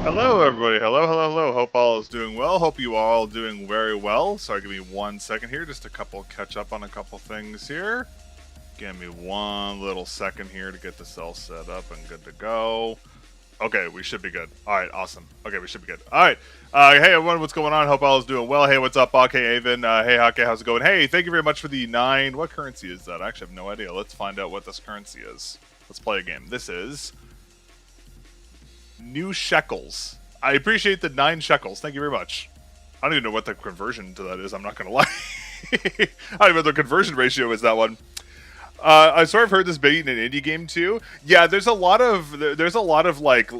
Hello, everybody. Hello. Hope all is doing well. Hope you are all doing very well. Sorry, give me 1 second here. Just a couple catch up on a couple things here. Give me 1 little second here to get this all set up and good to go. Okay, we should be good. All right, awesome. Okay, we should be good. All right. Hey, everyone, what's going on? Hope all is doing well. Hey, what's up, Bok? Hey, Avon. Hey, Hake, how's it going? Hey, thank you very much for the 9. What currency is that? I actually have no idea. Let's find out what this currency is. Let's play a game. This is new shekels. I appreciate the 9 shekels. Thank you very much. I don't even know what the conversion to that is. I'm not going to lie. I don't even know what the conversion ratio is, that one. I sort of heard this being an indie game too. Yeah, there's a lot of like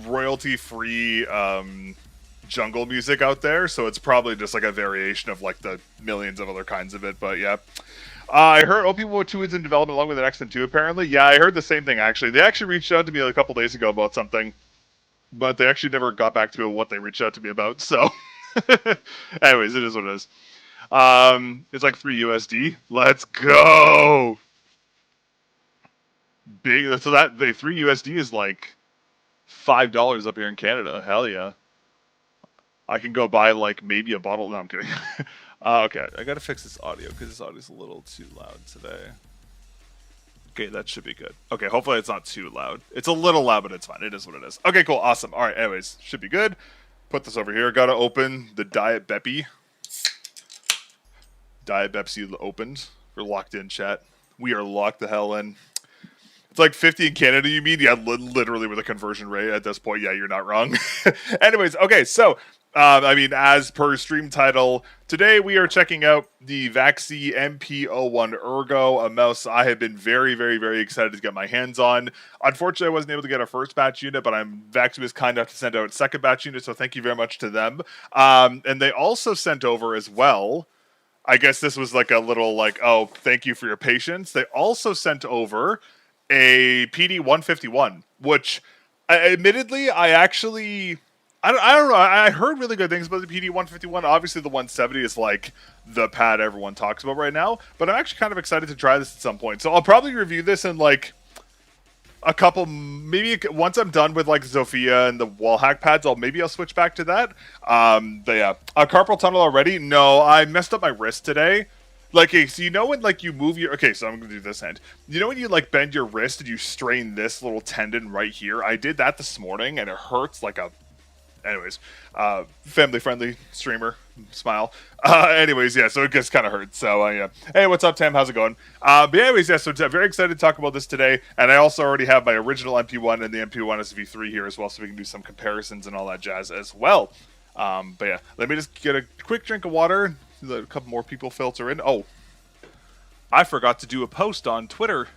royalty free jungle music out there, so it's probably just like a variation of like the millions of other kinds of it. But yeah, I heard OP2 is in development along with the next one too. Apparently, yeah, I heard the same thing actually. They actually reached out to me like a couple days ago about something, but they actually never got back to me what they reached out to me about. So, anyways, it is what it is. It's like 3 USD. Let's go. Big. So that the 3 USD is like $5 up here in Canada. Hell yeah. I can go buy like maybe a bottle. No, I'm kidding. Okay, I gotta fix this audio because this audio's a little too loud today. Okay, that should be good. Okay, hopefully it's not too loud. It's a little loud, but it's fine. It is what it is. Okay, cool, awesome. All right, anyways, should be good. Put this over here. Gotta open the Diet Beppy. Diet Pepsi opened. We're locked in, chat. We are locked the hell in. It's like 50 in Canada, you mean? Yeah, literally with a conversion rate at this point. Yeah, you're not wrong. Anyways, okay, so, I mean, as per stream title, today we are checking out the VAXEE NP-01 Ergo, a mouse I have been very, very, very excited to get my hands on. Unfortunately, I wasn't able to get a first batch unit, but VAXEE was kind enough to send out a second batch unit, so thank you very much to them. And they also sent over as well, I guess this was like a little like, oh, thank you for your patience. They also sent over a PD-151, which, admittedly, I don't know. I heard really good things about the PD-151. Obviously, the 170 is like the pad everyone talks about right now, but I'm actually kind of excited to try this at some point. So I'll probably review this in like a couple, maybe once I'm done with like Zofia and the wall hack pads, I'll switch back to that. But yeah, carpal tunnel already. No, I messed up my wrist today. Like, okay, so you know when like you move your, okay, so I'm gonna do this hand. You know when you like bend your wrist and you strain this little tendon right here? I did that this morning and it hurts like a, anyways, family friendly streamer, smile. Anyways, yeah, so it just kind of hurts. So yeah. Hey, what's up, Tam? How's it going? But anyways, yeah, so very excited to talk about this today. And I also already have my original MP1 and the MP1 SV3 here as well, so we can do some comparisons and all that jazz as well. But yeah, let me just get a quick drink of water. Let a couple more people filter in. Oh, I forgot to do a post on Twitter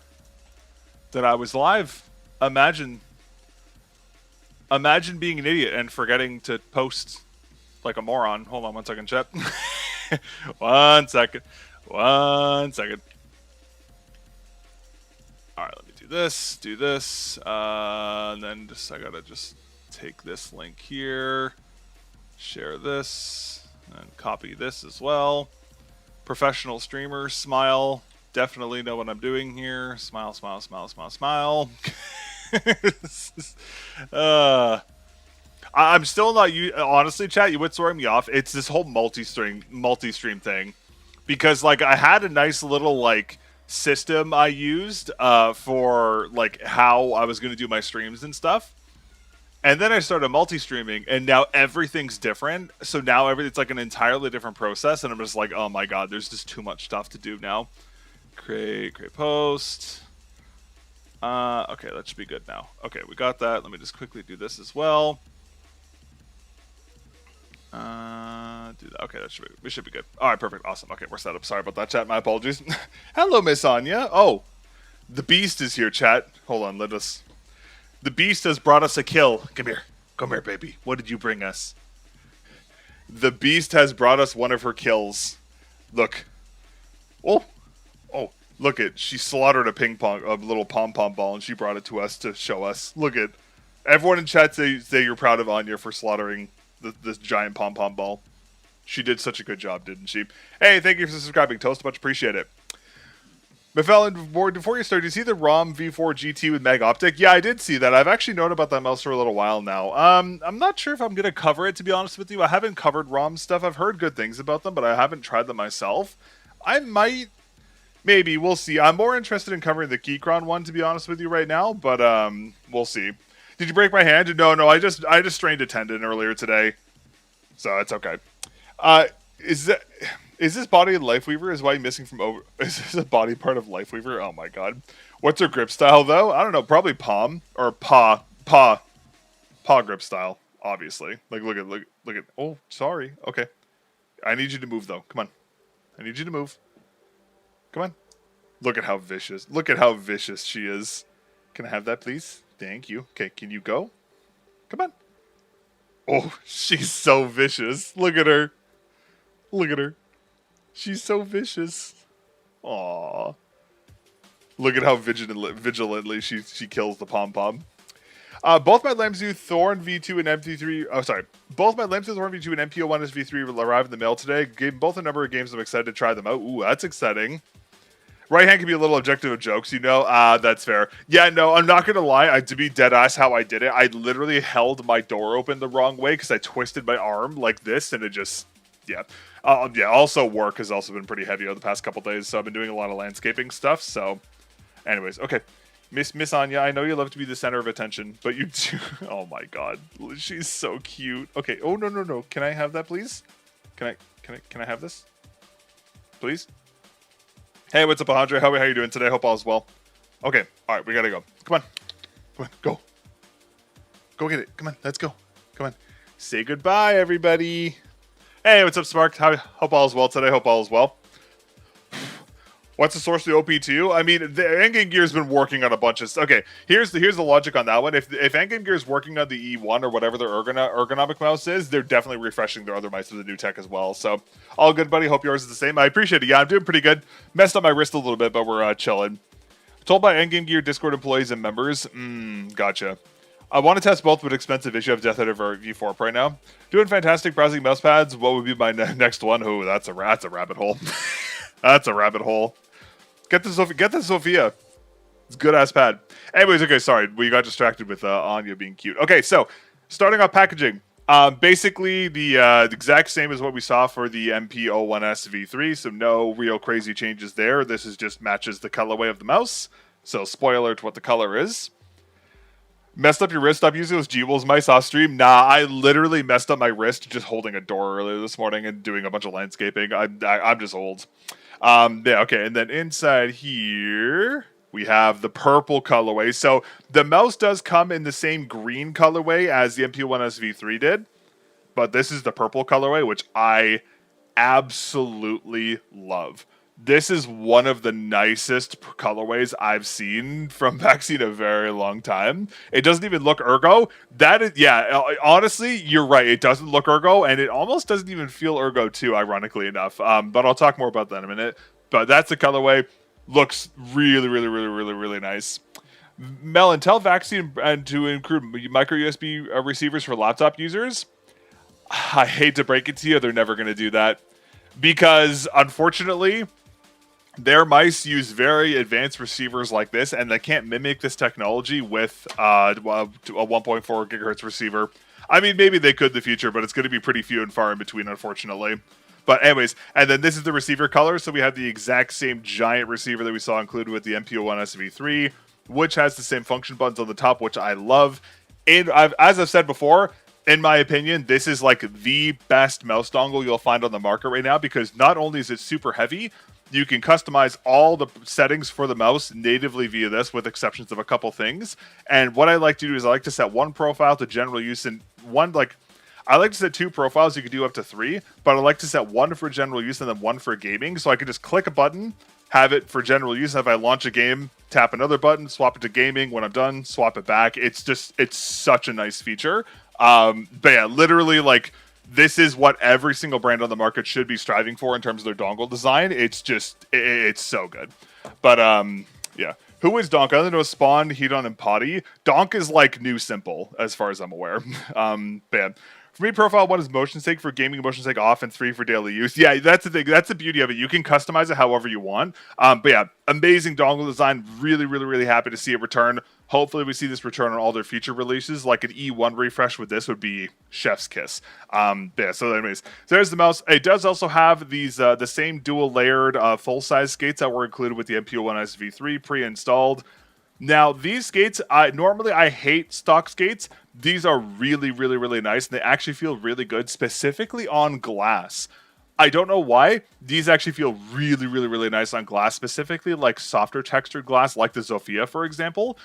that I was live. Imagine being an idiot and forgetting to post like a moron. Hold on 1 second, chat. 1 second. 1 second. All right, let me do this. And then I gotta just take this link here, share this, and copy this as well. Professional streamer, smile. Definitely know what I'm doing here. Smile, smile, smile, smile, smile. I'm still not, honestly, chat, you would throw me off. It's this whole multi-stream thing. Because, like, I had a nice little, like, system I used for, like, how I was going to do my streams and stuff. And then I started multi-streaming, and now everything's different. So now it's like an entirely different process, and I'm just like, oh my god, there's just too much stuff to do now. Create post. Okay, that should be good now. Okay, we got that. Let me just quickly do this as well. Do that. Okay, we should be good. All right, perfect, awesome. Okay, we're set up. Sorry about that, chat. My apologies. Hello, Miss Anya. Oh, the Beast is here, chat. Hold on, The Beast has brought us a kill. Come here, baby. What did you bring us? The Beast has brought us one of her kills. Look. Oh, look it. She slaughtered a little pom-pom ball, and she brought it to us to show us. Look it. Everyone in chat say you're proud of Anya for slaughtering this giant pom-pom ball. She did such a good job, didn't she? Hey, thank you for subscribing, Toast. Much appreciate it. McFarlane, before you start, did you see the ROM V4 GT with Mag Optic? Yeah, I did see that. I've actually known about that mouse for a little while now. I'm not sure if I'm going to cover it, to be honest with you. I haven't covered ROM stuff. I've heard good things about them, but I haven't tried them myself. I might. Maybe. We'll see. I'm more interested in covering the Keychron one, to be honest with you, right now, but we'll see. Did you break my hand? No, I just strained a tendon earlier today, so it's okay. Is this body in Lifeweaver? Is why missing from over? Is this a body part of Lifeweaver? Oh my god. What's her grip style though? I don't know. Probably palm or paw grip style. Obviously. Like look at. Oh, sorry. Okay. I need you to move though. Come on. I need you to move. Come on. Look at how vicious. Look at how vicious she is. Can I have that, please? Thank you. Okay. Can you go? Come on. Oh, she's so vicious. Look at her. Look at her. She's so vicious. Aww. Look at how vigilantly she kills the pom-pom. Both my Lamzu Thorn V2 and MP3... Oh, sorry. Both my Lamzu Thorn V2 and NP-01 SV3 will arrive in the mail today. Gave both a number of games I'm excited to try them out. Ooh, that's exciting. Right hand can be a little objective of jokes, you know? That's fair. Yeah, no, I'm not going to lie. To be dead-ass how I did it, I literally held my door open the wrong way because I twisted my arm like this, and it just... Yeah. Yeah, also work has also been pretty heavy over the past couple days, so I've been doing a lot of landscaping stuff, so... Anyways, okay. Miss Anya, I know you love to be the center of attention, but you do... Oh my god. She's so cute. Okay, oh no. Can I have that, please? Can I have this? Please? Hey, what's up, Alejandro? How are you doing today? Hope all is well. Okay, alright, we gotta go. Come on, go. Go get it. Come on, let's go. Come on. Say goodbye, everybody. Hey, what's up, Spark? Hope all is well today. Hope all is well. What's the source of the OP2? I mean, the Endgame Gear's been working on a bunch of... Okay, here's the logic on that one. If Endgame Gear's working on the E1 or whatever their ergonomic mouse is, they're definitely refreshing their other mice with the new tech as well. So, all good, buddy. Hope yours is the same. I appreciate it. Yeah, I'm doing pretty good. Messed up my wrist a little bit, but we're chilling. Told by Endgame Gear Discord employees and members. Gotcha. I want to test both, but expensive issue of Death Editor V4 right now. Doing fantastic browsing mouse pads. What would be my next one? Oh, that's a rabbit hole. That's a rabbit hole. Get the Sophia. It's a good ass pad. Anyways, okay, sorry, we got distracted with Anya being cute. Okay, so starting off packaging. Basically, the exact same as what we saw for the NP-01S V3, so no real crazy changes there. This is just matches the colorway of the mouse. So spoiler to what the color is. Messed up your wrist? Stop using those G-Wolves mice off stream? Nah, I literally messed up my wrist just holding a door earlier this morning and doing a bunch of landscaping. I'm just old. Yeah, okay, and then inside here we have the purple colorway. So the mouse does come in the same green colorway as the NP-01S V3 did, but this is the purple colorway, which I absolutely love. This is one of the nicest colorways I've seen from VAXEE in a very long time. It doesn't even look Ergo. That is, yeah, honestly, you're right. It doesn't look Ergo, and it almost doesn't even feel Ergo too, ironically enough. But I'll talk more about that in a minute. But that's the colorway. Looks really nice. Melon, tell VAXEE and to include micro USB receivers for laptop users. I hate to break it to you, they're never going to do that. Because, unfortunately, their mice use very advanced receivers like this, and they can't mimic this technology with a 1.4 gigahertz receiver. I mean, maybe they could in the future, but it's going to be pretty few and far in between, unfortunately. But anyways, and then this is the receiver color, so we have the exact same giant receiver that we saw included with the NP-01S V3, which has the same function buttons on the top, which I love. And as I've said before, in my opinion, this is like the best mouse dongle you'll find on the market right now, because not only is it super heavy, you can customize all the settings for the mouse natively via this, with exceptions of a couple things. And what I like to do is I like to set one profile to general use and one, like, I like to set 2 profiles. You can do up to 3, but I like to set 1 for general use and then 1 for gaming. So I can just click a button, have it for general use. If I launch a game, tap another button, swap it to gaming. When I'm done, swap it back. It's such a nice feature. But yeah, literally, like, this is what every single brand on the market should be striving for in terms of their dongle design. It's so good. But yeah. Who is Donk? I only know Spawn, Hedon, and Potty. Donk is like new simple, as far as I'm aware. Bad. For me, profile 1 is motion sake, for gaming motion sake off, and 3 for daily use. Yeah, that's the thing. That's the beauty of it. You can customize it however you want. But yeah, amazing dongle design. Really happy to see it return. Hopefully we see this return on all their future releases. Like an E1 refresh with this would be chef's kiss. Yeah, so anyways, so there's the mouse. It does also have these the same dual layered full-size skates that were included with the NP-01S V3 pre-installed. Now, these skates, normally I hate stock skates. These are really nice, and they actually feel really good, specifically on glass. I don't know why. These actually feel really nice on glass, specifically like softer textured glass, like the Zofia, for example.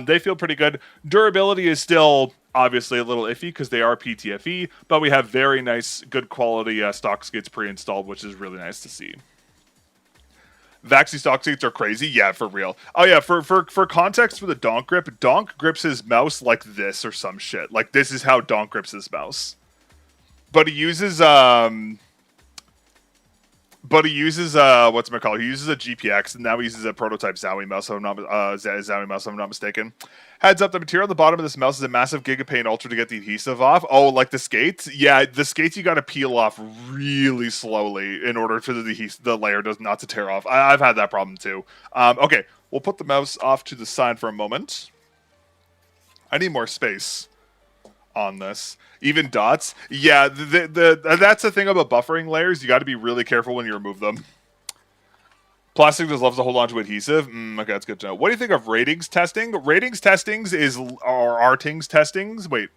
They feel pretty good. Durability is still obviously a little iffy because they are PTFE, but we have very nice, good quality stock skates pre-installed, which is really nice to see. VAXEE stock skates are crazy. Yeah, for real. Oh yeah, for context for the Donk grip, Donk grips his mouse like this or some shit. Like, this is how Donk grips his mouse. But he uses what's-it-called? He uses a GPX, and now he uses a prototype Zowie mouse, so Zowie mouse, if I'm not mistaken. Heads up, the material on the bottom of this mouse is a massive Gigapaint Ultra to get the adhesive off. Oh, like the skates? Yeah, the skates you gotta peel off really slowly in order for the layer not to tear off. I've had that problem too. Okay, we'll put the mouse off to the side for a moment. I need more space on this. Even dots. Yeah, that's the thing about buffering layers. You got to be really careful when you remove them. Plastic just loves to hold on to adhesive. Okay, that's good to know. What do you think of ratings testing? Ratings testings or Artings testings. Wait.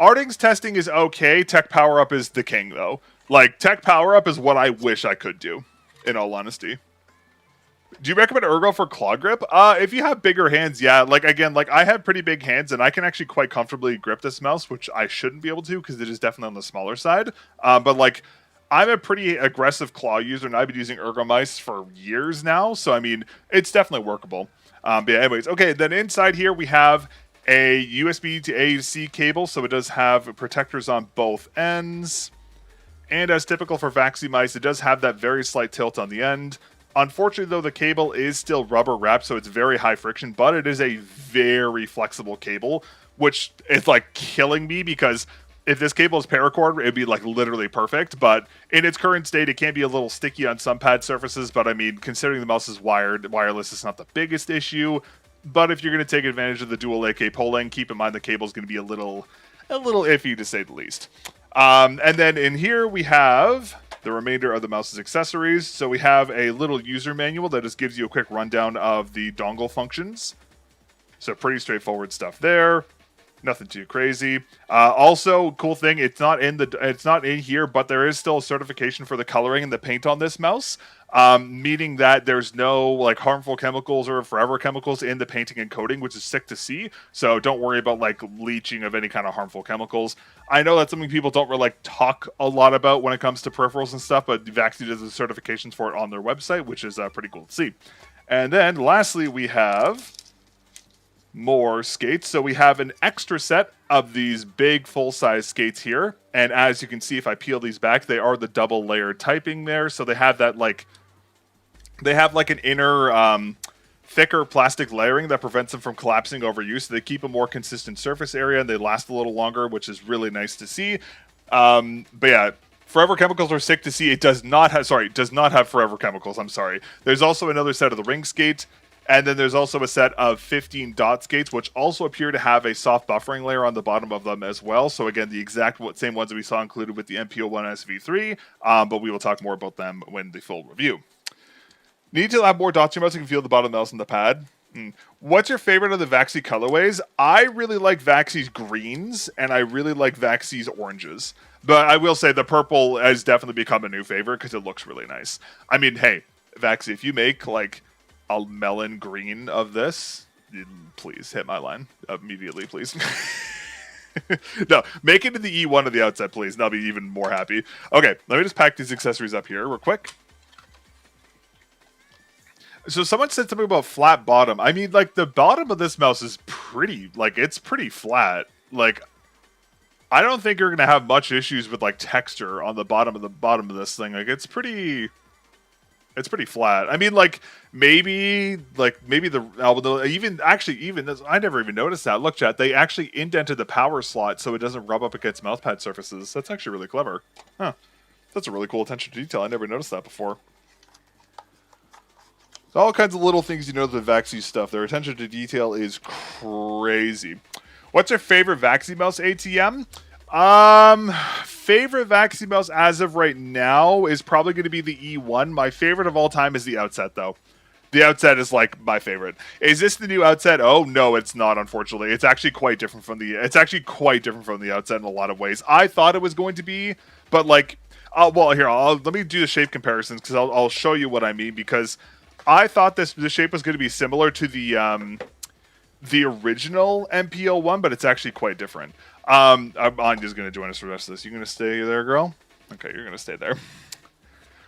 Artings testing is okay. Tech power up is the king, though. Like, tech power up is what I wish I could do, in all honesty. Do you recommend Ergo for claw grip? If you have bigger hands, yeah. Like, again, like, I have pretty big hands, and I can actually quite comfortably grip this mouse, which I shouldn't be able to, because it is definitely on the smaller side. But, like, I'm a pretty aggressive claw user, and I've been using Ergo mice for years now, so, I mean, it's definitely workable. But yeah, anyways, okay, then inside here we have a USB to AC cable, so it does have protectors on both ends. And as typical for VAXEE mice, it does have that very slight tilt on the end. Unfortunately, though, the cable is still rubber wrapped, so it's very high friction, but it is a very flexible cable, which is like killing me, because if this cable is paracord, it'd be like literally perfect, but in its current state, it can be a little sticky on some pad surfaces, but I mean, considering the mouse is wireless, it's not the biggest issue. but if you're going to take advantage of the dual AK polling, keep in mind the cable is going to be a little iffy, to say the least. And then in here we have the remainder of the mouse's accessories. So we have a little user manual that just gives you a quick rundown of the dongle functions. So pretty straightforward stuff there. Nothing too crazy. Also, cool thing, it's not in here, but there is still a certification for the coloring and the paint on this mouse, meaning that there's no like harmful chemicals or forever chemicals in the painting and coating, which is sick to see. So don't worry about like leaching of any kind of harmful chemicals. I know that's something people don't really like talk a lot about when it comes to peripherals and stuff, but VAXEE does the certifications for it on their website, which is pretty cool to see. And then lastly, we have more skates. So we have an extra set of these big full-size skates here, and as you can see, if I peel these back, they are the double layer typing there. So they have that like an inner thicker plastic layering that prevents them from collapsing over use. So they keep a more consistent surface area and they last a little longer, which is really nice to see. But yeah, forever chemicals are sick to see. It does not have forever chemicals. I'm sorry. There's also another set of the ring skates. And then there's also a set of 15 dot skates, which also appear to have a soft buffering layer on the bottom of them as well. So again, the exact same ones that we saw included with the NP-01 SV3, but we will talk more about them when the full review. Need to have more dots in your mouse so you can feel the bottom of the mouse and the pad. What's your favorite of the VAXEE colorways? I really like VAXEE's greens, and I really like VAXEE's oranges. But I will say the purple has definitely become a new favorite because it looks really nice. I mean, hey, VAXEE, if you make like a melon green of this, please hit my line immediately, please. No, make it to the E1 of the outset, please, and I'll be even more happy. Okay, let me just pack these accessories up here real quick. So someone said something about flat bottom. I mean, like, the bottom of this mouse is pretty, like, it's pretty flat. Like, I don't think you're gonna have much issues with like texture on the bottom of this thing. Like, it's pretty flat. I mean, like maybe the even this, I never even noticed that. Look, chat, they actually indented the power slot so it doesn't rub up against mousepad surfaces. That's actually really clever. Huh. That's a really cool attention to detail. I never noticed that before. All kinds of little things you know the VAXEE stuff. Their attention to detail is crazy. What's your favorite VAXEE mouse, ATM? Favorite VAXEE mouse as of right now is probably going to be the E1. My favorite of all time is the Outset, though. The Outset is like my favorite. Is this the new Outset? Oh no, it's not. Unfortunately, it's actually quite different from the. It's actually quite different from the Outset in a lot of ways. I thought it was going to be, but like, well, here let me do the shape comparisons because I'll show you what I mean. Because I thought the shape was going to be similar to the original NP-01, but it's actually quite different. Anya's going to join us for the rest of this. You going to stay there, girl? Okay, you're going to stay there.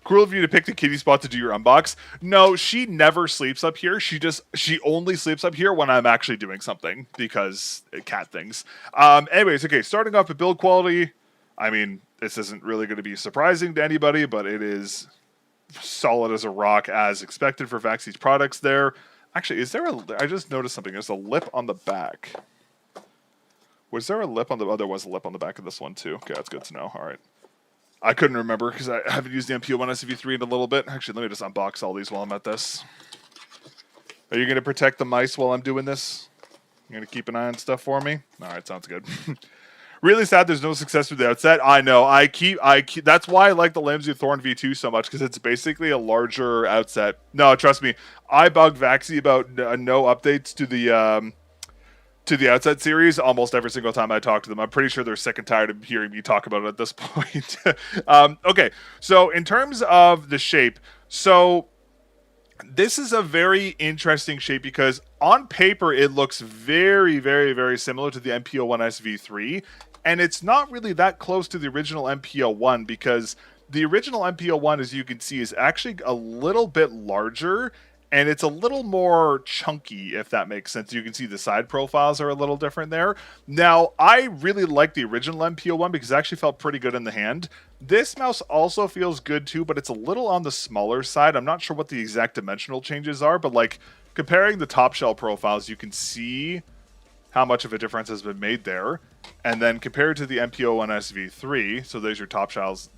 Cruel of you to pick the kitty spot to do your unbox. No, she never sleeps up here. She only sleeps up here when I'm actually doing something because cat things. Anyways, okay, starting off with build quality. I mean, this isn't really going to be surprising to anybody, but it is solid as a rock as expected for VAXEE's products there. Actually, I just noticed something. There's a lip on the back. Was there a lip on the... Oh, there was a lip on the back of this one, too. Okay, that's good to know. All right. I couldn't remember because I haven't used the NP-01 SV3 in a little bit. Actually, let me just unbox all these while I'm at this. Are you going to protect the mice while I'm doing this? You're going to keep an eye on stuff for me? All right, sounds good. Really sad there's no success with the Outset. I know. I keep. That's why I like the Lamsey Thorn V2 so much, because it's basically a larger Outset. No, trust me. I bugged VAXEE about no updates to the Outset series almost every single time I talk to them. I'm pretty sure they're sick and tired of hearing me talk about it at this point. Okay, so in terms of the shape, so this is a very interesting shape because on paper it looks very, very, very similar to the NP-01 SV3, and it's not really that close to the original NP-01 because the original NP-01, as you can see, is actually a little bit larger and it's a little more chunky, if that makes sense. You can see the side profiles are a little different there. Now, I really like the original NP-01 because it actually felt pretty good in the hand. This mouse also feels good too, but it's a little on the smaller side. I'm not sure what the exact dimensional changes are, but like comparing the top shell profiles, you can see how much of a difference has been made there. And then compared to the NP-01 SV3, so there's your top shells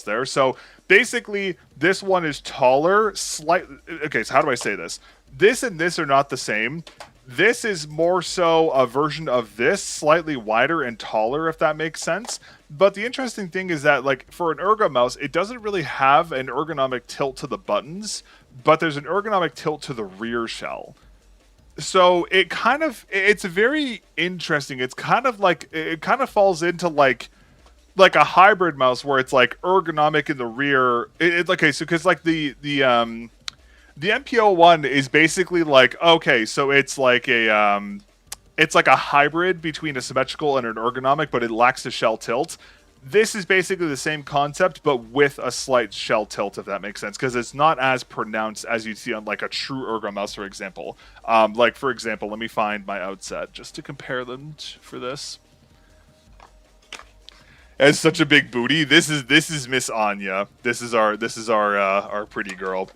there. So basically, this one is taller, slightly. Okay, so how do I say this? This and this are not the same. This is more so a version of this, slightly wider and taller, if that makes sense. But the interesting thing is that, like, for an Ergo mouse, it doesn't really have an ergonomic tilt to the buttons, but there's an ergonomic tilt to the rear shell. So it's very interesting. It's kind of like, it kind of falls into like a hybrid mouse where it's like ergonomic in the rear. Okay, so because like the NP-01 is basically like, okay, so it's like a hybrid between a symmetrical and an ergonomic, but it lacks the shell tilt. This is basically the same concept, but with a slight shell tilt, if that makes sense, because it's not as pronounced as you'd see on like a true Ergo mouse, for example. Like, for example, let me find my outset just to compare them for this. It's such a big booty. This is Miss Anya. This is our pretty girl.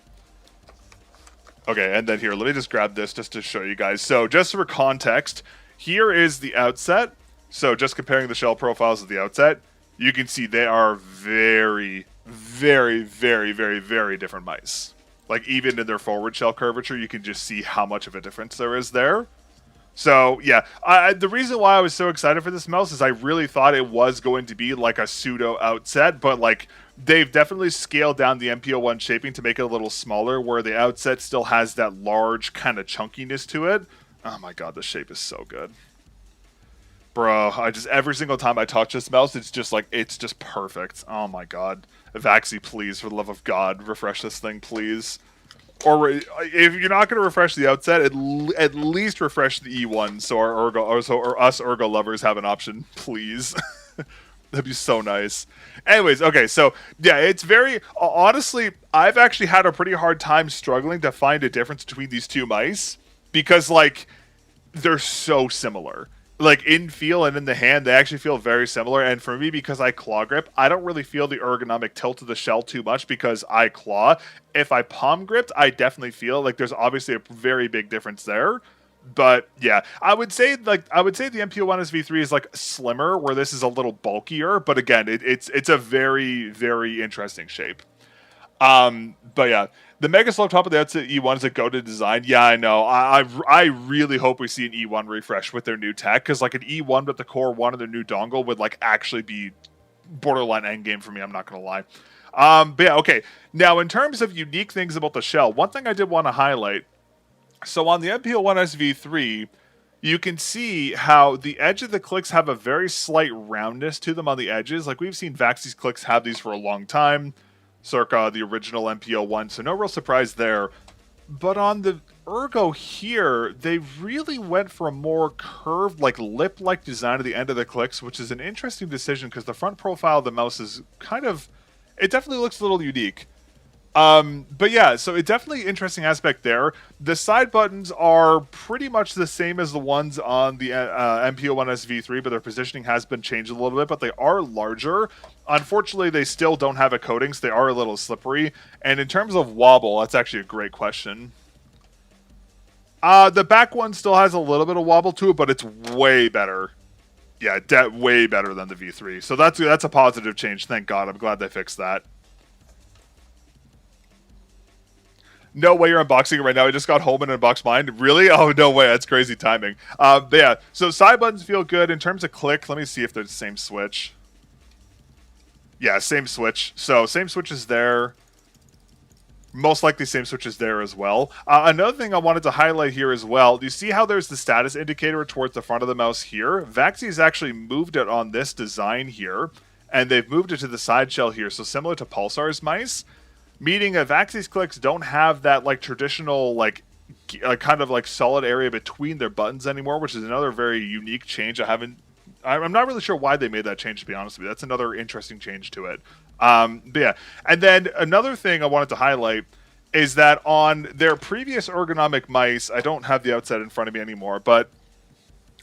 Okay, and then here, let me just grab this just to show you guys. So just for context, here is the outset. So just comparing the shell profiles of the outset, you can see they are very, very, very, very, very different mice. Like, even in their forward shell curvature, you can just see how much of a difference there is there. So, yeah, the reason why I was so excited for this mouse is I really thought it was going to be like a pseudo outset, but like, they've definitely scaled down the NP-01 shaping to make it a little smaller, where the outset still has that large kind of chunkiness to it. Oh my god, the shape is so good. Bro, every single time I touch this mouse, it's just perfect. Oh my god. VAXEE, please, for the love of God, refresh this thing, please. Or if you're not going to refresh the outset, at least refresh the E1 so our Ergo, or us Ergo lovers have an option, please. That'd be so nice. Anyways, okay, so yeah, it's very honestly, I've actually had a pretty hard time struggling to find a difference between these two mice because like they're so similar. Like in feel and in the hand, they actually feel very similar. And for me, because I claw grip, I don't really feel the ergonomic tilt of the shell too much because I claw. If I palm gripped, I definitely feel like there's obviously a very big difference there. But yeah, I would say the NP-01 SV3 is like slimmer, where this is a little bulkier. But again, it's a very, very interesting shape. But yeah, the Mega Slow top of the outset E1 is a go-to design. Yeah, I know. I really hope we see an E1 refresh with their new tech, because like an E1 with the Core 1 and their new dongle would like actually be borderline endgame for me. I'm not gonna lie. But yeah, okay. Now, in terms of unique things about the shell, one thing I did want to highlight. So on the NP-01 SV3, you can see how the edge of the clicks have a very slight roundness to them on the edges. Like we've seen VAXEE's clicks have these for a long time, circa the original NP-01, so no real surprise there. But on the Ergo here, they really went for a more curved, like lip-like design at the end of the clicks, which is an interesting decision because the front profile of the mouse is kind of, it definitely looks a little unique. But yeah, so it's definitely an interesting aspect there. The side buttons are pretty much the same as the ones on the NP-01 SV3, but their positioning has been changed a little bit, but they are larger. Unfortunately, they still don't have a coating, so they are a little slippery. And in terms of wobble, that's actually a great question. The back one still has a little bit of wobble to it, but it's way better. Yeah, way better than the V3. So that's a positive change. Thank God. I'm glad they fixed that. No way you're unboxing it right now. I just got home and unboxed mine. Really? Oh, no way. That's crazy timing. But yeah, so side buttons feel good. In terms of click, let me see if they're the same switch. Yeah, same switch. So same switch is there. Most likely same switch is there as well. Another thing I wanted to highlight here as well, do you see how there's the status indicator towards the front of the mouse here? VAXEE has actually moved it on this design here, and they've moved it to the side shell here. So similar to Pulsar's mice. Meaning that VAXEE's clicks don't have that like traditional like kind of like solid area between their buttons anymore, which is another very unique change. I'm not really sure why they made that change, to be honest with you. That's another interesting change to it. But yeah, and then another thing I wanted to highlight is that on their previous ergonomic mice, I don't have the outset in front of me anymore, but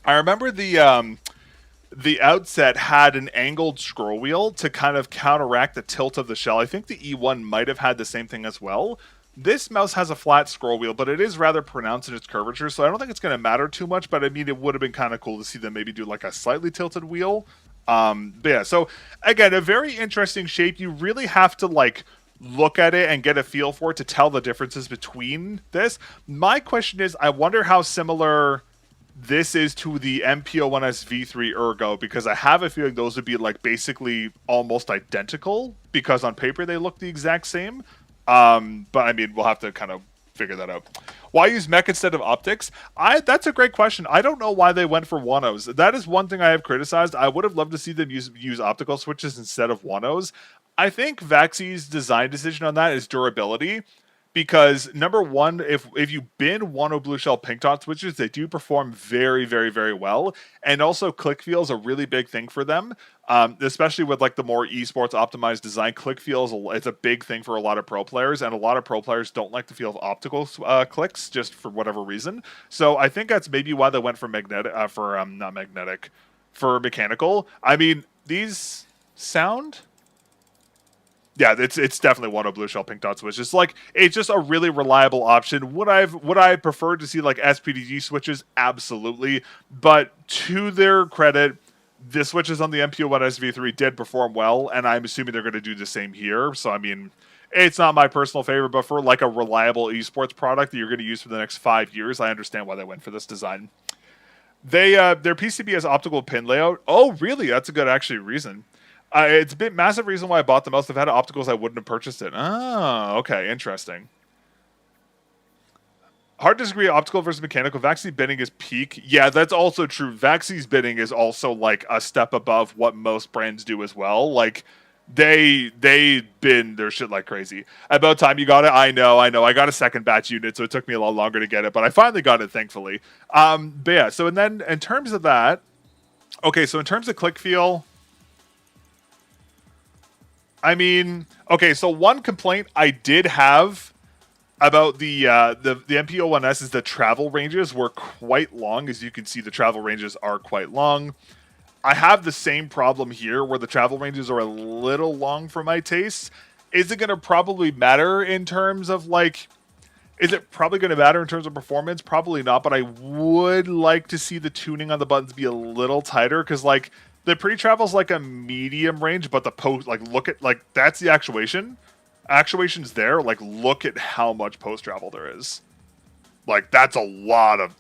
I remember the outset had an angled scroll wheel to kind of counteract the tilt of the shell. I think the E1 might have had the same thing as well. This mouse has a flat scroll wheel, but it is rather pronounced in its curvature, so I don't think it's going to matter too much, but I mean, it would have been kind of cool to see them maybe do like a slightly tilted wheel. But yeah, so again, a very interesting shape. You really have to like look at it and get a feel for it to tell the differences between this. My question is, I wonder how similar this is to the NP-01 V3 Ergo, because I have a feeling those would be like basically almost identical, because on paper they look the exact same. But I mean, we'll have to kind of figure that out. Why use mech instead of optics? That's a great question. I don't know why they went for one-os. That is one thing I have criticized. I would have loved to see them use optical switches instead of one-os. I think VAXEE's design decision on that is durability. Because number one, if you bin one-o blue shell pink dot switches, they do perform very, very, very well. And also click feel is a really big thing for them. Especially with like the more esports optimized design, click feel it's a big thing for a lot of pro players, and a lot of pro players don't like the feel of optical clicks just for whatever reason. So I think that's maybe why they went for for mechanical. I mean, these sound. Yeah, it's definitely one-o blue shell pink dot switch. It's just a really reliable option. Would I prefer to see like SPDG switches? Absolutely. But to their credit, the switches on the NP-01 SV3 did perform well, and I'm assuming they're going to do the same here. So I mean, it's not my personal favorite, but for like a reliable esports product that you're going to use for the next 5 years, I understand why they went for this design. Their PCB has optical pin layout. Oh, really? That's a good actually reason. It's a bit massive reason why I bought the mouse. If I had opticals, I wouldn't have purchased it. Oh, okay, interesting. Hard to disagree. Optical versus mechanical. VAXEE bidding is peak. Yeah, that's also true. VAXEE's bidding is also like a step above what most brands do as well. Like they bin their shit like crazy. About time you got it. I know. I got a second batch unit, so it took me a lot longer to get it, but I finally got it, thankfully. But yeah. So and then in terms of that, okay. So in terms of click feel. I mean, okay, so one complaint I did have about the NP-01S is the travel ranges were quite long. As you can see, the travel ranges are quite long. I have the same problem here where the travel ranges are a little long for my taste. Is it going to probably matter in terms of like... Is it probably going to matter in terms of performance? Probably not, but I would like to see the tuning on the buttons be a little tighter, because like... The pre-travel's like a medium range, but the post, like, look at, like, that's the actuation. Actuation's there. Like, look at how much post-travel there is. Like, that's a lot of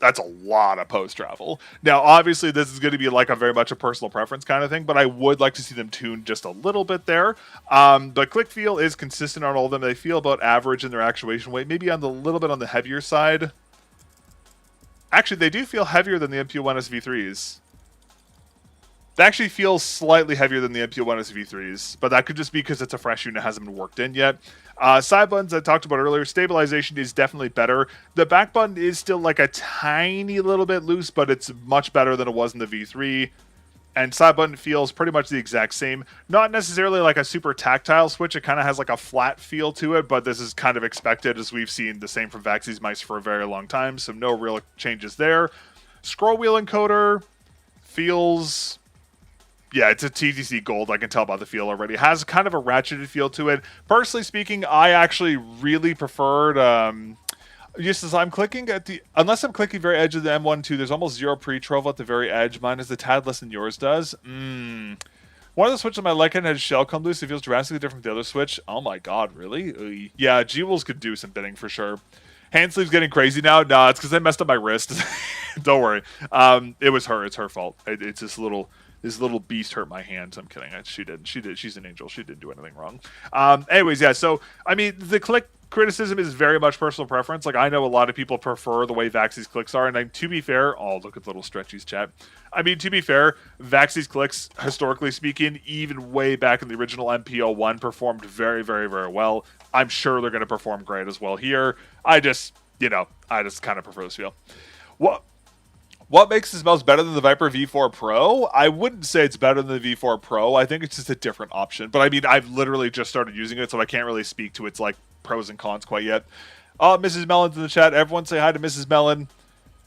post-travel. Now, obviously, this is going to be like a very much a personal preference kind of thing, but I would like to see them tune just a little bit there. But click feel is consistent on all of them. They feel about average in their actuation weight, maybe on the little bit on the heavier side. Actually, they do feel heavier than the NP-01 SV3s. It actually feels slightly heavier than the NP-01 SV3s, but that could just be because it's a fresh unit, hasn't been worked in yet. Side buttons I talked about earlier, stabilization is definitely better. The back button is still like a tiny little bit loose, but it's much better than it was in the V3. And side button feels pretty much the exact same. Not necessarily like a super tactile switch, it kind of has like a flat feel to it, but this is kind of expected as we've seen the same from VAXEE's mice for a very long time, so no real changes there. Scroll wheel encoder feels... Yeah, it's a TTC Gold. I can tell by the feel already. It has kind of a ratcheted feel to it. Personally speaking, I actually really preferred... just as I'm clicking at the... Unless I'm clicking very edge of the M1-2, there's almost zero pre-travel at the very edge. Mine is a tad less than yours does. One of the switches on my Lycan has shell come loose. It feels drastically different from the other switch. Oh my god, really? Yeah, G-Wolves could do some bidding for sure. Hand sleeve's getting crazy now. No, it's because I messed up my wrist. Don't worry. It was her. It's her fault. It's this little beast hurt my hand. I'm kidding. She did. She's an angel. She didn't do anything wrong. Anyways, yeah. So, I mean, the click criticism is very much personal preference. Like, I know a lot of people prefer the way VAXEE's clicks are. And to be fair, oh, look at little Stretchy's chat. I mean, to be fair, VAXEE's clicks, historically speaking, even way back in the original NP-01, performed very, very, very well. I'm sure they're going to perform great as well here. I just kind of prefer this feel. What makes this mouse better than the Viper V4 Pro? I wouldn't say it's better than the V4 Pro. I think it's just a different option. But I mean, I've literally just started using it, so I can't really speak to its like pros and cons quite yet. Mrs. Mellon's in the chat. Everyone say hi to Mrs. Mellon.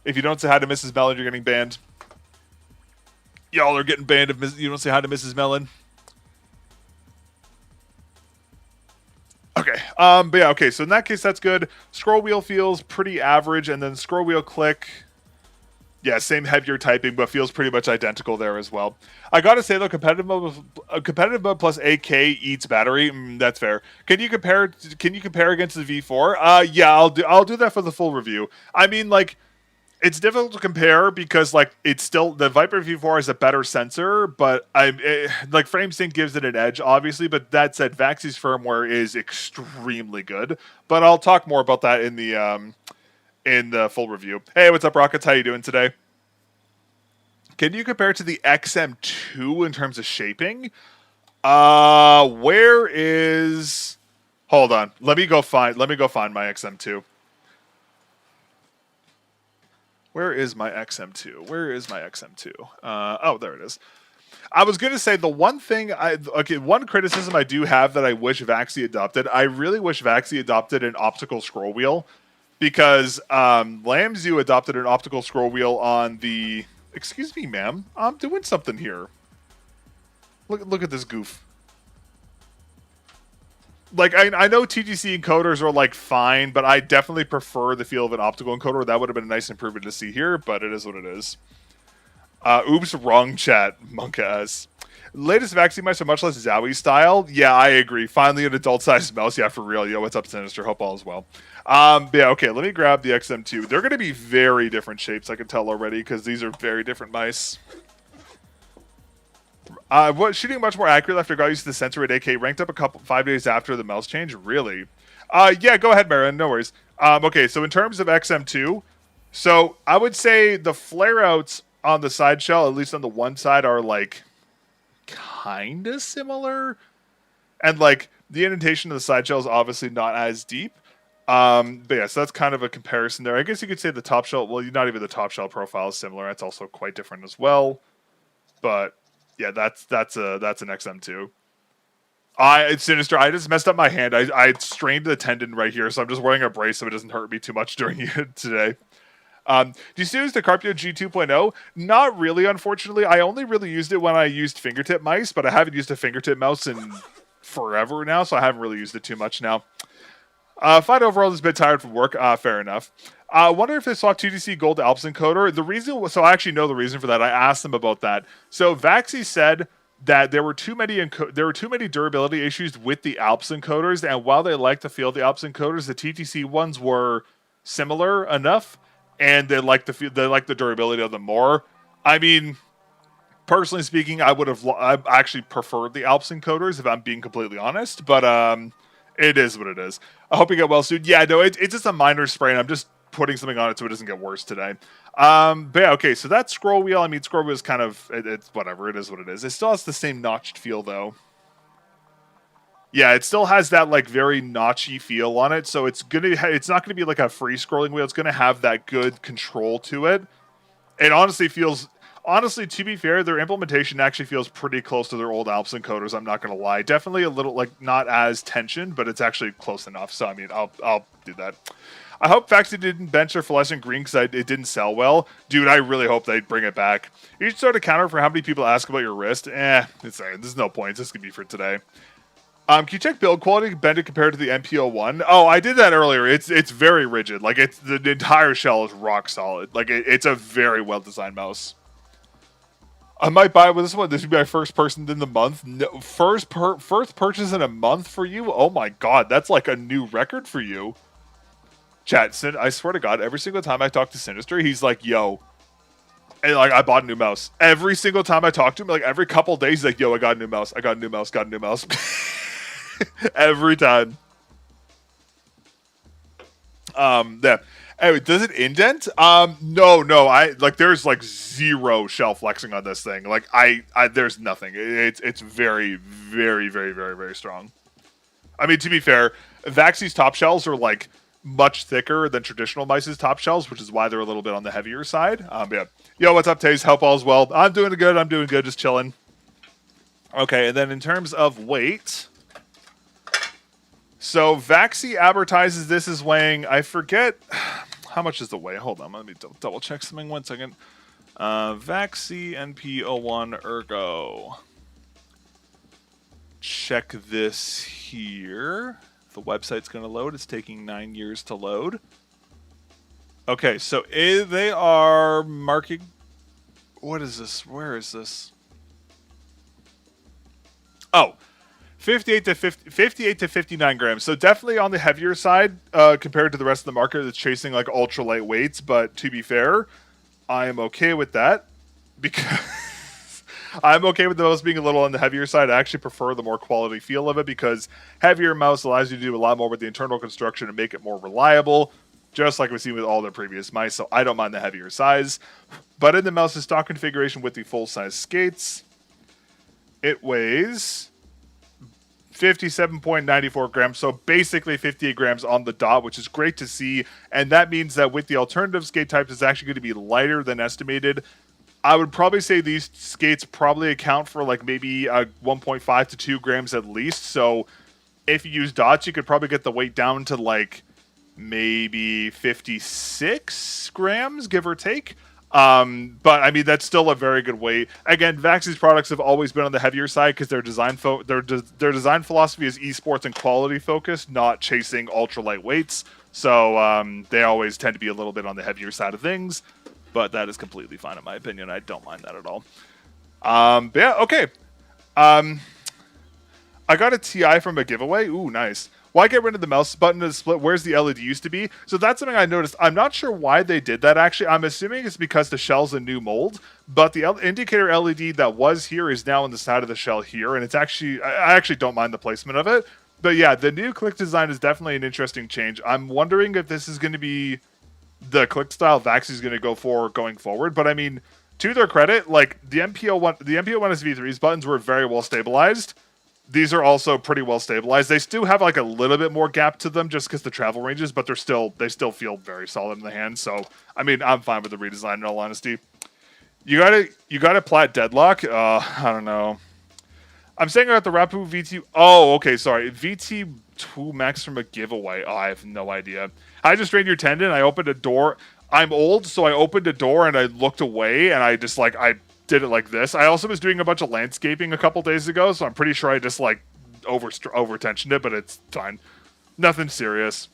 If you don't say hi to Mrs. Mellon, you're getting banned. Y'all are getting banned if you don't say hi to Mrs. Mellon. Okay. But yeah, okay. So in that case, that's good. Scroll wheel feels pretty average, and then scroll wheel click... Yeah, same heavier typing, but feels pretty much identical there as well. I gotta say though, competitive mode plus AK eats battery. That's fair. Can you compare? Can you compare against the V4? Yeah, I'll do that for the full review. I mean, like, it's difficult to compare because like it's still the Viper V4 is a better sensor, but like FrameSync gives it an edge, obviously. But that said, VAXEE's firmware is extremely good. But I'll talk more about that in the full review. Hey, what's up, Rockets? How you doing today? Can you compare it to the XM2 in terms of shaping? Where is? Hold on. Let me go find my XM2. Where is my XM2? Where is my XM2? Oh, there it is. I was going to say the one criticism I do have that I wish VAXEE adopted. I really wish VAXEE adopted an optical scroll wheel because Lamzu adopted an optical scroll wheel on the. Excuse me, ma'am. I'm doing something here. Look at this goof. Like, I know TGC encoders are, like, fine, but I definitely prefer the feel of an optical encoder. That would have been a nice improvement to see here, but it is what it is. Oops, wrong chat, Monka. Latest VAXEE mice are much less Zowie style. Yeah, I agree. Finally, an adult-sized mouse. Yeah, for real. Yo, what's up, Sinister? Hope all is well. Yeah, okay, let me grab the XM2. They're going to be very different shapes, I can tell already, because these are very different mice. Shooting much more accurate after I got used to the sensor rate AK ranked up 5 days after the mouse change. Really? Yeah, go ahead, Marin. No worries. Okay, so in terms of XM2, so I would say the flare outs on the side shell, at least on the one side, are like kind of similar, and like the indentation of the side shell is obviously not as deep. But yeah, so that's kind of a comparison there. I guess you could say the top shell. Well, not even the top shell profile is similar. That's also quite different as well. But yeah, that's an XM2. It's Sinister. I just messed up my hand. I strained the tendon right here, so I'm just wearing a brace so it doesn't hurt me too much during it today. Do you still use the Carpio G2.0? Not really, unfortunately. I only really used it when I used fingertip mice, but I haven't used a fingertip mouse in forever now, so I haven't really used it too much now. Fine overall is a bit tired from work. Fair enough. I wonder if they swapped 2DC Gold to Alps encoder. The reason, so I actually know the reason for that. I asked them about that. So VAXEE said that there were too many durability issues with the Alps encoders, and while they liked the feel of the Alps encoders, the TTC ones were similar enough, and they liked the durability of them more. I mean, personally speaking, I actually preferred the Alps encoders if I'm being completely honest, but it is what it is. I hope you get well soon. Yeah, no, it's just a minor sprain. I'm just putting something on it so it doesn't get worse today. But yeah, okay, so that scroll wheel, I mean, scroll wheel is kind of, it's whatever, it is what it is. It still has the same notched feel, though. Yeah, it still has that, like, very notchy feel on it, so it's not gonna be like a free scrolling wheel. It's gonna have that good control to it. It honestly, to be fair, their implementation actually feels pretty close to their old Alps encoders, I'm not going to lie. Definitely a little, like, not as tensioned, but it's actually close enough. So, I mean, I'll do that. I hope VAXEE didn't bench their fluorescent green because it didn't sell well. Dude, I really hope they bring it back. You should start a counter for how many people ask about your wrist. There's no point. This could be for today. Can you check build quality bended compared to the NP-01? Oh, I did that earlier. It's very rigid. Like, the entire shell is rock solid. Like, it's a very well-designed mouse. I might buy with this one. This would be my first person in the month. No, first purchase in a month for you? Oh my god, that's like a new record for you. Chat, I swear to God, every single time I talk to Sinister, he's like, yo. And like, I bought a new mouse. Every single time I talk to him, like every couple days, he's like, yo, I got a new mouse. I got a new mouse. Got a new mouse. Every time. Yeah. Anyway, does it indent? No. There's like zero shell flexing on this thing. Like there's nothing. It's very, very, very, very, very strong. I mean, to be fair, VAXEE's top shells are like much thicker than traditional mice's top shells, which is why they're a little bit on the heavier side. Yeah. Yo, what's up, Taze? Hope all is well. I'm doing good. Just chilling. Okay, and then in terms of weight. So VAXEE advertises this as weighing, I forget, how much is the weight? Hold on, let me double check something 1 second. VAXEE NP-01 Ergo. Check this here. The website's going to load. It's taking 9 years to load. Okay, so they are marking. What is this? Where is this? Oh, 58 to 59 grams. So definitely on the heavier side compared to the rest of the market that's chasing like ultra light weights. But to be fair, I am okay with that because I'm okay with the mouse being a little on the heavier side. I actually prefer the more quality feel of it because heavier mouse allows you to do a lot more with the internal construction and make it more reliable, just like we've seen with all the previous mice. So I don't mind the heavier size. But in the mouse's stock configuration with the full size skates, it weighs 57.94 grams, so basically 58 grams on the dot, which is great to see. And that means that with the alternative skate types, it's actually going to be lighter than estimated. I would probably say these skates probably account for like maybe 1.5 to 2 grams at least. So if you use dots, you could probably get the weight down to like maybe 56 grams, give or take. But I mean, that's still a very good weight. Again, VAXEE's products have always been on the heavier side because their design their design philosophy is esports and quality focused, not chasing ultralight weights. So they always tend to be a little bit on the heavier side of things. But that is completely fine in my opinion. I don't mind that at all. But yeah, okay. I got a TI from a giveaway. Ooh, nice. Why get rid of the mouse button to split? Where's the LED used to be? So that's something I noticed. I'm not sure why they did that, actually. I'm assuming it's because the shell's a new mold, but the indicator LED that was here is now on the side of the shell here, and it's actually, I actually don't mind the placement of it. But yeah, the new click design is definitely an interesting change. I'm wondering if this is going to be the click style VAXEE is going to go for going forward. But I mean, to their credit, like the NP-01 SV3's buttons were very well stabilized. These are also pretty well stabilized. They still have like a little bit more gap to them just because the travel ranges, but they still feel very solid in the hand. So I mean, I'm fine with the redesign in all honesty. You got a plat deadlock. I don't know. I'm saying I got the Rapu VT. Oh, okay, sorry. VT2 Max from a giveaway. Oh, I have no idea. I just strained your tendon. I opened a door. I'm old, so I opened a door and I looked away and I just like I did it like this. I also was doing a bunch of landscaping a couple days ago, so I'm pretty sure I just like over tensioned it, but it's fine. Nothing serious.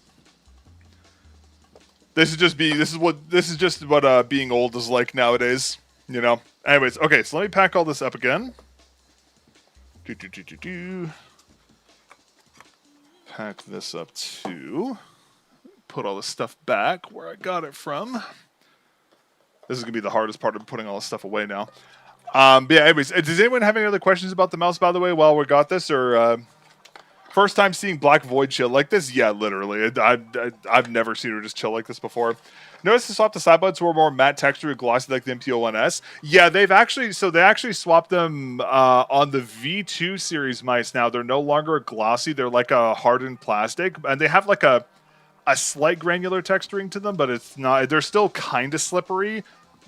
This is just what being old is like nowadays, you know. Anyways, okay, so let me pack all this up again. Pack this up too. Put all this stuff back where I got it from. This is going to be the hardest part of putting all this stuff away now. But yeah, anyways, does anyone have any other questions about the mouse, by the way, while we got this? Or first time seeing Black Void chill like this? Yeah, literally. I've never seen her just chill like this before. Notice they swapped the side buttons were more matte texture and glossy like the NP-01S. Yeah, they actually swapped them on the V2 series mice now. They're no longer glossy. They're like a hardened plastic. And they have like a slight granular texturing to them, but it's not. They're still kind of slippery.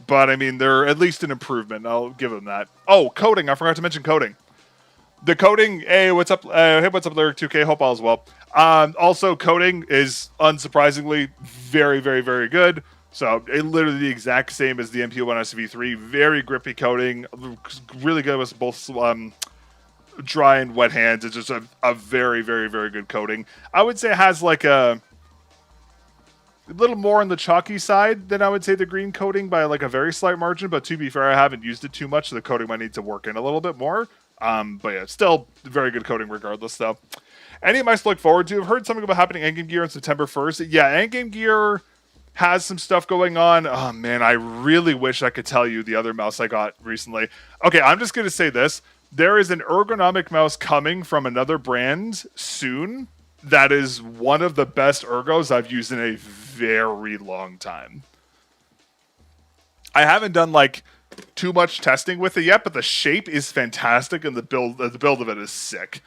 But I mean, they're at least an improvement. I'll give them that. Oh, coding. I forgot to mention coding. The coding. Hey, what's up? Hey, what's up, Lyric 2K? Hope all is well. Also, coding is unsurprisingly very, very, very good. So, literally the exact same as the NP-01 SV3. Very grippy coding. Really good with both dry and wet hands. It's just a very, very, very good coding. I would say it has like a little more on the chalky side than I would say the green coating by like a very slight margin, but to be fair, I haven't used it too much, so the coating might need to work in a little bit more. But yeah, still very good coating regardless, though. Any mice to look forward to? I've heard something about happening Endgame Gear on September 1st. Yeah, Endgame Gear has some stuff going on. Oh man, I really wish I could tell you the other mouse I got recently. Okay, I'm just going to say this. There is an ergonomic mouse coming from another brand soon that is one of the best ergos I've used in a very long time. I haven't done like too much testing with it yet, but the shape is fantastic and the build of it is sick,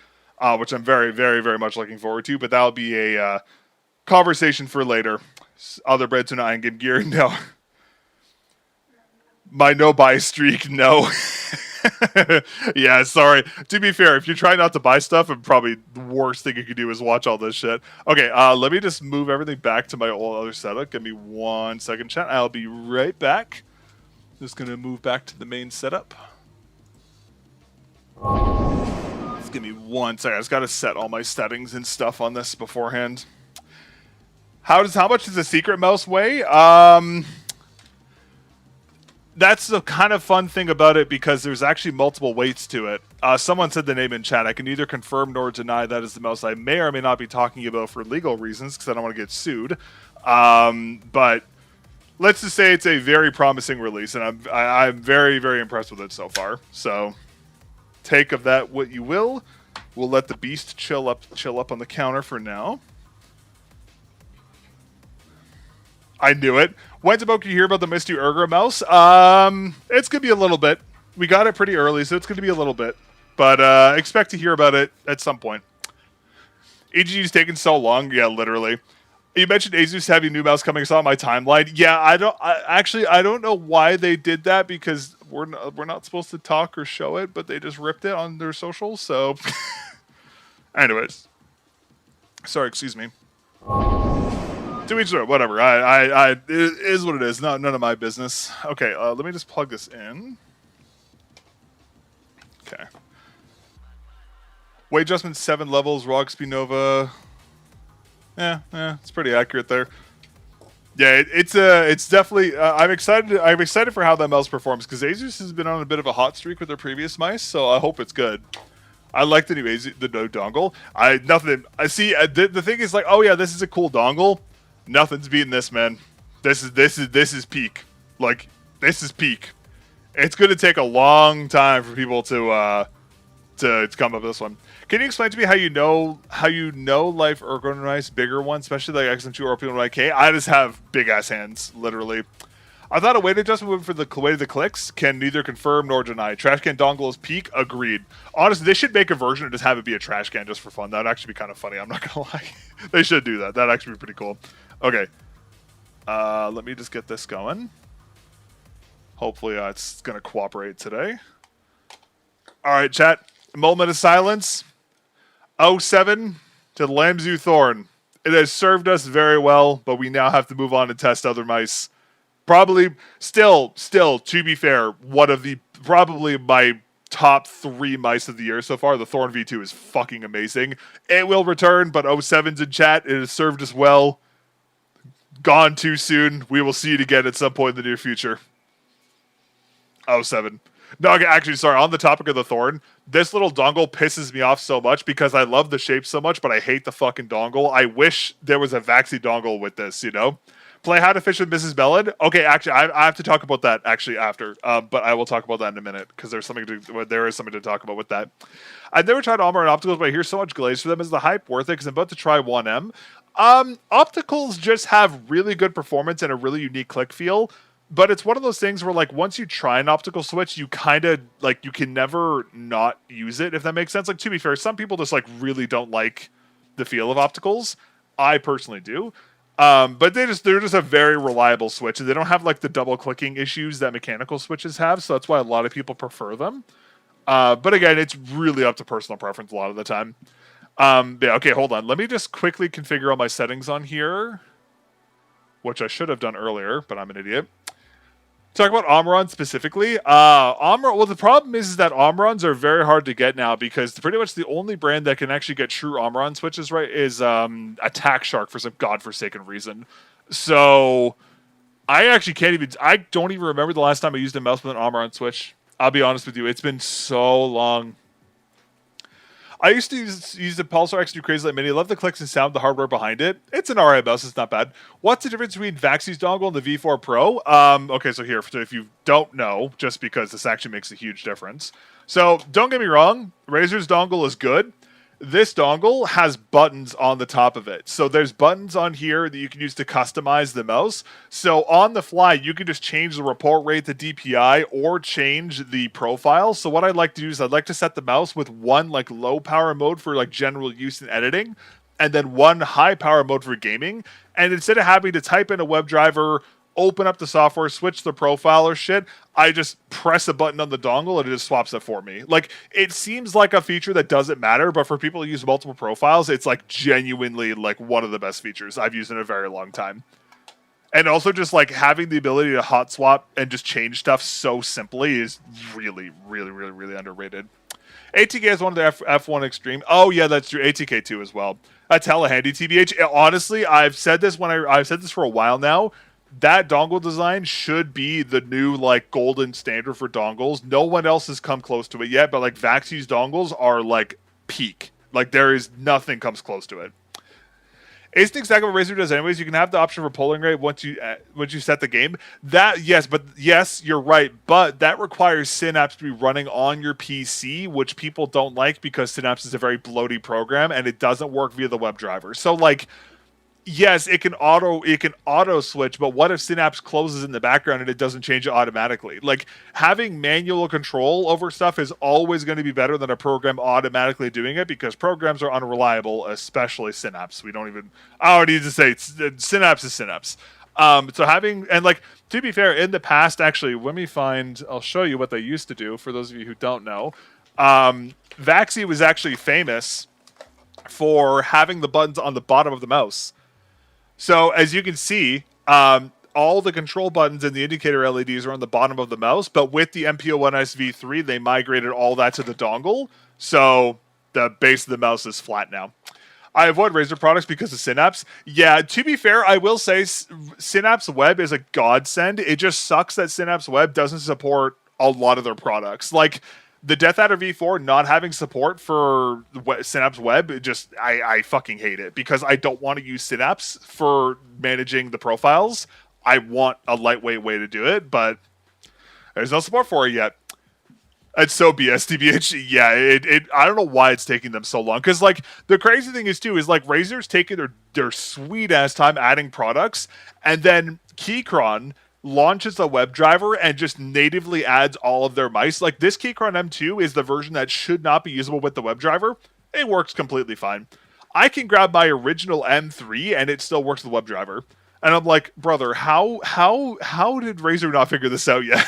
which I'm very, very, very much looking forward to. But that'll be a conversation for later. Other breads are not in game gear. No. My no buy streak, no. Yeah, sorry. To be fair, if you try not to buy stuff, and probably the worst thing you could do is watch all this shit. Okay, let me just move everything back to my old other setup. Give me 1 second, chat. I'll be right back. Just gonna move back to the main setup. Just give me 1 second. I just gotta set all my settings and stuff on this beforehand. How much does a secret mouse weigh? That's the kind of fun thing about it because there's actually multiple weights to it. Someone said the name in chat. I can neither confirm nor deny that is the mouse I may or may not be talking about for legal reasons because I don't want to get sued. But let's just say it's a very promising release, and I'm very, very impressed with it so far. So take of that what you will. We'll let the beast chill up on the counter for now. I knew it. When's about can you hear about the Misty Ergo mouse? It's gonna be a little bit. We got it pretty early, so it's gonna be a little bit. But expect to hear about it at some point. EGG's taking so long. Yeah, literally. You mentioned Asus having new mouse coming. I saw on my timeline. Yeah, I don't know why they did that because we're not supposed to talk or show it, but they just ripped it on their socials. So, anyways, sorry, excuse me. To each their whatever. It is what it is. None of my business. Okay, let me just plug this in. Okay. Weight adjustment 7 levels. Roxby Nova. Yeah, it's pretty accurate there. Yeah, it's definitely. I'm excited for how that mouse performs because Asus has been on a bit of a hot streak with their previous mice, so I hope it's good. I like the new dongle. I see. The thing is like, oh yeah, this is a cool dongle. Nothing's beating this, man. This is peak. Like, this is peak. It's going to take a long time for people to come up with this one. Can you explain to me how you know Life Ergonomize bigger one, especially like XM2 or P1YK? I just have big ass hands, literally. I thought a weight adjustment for the weight of the clicks can neither confirm nor deny. Trash can dongle is peak. Agreed. Honestly, they should make a version and just have it be a trash can just for fun. That would actually be kind of funny. I'm not gonna lie. They should do that. That'd actually be pretty cool. Okay. Let me just get this going. Hopefully it's going to cooperate today. All right, chat. A moment of silence. 07 to the Lamzu Thorn. It has served us very well, but we now have to move on and test other mice. Probably, still, to be fair, one of the, probably my top 3 mice of the year so far. The Thorn V2 is fucking amazing. It will return, but 07's in chat. It has served us well. Gone too soon. We will see it again at some point in the near future. 07. No, okay, actually, sorry. On the topic of the Thorn, this little dongle pisses me off so much because I love the shape so much, but I hate the fucking dongle. I wish there was a VAXEE dongle with this, you know? Play How to Fish with Mrs. Mellon. Okay, actually, I have to talk about that actually after, but I will talk about that in a minute because there is something to talk about with that. I've never tried Armor and Opticals, but I hear so much glaze for them. Is the hype worth it? Because I'm about to try 1M. Opticals just have really good performance and a really unique click feel, but it's one of those things where like once you try an optical switch, you kind of like you can never not use it, if that makes sense. Like, to be fair, some people just like really don't like the feel of opticals. I personally do. But they're just a very reliable switch, and they don't have like the double clicking issues that mechanical switches have, so that's why a lot of people prefer them. But again, it's really up to personal preference a lot of the time. Yeah, okay, hold on. Let me just quickly configure all my settings on here, which I should have done earlier, but I'm an idiot. Talk about Omron specifically. Well, the problem is that Omrons are very hard to get now because pretty much the only brand that can actually get true Omron switches right is Attack Shark for some godforsaken reason. So I actually I don't even remember the last time I used a mouse with an Omron switch. I'll be honest with you. It's been so long. I used to use the Pulsar X2 Crazy Light Mini. I love the clicks and sound, the hardware behind it. It's an alright mouse. It's not bad. What's the difference between VAXEE's dongle and the V4 Pro? Okay, so here, if you don't know, just because this actually makes a huge difference. So, don't get me wrong. Razer's dongle is good. This dongle has buttons on the top of it. So there's buttons on here that you can use to customize the mouse. So on the fly, you can just change the report rate, the DPI, or change the profile. So what I'd like to do is I'd like to set the mouse with one like low power mode for like general use and editing, and then one high power mode for gaming. And instead of having to type in a WebDriver, open up the software, switch the profile or shit, I just press a button on the dongle and it just swaps it for me. Like, it seems like a feature that doesn't matter, but for people who use multiple profiles, it's like genuinely like one of the best features I've used in a very long time. And also just like having the ability to hot swap and just change stuff so simply is really, really, really, really underrated. ATK is one of the F1 Extreme. Oh yeah, that's true. ATK 2 as well. That's hella handy. TBH. Honestly, I've said this I've said this for a while now. That dongle design should be the new like golden standard for dongles. No one else has come close to it yet, but like VAXEE's dongles are like peak. Like there is nothing comes close to it. Async exactly what Razer does anyways. You can have the option for polling rate once you set the game. Yes, you're right. But that requires Synapse to be running on your PC, which people don't like because Synapse is a very bloaty program and it doesn't work via the WebDriver. So like, yes, it can auto switch, but what if Synapse closes in the background and it doesn't change it automatically? Like having manual control over stuff is always going to be better than a program automatically doing it because programs are unreliable, especially Synapse. I don't need to say Synapse is Synapse. So having, and like, to be fair, in the past, actually, I'll show you what they used to do for those of you who don't know. VAXEE was actually famous for having the buttons on the bottom of the mouse. So as you can see, all the control buttons and the indicator LEDs are on the bottom of the mouse, but with the NP-01 SV3, they migrated all that to the dongle, so the base of the mouse is flat now. I avoid Razer products because of Synapse. Yeah, to be fair, I will say Synapse Web is a godsend. It just sucks that Synapse Web doesn't support a lot of their products. Like, the Death Adder V4 not having support for Synapse Web, I fucking hate it because I don't want to use Synapse for managing the profiles. I want a lightweight way to do it, but there's no support for it yet. It's so BS, TBH. Yeah, I don't know why it's taking them so long. Because, like, the crazy thing is, too, is, like, Razer's taking their sweet-ass time adding products, and then Keychron launches a WebDriver and just natively adds all of their mice. Like, this Keychron M2 is the version that should not be usable with the WebDriver. It works completely fine. I can grab my original M3 and it still works with the WebDriver. And I'm like, brother, how did Razer not figure this out yet?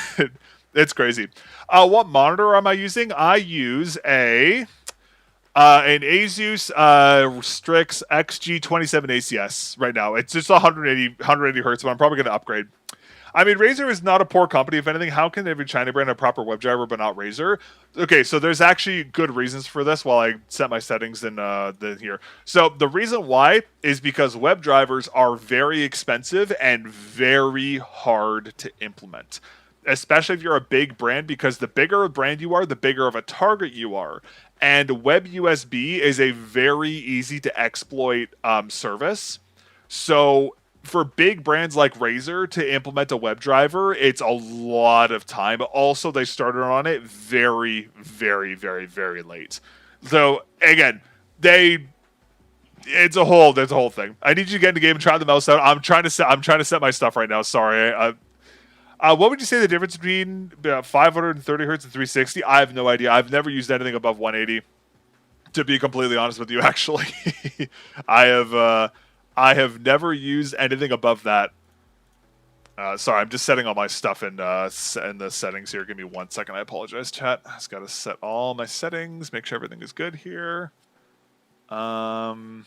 It's crazy. What monitor am I using? I use an Asus Strix XG27 ACS right now. It's just 180 hertz, but I'm probably going to upgrade. I mean, Razer is not a poor company. If anything, how can every China brand have a proper WebDriver but not Razer? Okay, so there's actually good reasons for this while I set my settings in here. So the reason why is because WebDrivers are very expensive and very hard to implement, especially if you're a big brand, because the bigger a brand you are, the bigger of a target you are. And WebUSB is a very easy to exploit service. So for big brands like Razer to implement a WebDriver, it's a lot of time. Also, they started on it very, very, very, very late. So again, there's a whole thing. I need you to get in the game and try the mouse out. I'm trying to set my stuff right now. Sorry. What would you say the difference between 530 hertz and 360? I have no idea. I've never used anything above 180. To be completely honest with you, actually, I have never used anything above that. Sorry, I'm just setting all my stuff in the settings here. Give me 1 second. I apologize, chat. I just got to set all my settings, make sure everything is good here. Okay,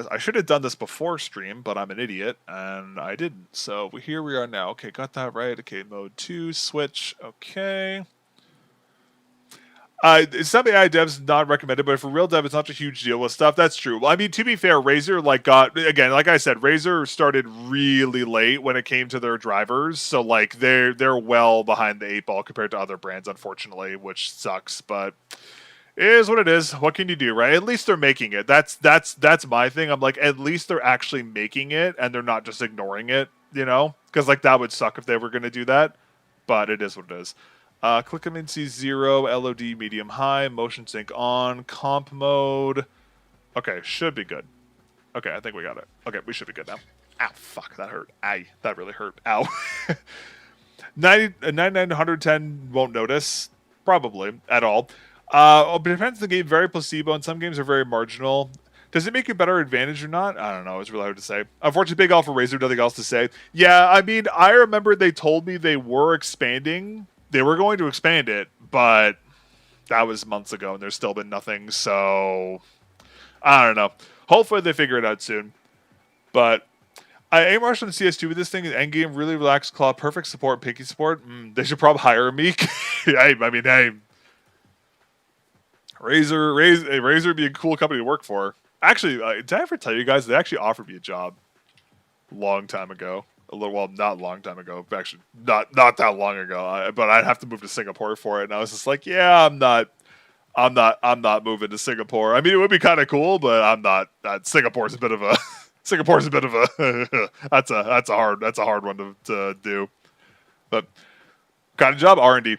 I should have done this before stream, but I'm an idiot, and I didn't. So here we are now. Okay, got that right. Okay, mode 2, switch. Okay. Some AI devs not recommended, but for real dev, it's not a huge deal with stuff. That's true. Well, I mean, to be fair, Razer like I said, Razer started really late when it came to their drivers, so like they're well behind the 8 ball compared to other brands, unfortunately, which sucks. But it is what it is. What can you do, right? At least they're making it. That's my thing. I'm like, at least they're actually making it, and they're not just ignoring it, you know? Because like that would suck if they were going to do that. But it is what it is. Click MNC 0, LOD medium high, motion sync on, comp mode. Okay, should be good. Okay, I think we got it. Okay, we should be good now. Ow, fuck, that hurt. Aye, that really hurt. Ow. 9910 won't notice, probably, at all. But it depends on the game, very placebo, and some games are very marginal. Does it make a better advantage or not? I don't know. It's really hard to say. Unfortunately, big all for Razer, nothing else to say. Yeah, I mean, I remember they told me they were expanding. They were going to expand it, but that was months ago, and there's still been nothing, so I don't know. Hopefully they figure it out soon. But I aim rush on CS2 with this thing. Endgame, really relaxed claw, perfect support, pinky support. They should probably hire me. I mean, Razer would be a cool company to work for. Actually, did I ever tell you guys they actually offered me a job a long time ago? A little, well, not long time ago. Actually, not that long ago. But I'd have to move to Singapore for it, and I was just like, yeah, I'm not moving to Singapore. I mean, it would be kind of cool, but I'm not. Singapore's a bit of a Singapore's a bit of a that's a hard one to do. But kind of job R&D.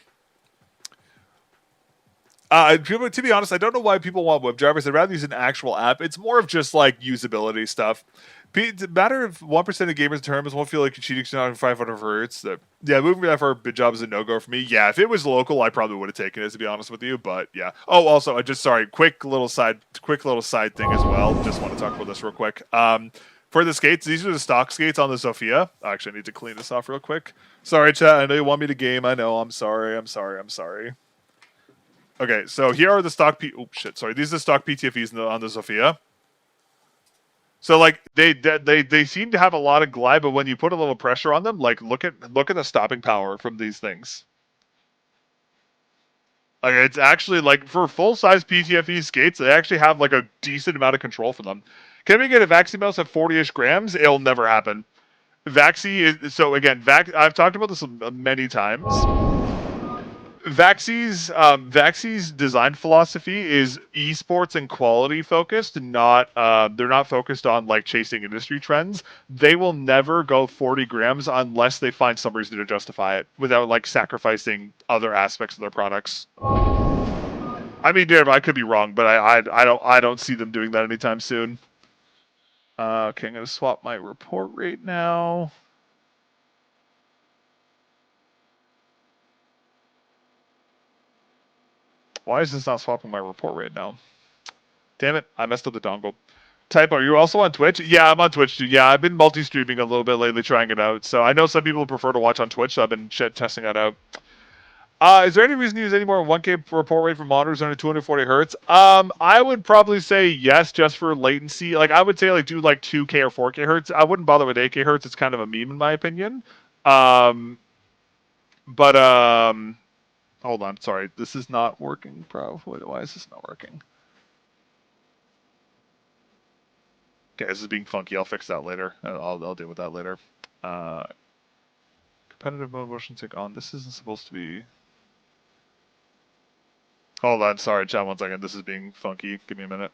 To be honest, I don't know why people want web drivers. I'd rather use an actual app. It's more of just like usability stuff. The matter of 1% of gamers' terms won't feel like you're cheating to 500 hertz. Yeah, moving that far bid job is a no-go for me. Yeah, if it was local, I probably would have taken it, to be honest with you. But yeah. Oh, also, quick little side thing as well. Just want to talk about this real quick. For the skates, these are the stock skates on the Sophia. Actually, I need to clean this off real quick. Sorry, chat. I know you want me to game. I know. I'm sorry. Okay, so here are the stock oh shit, sorry. These are the stock PTFEs on the Sophia. So like they seem to have a lot of glide, but when you put a little pressure on them, like look at the stopping power from these things. Like it's actually like for full size PTFE skates, they actually have like a decent amount of control for them. Can we get a VAXEE mouse at 40-ish grams? It'll never happen. VAXEE is so again, I've talked about this many times. VAXEE's design philosophy is esports and quality focused, not they're not focused on like chasing industry trends. They will never go 40 grams unless they find some reason to justify it without like sacrificing other aspects of their products. I mean, Dave, I could be wrong, but I don't see them doing that anytime soon. Okay, I'm gonna swap my report rate now. Why is this not swapping my report rate now? Damn it, I messed up the dongle. Typo, are you also on Twitch? Yeah, I'm on Twitch too. Yeah, I've been multi-streaming a little bit lately, trying it out. So I know some people prefer to watch on Twitch, so I've been testing that out. Is there any reason to use any more 1K report rate for monitors under 240 hertz? I would probably say yes, just for latency. Like I would say like do like 2K or 4K hertz. I wouldn't bother with 8K hertz. It's kind of a meme in my opinion. But hold on, sorry, this is not working, bro. Why is this not working? Okay, this is being funky. I'll fix that later. I'll deal with that later. Competitive mode motion sync on. This isn't supposed to be. Hold on, sorry, chat. 1 second. This is being funky. Give me a minute.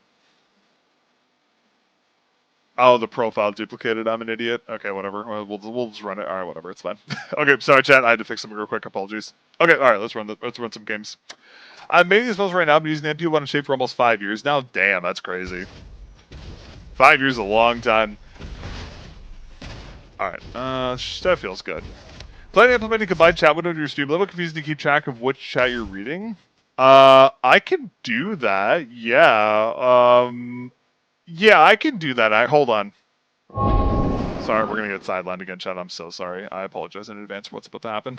Oh, the profile duplicated. I'm an idiot. Okay, whatever. We'll just run it. All right, whatever. It's fine. Okay, sorry, chat. I had to fix something real quick. Apologies. Okay, all right. Let's run some games. I'm making this post right now. I've been using the NP-01 shape for almost 5 years now. Damn, that's crazy. 5 years is a long time. All right. That feels good. Planning on implementing combined chat window to your stream. A little confusing to keep track of which chat you're reading. I can do that. Yeah. Yeah, I can do that. Hold on. Sorry, we're gonna get sidelined again, chat. I'm so sorry. I apologize in advance for what's about to happen.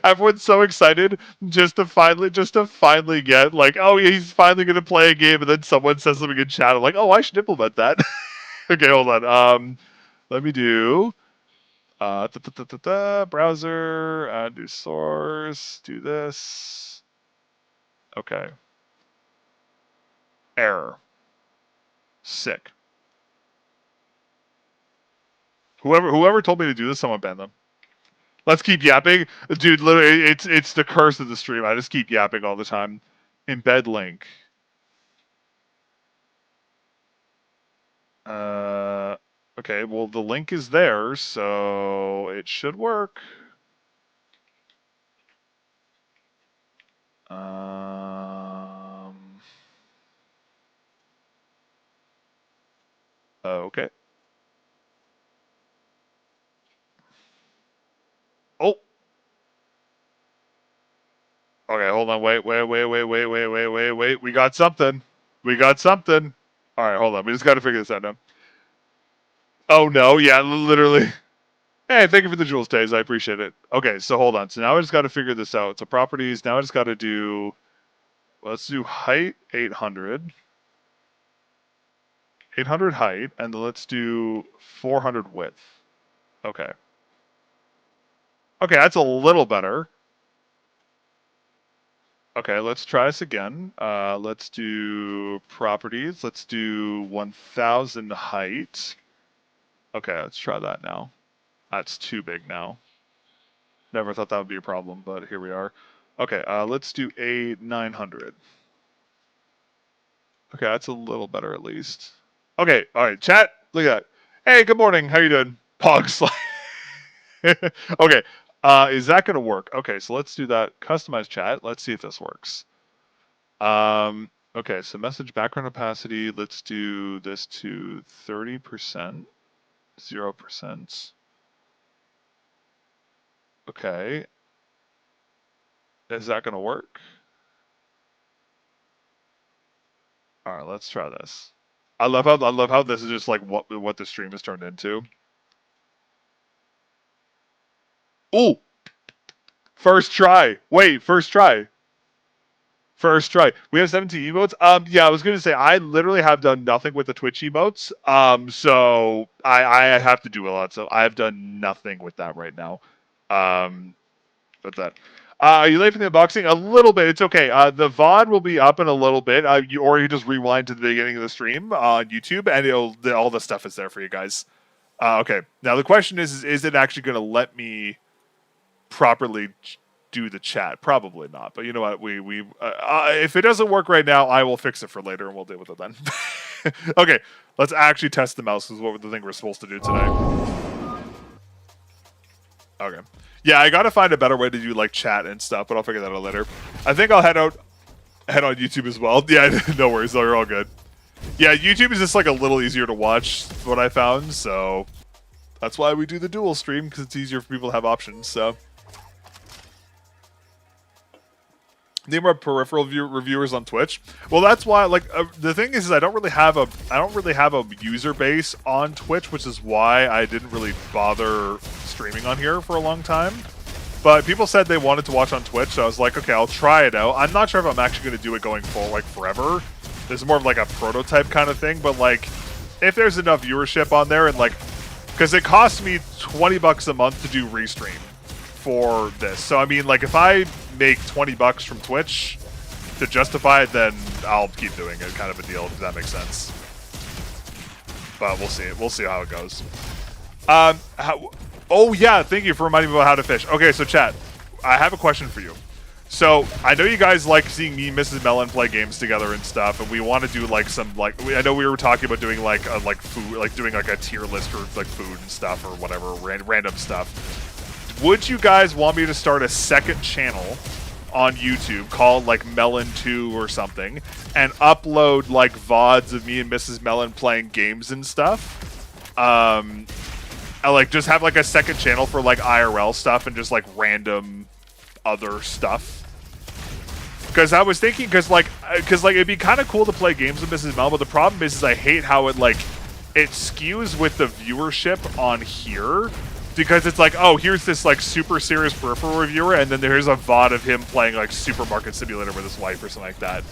Everyone's so excited just to finally get like, oh, he's finally gonna play a game, and then someone says something in chat. I'm like, oh, I should implement that. Okay, hold on. Let me do browser, do source, do this. Okay. Error. Sick. Whoever told me to do this, someone ban them. Let's keep yapping, dude. Literally, it's the curse of the stream. I just keep yapping all the time. Embed link. Okay. Well, the link is there, so it should work. Okay. Oh. Okay, hold on. Wait. We got something. All right, hold on. We just got to figure this out now. Oh no, yeah, literally. Hey, thank you for the jewels, Taze. I appreciate it. Okay, so hold on. So now I just got to figure this out. So properties. Now I just got to do. Let's do height 800. 800 height, and then let's do 400 width. Okay. Okay, that's a little better. Okay, let's try this again. Let's do properties. Let's do 1000 height. Okay, let's try that now. That's too big now. Never thought that would be a problem, but here we are. Okay, let's do a 900. Okay, that's a little better at least. Okay, all right, chat. Look at that. Hey, good morning. How you doing? Pogs. Okay, is that gonna work? Okay, so let's do that. Customize chat. Let's see if this works. Okay, so message background opacity. Let's do this to 30%, 0%. Okay, is that gonna work? All right, let's try this. I love how this is just like what the stream has turned into. Ooh, first try. Wait, first try. First try. We have 17 emotes. Yeah, I was gonna say I literally have done nothing with the Twitch emotes. So I have to do a lot. So I've done nothing with that right now. But that. Are you late for the unboxing? A little bit. It's okay. The VOD will be up in a little bit. Or you just rewind to the beginning of the stream on YouTube, and all the stuff is there for you guys. Okay. Now the question is it actually going to let me properly do the chat? Probably not. But you know what? If it doesn't work right now, I will fix it for later, and we'll deal with it then. Okay. Let's actually test the mouse. Is what the thing we're supposed to do today. Okay. Yeah, I gotta find a better way to do like chat and stuff, but I'll figure that out later. I think I'll head on YouTube as well. Yeah, no worries, though, you're all good. Yeah, YouTube is just like a little easier to watch, what I found, so that's why we do the dual stream, because it's easier for people to have options. So need more peripheral reviewers on Twitch. Well, that's why. Like the thing is I don't really have a user base on Twitch, which is why I didn't really bother streaming on here for a long time. But people said they wanted to watch on Twitch, so I was like, okay, I'll try it out. I'm not sure if I'm actually going to do it going forward, like forever. This is more of like a prototype kind of thing. But like, if there's enough viewership on there, and like, because it costs me $20 a month to do restream for this. So I mean, like, if I make $20 from Twitch to justify it, then I'll keep doing it, kind of a deal, if that makes sense. But we'll see. We'll see how it goes. Oh yeah, thank you for reminding me about how to fish. Okay, so chat, I have a question for you. So I know you guys like seeing me and Mrs. Mellon play games together and stuff, and we want to do like some like I know we were talking about doing like food, like doing like a tier list for like food and stuff or whatever random stuff. Would you guys want me to start a second channel on YouTube called like Melon 2 or something and upload like VODs of me and Mrs. Mellon playing games and stuff? I like just have like a second channel for like IRL stuff and just like random other stuff. Because I was thinking, because it'd be kind of cool to play games with Mrs. Mellon, but the problem is I hate how it skews with the viewership on here. Because it's like, oh, here's this like super serious peripheral reviewer, and then there's a VOD of him playing like Supermarket Simulator with his wife or something like that.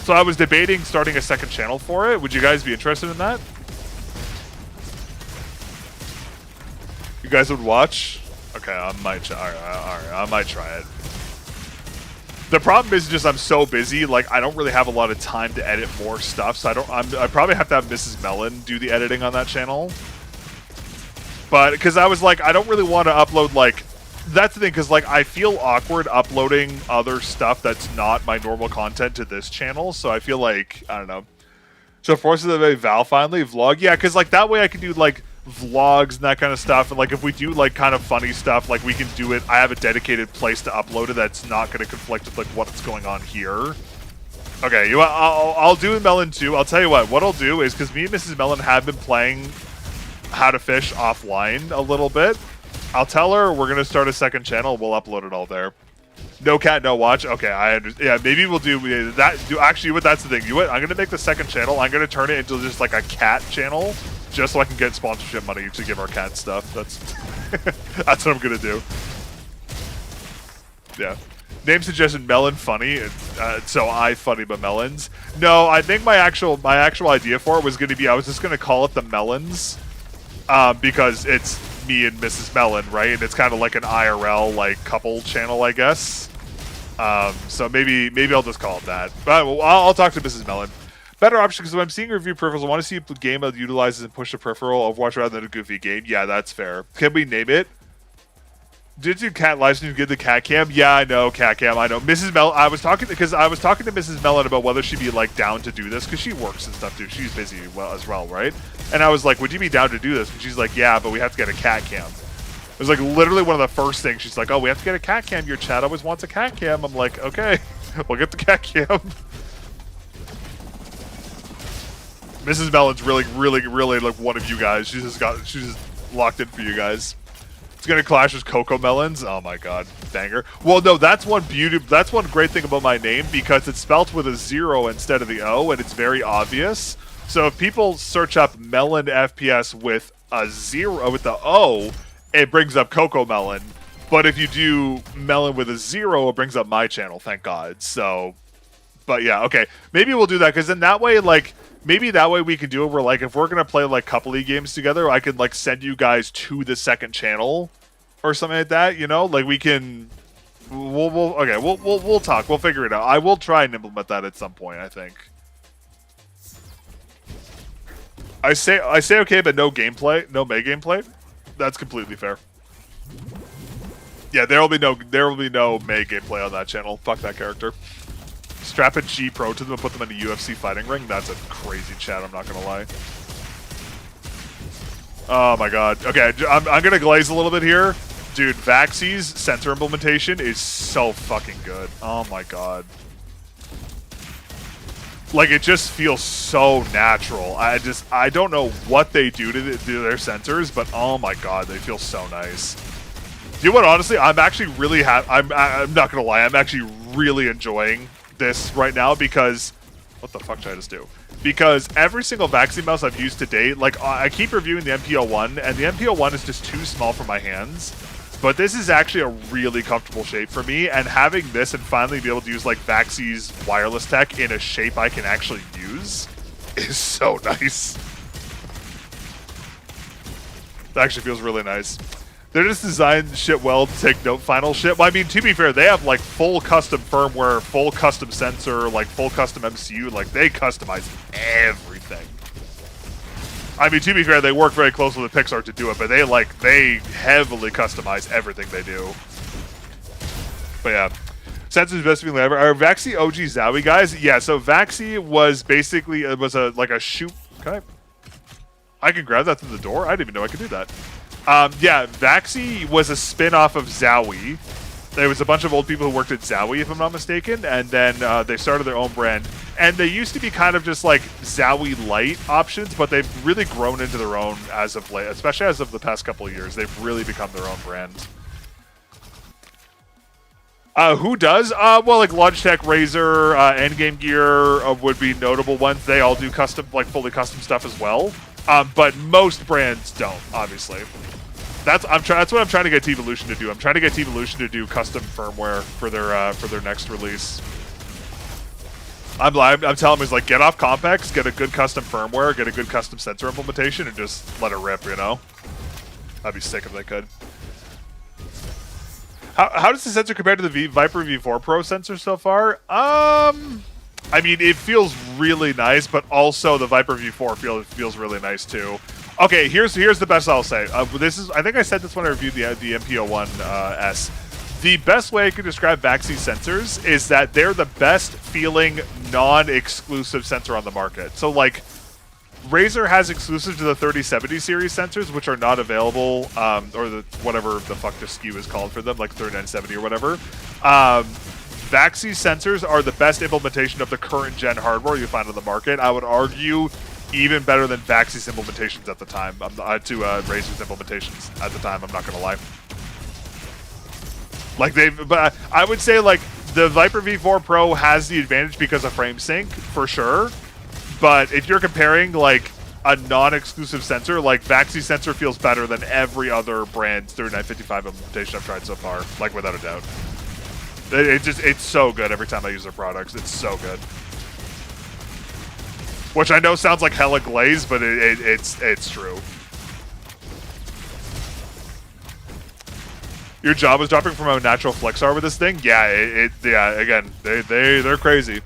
So I was debating starting a second channel for it. Would you guys be interested in that? You guys would watch? Okay, I might try. All right, I might try it. The problem is just I'm so busy, like I don't really have a lot of time to edit more stuff, so I probably have to have Mrs. Mellon do the editing on that channel. But because I was like, I don't really want to upload like, that's the thing, because like I feel awkward uploading other stuff that's not my normal content to this channel, so I feel like, I don't know. So Forces of a Val finally vlog, yeah, because like that way I can do like vlogs and that kind of stuff, and like if we do like kind of funny stuff, like we can do it. I have a dedicated place to upload it that's not going to conflict with like what's going on here. Okay, I'll do Melon 2. I'll tell you what I'll do is, because me and Mrs. Mellon have been playing How to Fish offline a little bit. I'll tell her we're gonna start a second channel. We'll upload it all there. No cat, no watch. Okay, I understand. Yeah, maybe we'll do that. Actually, that's the thing. I'm gonna make the second channel. I'm gonna turn it into just like a cat channel, just so I can get sponsorship money to give our cat stuff. That's that's what I'm gonna do. Yeah. Name suggestion: Melon Funny. So I funny but melons. No, I think my actual idea for it was gonna be I was just gonna call it the Melons. Because it's me and Mrs. Mellon, right? And it's kind of like an IRL, like, couple channel, I guess. So maybe I'll just call it that. But I'll talk to Mrs. Mellon. Better option, because when I'm seeing review peripherals, I want to see a game that utilizes and push the peripheral Overwatch rather than a goofy game. Yeah, that's fair. Can we name it? Did you cat live stream get the cat cam? Yeah, I know, cat cam. I know. Mrs. Mellon, I was talking to Mrs. Mellon about whether she'd be like down to do this, because she works and stuff too. She's busy as well, right? And I was like, would you be down to do this? And she's like, yeah, but we have to get a cat cam. It was like literally one of the first things. She's like, oh, we have to get a cat cam. Your chat always wants a cat cam. I'm like, okay, we'll get the cat cam. Mrs. Mellon's really like one of you guys. She's just locked in for you guys. It's gonna clash with Coco Melons. Oh my god, banger. Well, no, that's one great thing about my name, because it's spelt with a 0 instead of the O, and it's very obvious. So if people search up Melon FPS with a 0 with the O, it brings up Coco Melon. But if you do Melon with a 0, it brings up my channel. Thank God. So, but yeah, okay. Maybe we'll do that, because then that way, like, maybe that way we can do it where, like, if we're gonna play like coupley games together, I can like send you guys to the second channel or something like that. You know, like we can. We'll talk. We'll figure it out. I will try and implement that at some point, I think. I say okay, but no gameplay, no May gameplay. That's completely fair. Yeah, there will be no May gameplay on that channel. Fuck that character. Strap a G Pro to them and put them in a UFC fighting ring. That's a crazy chat, I'm not gonna lie. Oh my god. Okay, I'm gonna glaze a little bit here. Dude, VAXEE's sensor implementation is so fucking good. Oh my god. Like, it just feels so natural. I don't know what they do to their sensors, but oh my god, they feel so nice. You know what, honestly, I'm actually really I'm not gonna lie, I'm actually really enjoying this right now, because what the fuck should I just do? Because every single VAXEE mouse I've used to date, like, I keep reviewing the NP-01, and the NP-01 is just too small for my hands. But this is actually a really comfortable shape for me, and having this and finally be able to use like VAXEE's wireless tech in a shape I can actually use is so nice. That actually feels really nice. They're just designed shit well to take no final shit. Well, I mean, to be fair, they have like full custom firmware, full custom sensor, like full custom MCU. Like, they customize everything. I mean, to be fair, they work very closely with Pixar to do it, but they heavily customize everything they do. But yeah, sensors best feeling ever. Are VAXEE OG Zowie guys? Yeah. So VAXEE was basically like a shoot. Okay, I can grab that through the door. I didn't even know I could do that. Yeah, VAXEE was a spin-off of Zowie. There was a bunch of old people who worked at Zowie, if I'm not mistaken, and then they started their own brand. And they used to be kind of just like Zowie light options, but they've really grown into their own as of late, especially as of the past couple of years. They've really become their own brand. Who does? Well, like Logitech, Razer, Endgame Gear would be notable ones. They all do custom, like fully custom stuff as well. But most brands don't, obviously. That's what I'm trying to get T-Evolution to do. I'm trying to get T-Evolution to do custom firmware for their next release. I'm telling them, like, get off Compex, get a good custom firmware, get a good custom sensor implementation, and just let it rip, you know? I'd be sick if they could. How does the sensor compare to the Viper V4 Pro sensor so far? I mean, it feels really nice, but also the Viper V4 feels really nice too. Okay, here's the best I'll say. I think I said this when I reviewed the NP-01 S. The best way I can describe VAXEE sensors is that they're the best feeling non-exclusive sensor on the market. So like, Razer has exclusive to the 3070 series sensors, which are not available, or the whatever the fuck the SKU is called for them, like 3970 or whatever. VAXEE sensors are the best implementation of the current gen hardware you find on the market. I would argue even better than VAXEE's implementations at the time, to Razer's implementations at the time, I'm not going to lie. Like, but I would say, like, the Viper V4 Pro has the advantage because of frame sync, for sure. But if you're comparing, like, a non-exclusive sensor, like, VAXEE sensor feels better than every other brand's 3955 implementation I've tried so far, like, without a doubt. It's so good every time I use their products. It's so good. Which I know sounds like hella glaze, but it's true. your job is dropping from a natural flexar with this thing. Yeah, yeah. Again, they're crazy.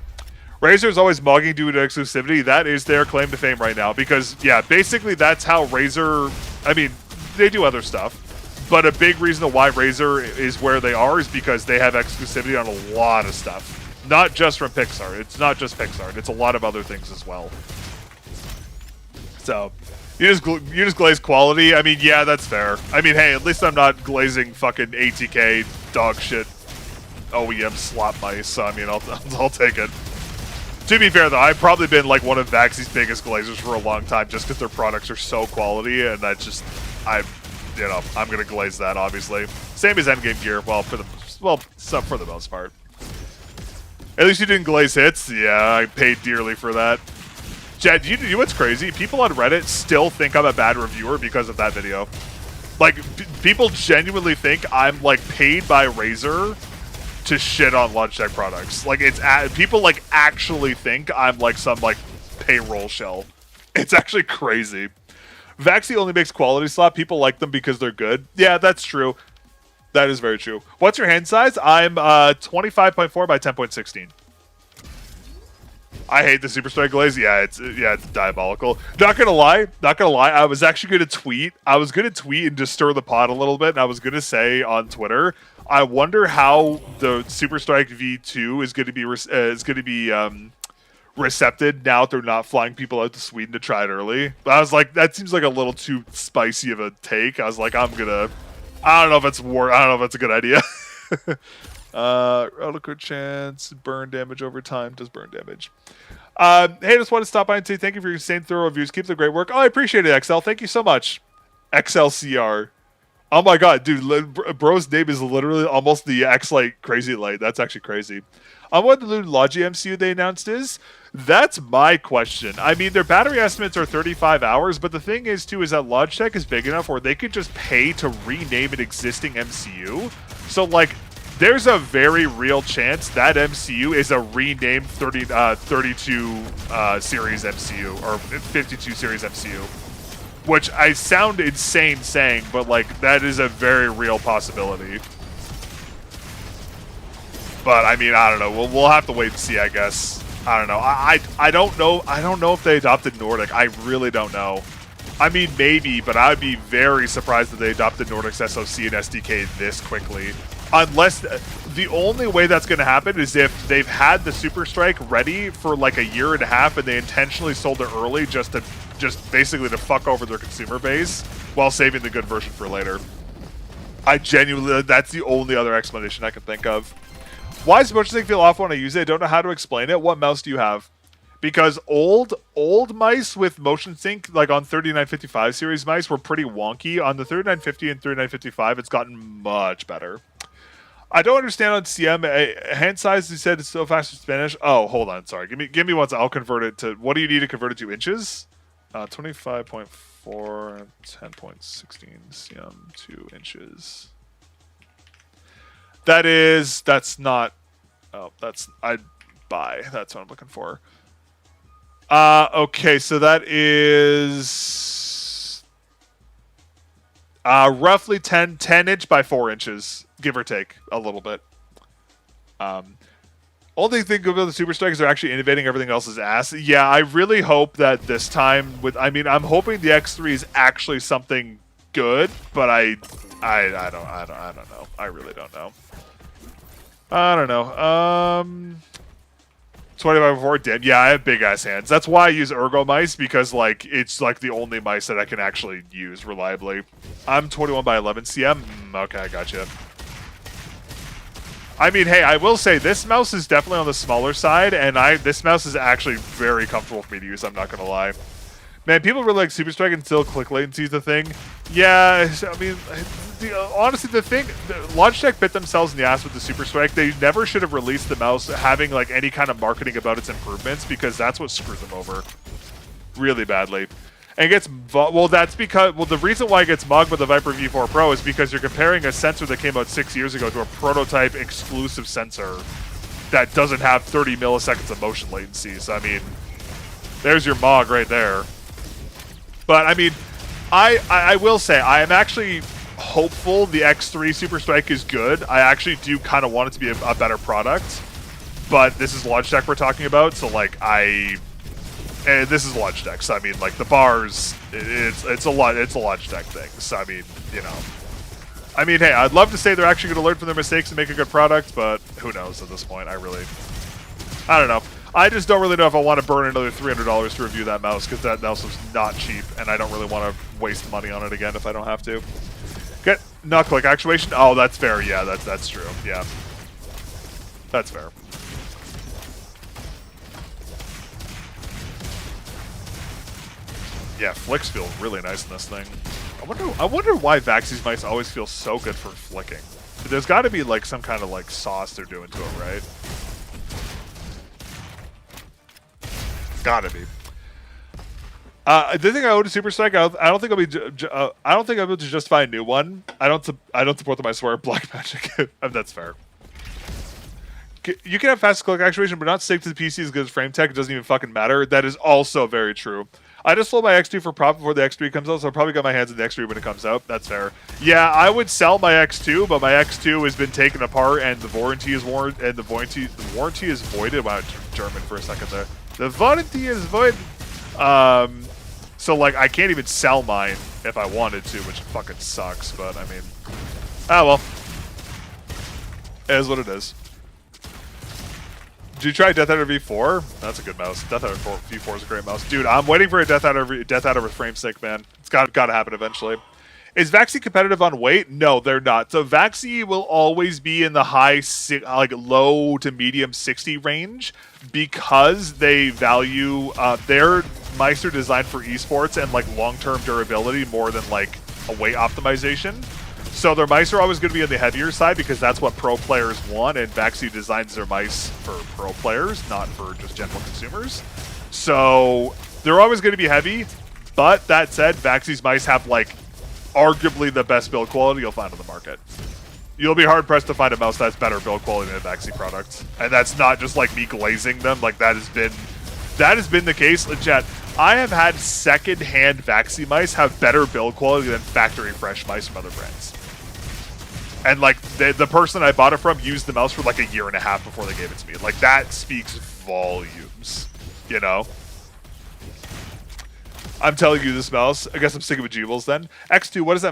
Razer is always mugging due to exclusivity. That is their claim to fame right now because, yeah, basically that's how Razer, I mean, they do other stuff, but a big reason why Razer is where they are is because they have exclusivity on a lot of stuff. Not just from Pixar. It's not just Pixar. It's a lot of other things as well. So, you just glaze quality. I mean, yeah, that's fair. I mean, hey, at least I'm not glazing fucking ATK dog shit OEM slot mice, so I mean, I'll take it. To be fair, though, I've probably been like one of VAXEE's biggest glazers for a long time just because their products are so quality, and that's just, I'm gonna glaze that, obviously. Same as endgame gear, for the most part. At least you didn't glaze hits. Yeah, I paid dearly for that. Jed, you know what's crazy? People on Reddit still think I'm a bad reviewer because of that video. Like, people genuinely think I'm like paid by Razer to shit on Logitech products. Like, people like actually think I'm like some like payroll shell. It's actually crazy. VAXEE only makes quality slot. People like them because they're good. Yeah, that's true. That is very true. What's your hand size? I'm 25.4 by 10.16. I hate the Super Strike glaze. Yeah, it's diabolical. Not gonna lie. I was actually gonna tweet. And just stir the pot a little bit. And I was gonna say on Twitter, I wonder how the Super Strike V2 is gonna be recepted now that they're not flying people out to Sweden to try it early. But I was like, that seems like a little too spicy of a take. I was like, I don't know if it's a good idea. Relative chance, burn damage over time, does burn damage. Hey, just want to stop by and say thank you for your insane thorough reviews. Keep the great work. Oh, I appreciate it, XL. Thank you so much. XLCR. Oh my god, dude, bro's name is literally almost the X-Light Crazy Light. That's actually crazy. What the new Logi MCU they announced is? That's my question. I mean, their battery estimates are 35 hours, but the thing is, too, is that Logitech is big enough where they could just pay to rename an existing MCU. So, like, there's a very real chance that MCU is a renamed 32 series MCU, or 52 series MCU. Which I sound insane saying, but, like, that is a very real possibility. But I mean, I don't know. We'll have to wait and see, I guess. I don't know. I don't know. I don't know if they adopted Nordic. I really don't know. I mean, maybe, but I'd be very surprised if they adopted Nordic's SoC and SDK this quickly. Unless the only way that's going to happen is if they've had the Super Strike ready for like a year and a half and they intentionally sold it early just basically to fuck over their consumer base while saving the good version for later. I genuinely, that's the only other explanation I can think of. Why does motion sync feel off when I use it? I don't know how to explain it. What mouse do you have? Because old mice with motion sync, like on 3955 series mice, were pretty wonky. On the 3950 and 3955, it's gotten much better. I don't understand on CM. Hand size, you said it's so fast in Spanish. Oh, hold on. Sorry. Give me one. I'll convert it to, what do you need to convert it to inches? 25.4, 10.16 cm, 2 inches. That's not, that's what I'm looking for. Okay, so that is roughly 10 inch by 4 inches, give or take a little bit. Only thing about the Super Strike is they're actually innovating everything else's ass. Yeah, I really hope that this time I'm hoping the X3 is actually something good, but I don't know. I really don't know. I don't know. 25/4, damn. Yeah, I have big ass hands. That's why I use Ergo mice, because like it's like the only mice that I can actually use reliably. I'm 21 by 11 cm. Okay, I gotcha. I mean, hey, I will say this mouse is definitely on the smaller side, and this mouse is actually very comfortable for me to use. I'm not gonna lie. Man, people really like Super Strike and still click latency is the thing. Yeah, I mean, honestly, Logitech bit themselves in the ass with the Super Strike. They never should have released the mouse having like any kind of marketing about its improvements, because that's what screwed them over really badly. And it gets, that's because, the reason why it gets mugged with the Viper V4 Pro is because you're comparing a sensor that came out 6 years ago to a prototype exclusive sensor that doesn't have 30 milliseconds of motion latency. So, I mean, there's your MOG right there. But, I mean, I will say, I am actually hopeful the X3 Super Strike is good. I actually do kind of want it to be a better product, but this is Logitech we're talking about, so like this is Logitech, so I mean like the bars, it's a Logitech thing. So I mean, you know, I mean, hey, I'd love to say they're actually going to learn from their mistakes and make a good product, but who knows at this point? I don't know. I just don't really know if I want to burn another $300 to review that mouse, because that mouse was not cheap, and I don't really want to waste money on it again if I don't have to. Get not click actuation. Oh, that's fair. Yeah, that's true. Yeah, that's fair. Yeah, flicks feel really nice in this thing. I wonder why VAXEE's mice always feel so good for flicking. There's got to be like some kind of like sauce they're doing to it, right? Gotta be. The thing I owe to Super Strike, I don't think I'll be able to justify a new one. I don't support the mice wear Black Magic. That's fair. You can have fast click actuation, but not stick to the PC as good as frame tech. It doesn't even fucking matter. That is also very true. I just sold my X2 for profit before the X3 comes out, so I'll probably get my hands on the X3 when it comes out. That's fair. Yeah, I would sell my X2, but my X2 has been taken apart, and the warranty is voided. Wow, German for a second there. The warranty is void. So like I can't even sell mine if I wanted to, which fucking sucks. But I mean, well, it is what it is. Did you try Death Adder V4? That's a good mouse. Death Adder V4 is a great mouse. Dude, I'm waiting for a Death Adder with frame sync, man. It's got to happen eventually. Is VAXEE competitive on weight? No, they're not. So VAXEE will always be in the like low to medium 60 range because they value their mice are designed for esports and like long-term durability more than like a weight optimization. So their mice are always going to be on the heavier side because that's what pro players want, and VAXEE designs their mice for pro players, not for just general consumers. So they're always going to be heavy, but that said, VAXEE's mice have like arguably the best build quality you'll find on the market. You'll be hard-pressed to find a mouse that's better build quality than a VAXEE product. And that's not just like me glazing them, like that has been the case. Chat, I have had second-hand VAXEE mice have better build quality than factory-fresh mice from other brands. And like the person I bought it from used the mouse for like a year and a half before they gave it to me. Like that speaks volumes, you know? I'm telling you this mouse, I guess I'm sticking with Jeebles then. X2, what is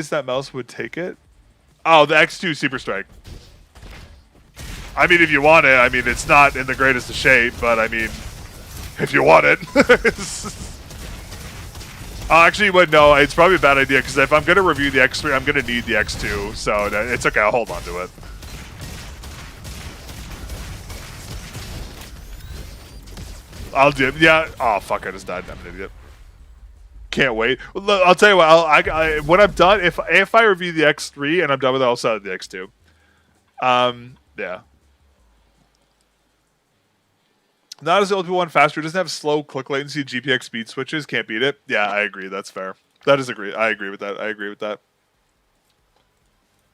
that mouse would take it? Oh, the X2 Super Strike. I mean, if you want it, I mean, it's not in the greatest of shape, but I mean, if you want it. Actually, no, it's probably a bad idea, because if I'm going to review the X3, I'm going to need the X2, so it's okay, I'll hold on to it. I'll do it. Yeah. Oh, fuck, I just died. I'm an idiot. Can't wait. I'll tell you what, when I'm done, if I review the X3 and I'm done with it, I'll sell the X2. Yeah. Not as the LP1 faster. It doesn't have slow click latency. GPX speed switches. Can't beat it. Yeah, I agree. That's fair. I agree with that.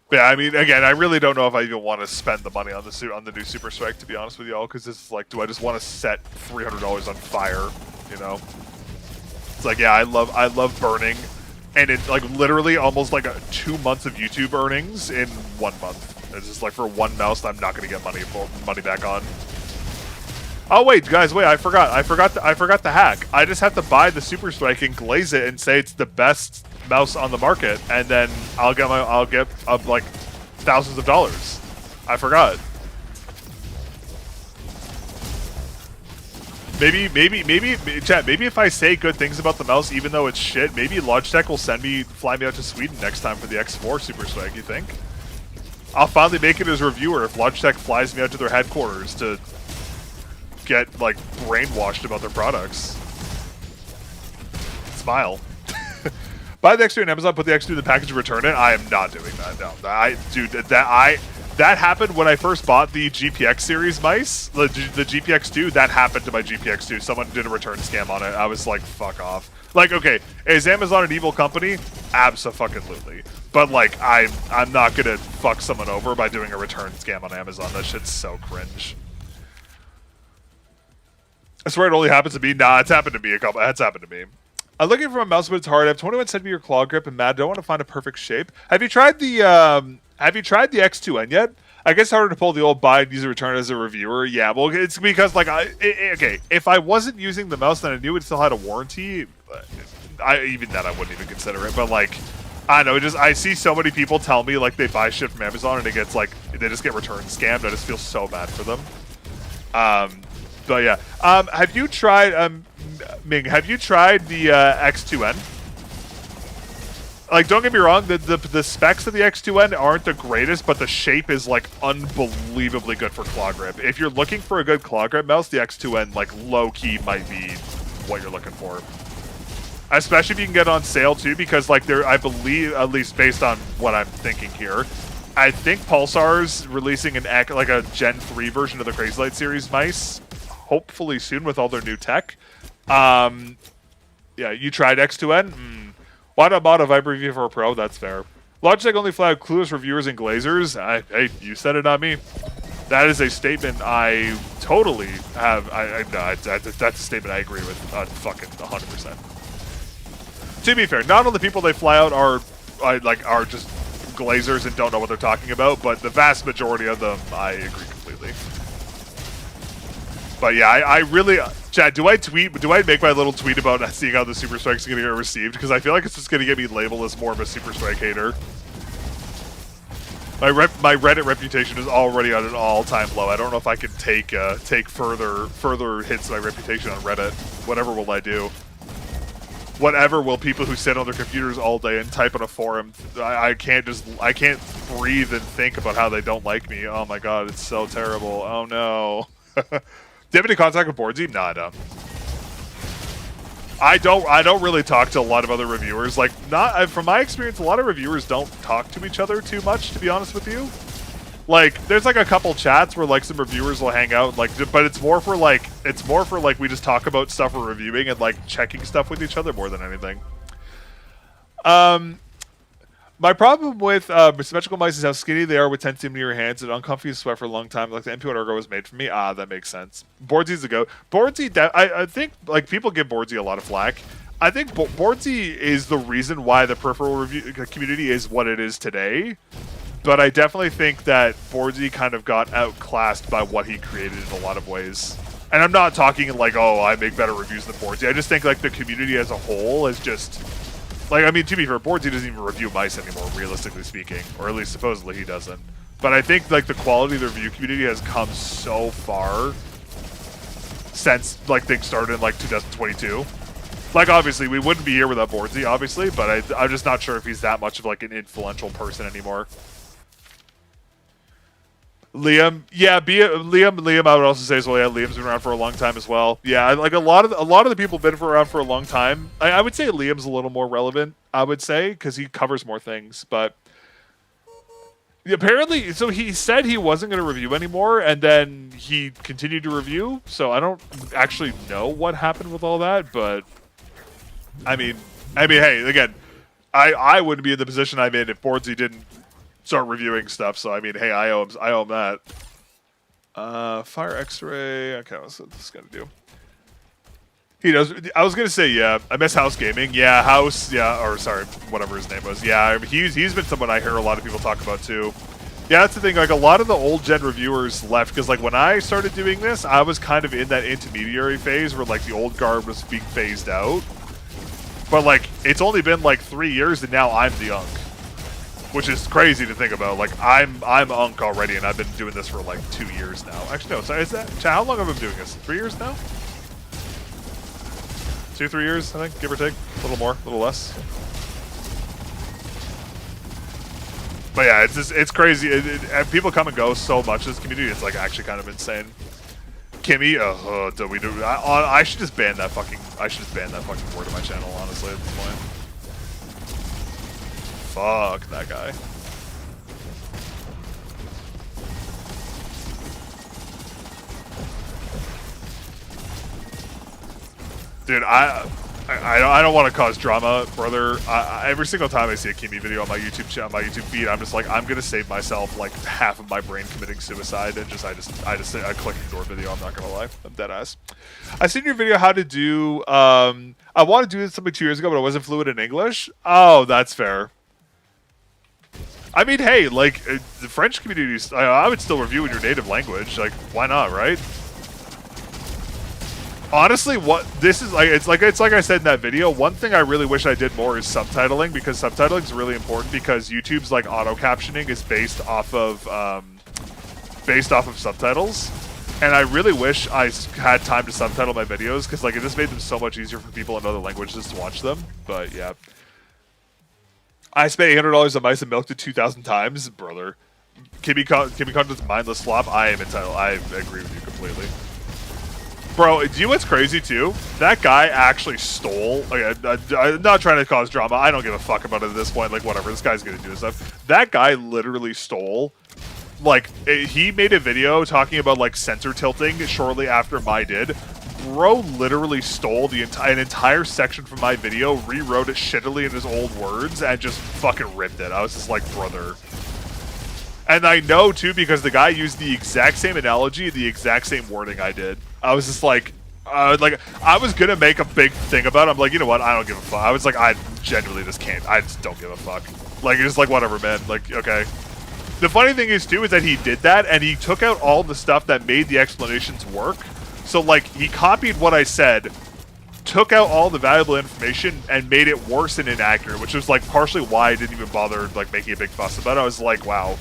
But yeah, I mean, again, I really don't know if I even want to spend the money on the new Super Strike, to be honest with y'all, because it's like, do I just want to set $300 on fire? You know, it's like, yeah, I love burning, and it's like literally almost like 2 months of YouTube earnings in 1 month. It's just like for one mouse that I'm not going to get money back on. Oh wait, guys, wait! I forgot the hack. I just have to buy the Super Strike and glaze it and say it's the best mouse on the market, and then I'll get like thousands of dollars. I forgot. Maybe, chat. Maybe if I say good things about the mouse, even though it's shit, maybe Logitech will fly me out to Sweden next time for the X4 Super Strike. You think? I'll finally make it as a reviewer if Logitech flies me out to their headquarters to get like brainwashed about their products. Smile. Buy the X3 on Amazon, put the X2 in the package and return it. I am not doing that. No, that happened when I first bought the GPX series mice. The GPX2, that happened to my GPX2. Someone did a return scam on it. I was like, fuck off. Like, okay, is Amazon an evil company? Abso-fucking-lutely. But like, I'm not gonna fuck someone over by doing a return scam on Amazon. That shit's so cringe. I swear it only happens to me. Nah, it's happened to me It's happened to me. I'm looking for a mouse, but it's hard. I have 21 centimeter claw grip and mad. Don't want to find a perfect shape. Have you tried the X2N yet? I guess it's harder to pull the old buy and use a return as a reviewer. Yeah, well, it's because like okay, if I wasn't using the mouse, then I knew it still had a warranty. Even then I wouldn't even consider it. But like, I don't know, I see so many people tell me like they buy shit from Amazon and it gets like they just get return scammed. I just feel so bad for them. But yeah, have you tried Ming? Have you tried the X2N? Like, don't get me wrong, the specs of the X2N aren't the greatest, but the shape is like unbelievably good for claw grip. If you're looking for a good claw grip mouse, the X2N like low key might be what you're looking for. Especially if you can get on sale too, because like I believe, at least based on what I'm thinking here, I think Pulsar's releasing like a Gen 3 version of the Crazy Light series mice, hopefully soon with all their new tech. Yeah, you tried X2N? Why not mod a Viper V4 Pro? That's fair. Logitech only fly out clueless reviewers and glazers. Hey, you said it, not me. That is a statement I totally have. That's a statement I agree with fucking 100%. To be fair, not all the people they fly out are just glazers and don't know what they're talking about, but the vast majority of them, I agree completely. But yeah, I really, Chad, do I make my little tweet about seeing how the Super Strike's going to get received? Because I feel like it's just going to get me labeled as more of a Super Strike hater. My Reddit reputation is already at an all-time low. I don't know if I can take further hits to my reputation on Reddit. Whatever will I do? Whatever will people who sit on their computers all day and type on a forum? I can't breathe and think about how they don't like me. Oh my god, it's so terrible. Oh no. Do you have any contact with Boardsy? No, I don't. I don't really talk to a lot of other reviewers. Like, from my experience, a lot of reviewers don't talk to each other too much, to be honest with you. Like, there's like a couple chats where like some reviewers will hang out, like, but it's more for like we just talk about stuff we're reviewing and like checking stuff with each other more than anything. My problem with symmetrical mice is how skinny they are with 10 cm in your hands and uncomfy to sweat for a long time. Like the NP-01 Ergo was made for me. Ah, that makes sense. Boardsy's a go. Boardsy, I think like people give Boardsy a lot of flack. I think Boardsy is the reason why the peripheral review community is what it is today. But I definitely think that Boardsy kind of got outclassed by what he created in a lot of ways. And I'm not talking like, oh, I make better reviews than Boardsy. I just think like the community as a whole is just... Like, I mean, to be fair, Boardsy doesn't even review mice anymore, realistically speaking. Or at least supposedly he doesn't. But I think, like, the quality of the review community has come so far since, like, things started in, like, 2022. Like, obviously, we wouldn't be here without Boardsy, obviously, but I'm just not sure if he's that much of, like, an influential person anymore. Liam, yeah, Liam. I would also say as well. Yeah, Liam's been around for a long time as well. Yeah, like a lot of the people have been around for a long time. I would say Liam's a little more relevant. I would say because he covers more things. But apparently, so he said he wasn't going to review anymore, and then he continued to review. So I don't actually know what happened with all that. But I mean, hey, again, I wouldn't be in the position I'm in if Boardsy didn't start reviewing stuff, so I mean, hey, I owe him that. Fire X-ray. Okay, what's this gonna do? He does. I was gonna say, yeah, I miss House Gaming. Yeah, House. Yeah, or sorry, whatever his name was. Yeah, I mean, he's been someone I hear a lot of people talk about too. Yeah, that's the thing. Like a lot of the old gen reviewers left because like when I started doing this, I was kind of in that intermediary phase where like the old guard was being phased out. But like it's only been like 3 years, and now I'm the Unk. Which is crazy to think about. Like I'm Unk already, and I've been doing this for like 2 years now. Actually, no. Sorry, is that how long have I been doing this? 3 years now? 2-3 years, I think, give or take. A little more, a little less. But yeah, it's crazy. And people come and go so much in this community. It's like actually kind of insane. Kimmy, do we do? I should just ban that fucking. I should just ban that fucking word on my channel. Honestly, at this point. Fuck that guy. Dude, I don't want to cause drama, brother. Every single time I see a Kimi video on my YouTube channel, my YouTube feed, I'm just like, I'm gonna save myself like half of my brain committing suicide, and I click ignore video. I'm not gonna lie, I'm dead ass. I seen your video how to do. I wanted to do something 2 years ago, but I wasn't fluent in English. Oh, that's fair. I mean, hey, like the French community, I would still review in your native language. Like, why not, right? Honestly, what this is like, it's like I said in that video. One thing I really wish I did more is subtitling, because subtitling is really important, because YouTube's like auto captioning is based off of subtitles, and I really wish I had time to subtitle my videos, because like it just made them so much easier for people in other languages to watch them. But yeah, I spent $800 on mice and milked it 2,000 times, brother. Kimmy Condon's mindless slop. I am entitled. I agree with you completely. Bro, do you know what's crazy too? That guy actually stole. Like, I'm not trying to cause drama. I don't give a fuck about it at this point. Like, whatever. This guy's gonna do this stuff. That guy literally stole. Like, he made a video talking about like center tilting shortly after my did. Bro literally stole an entire section from my video, rewrote it shittily in his old words, and just fucking ripped it. I was just like, brother. And I know too, because the guy used the exact same analogy, the exact same wording I did. I was just like I was gonna make a big thing about it. I'm like, you know what? I don't give a fuck. I was like, I genuinely just can't. I just don't give a fuck. Like, it's just like, whatever, man. Like, okay. The funny thing is too, is that he did that, and he took out all the stuff that made the explanations work. So like, he copied what I said, took out all the valuable information, and made it worse and inaccurate, which was like partially why I didn't even bother like making a big fuss about it. I was like, wow.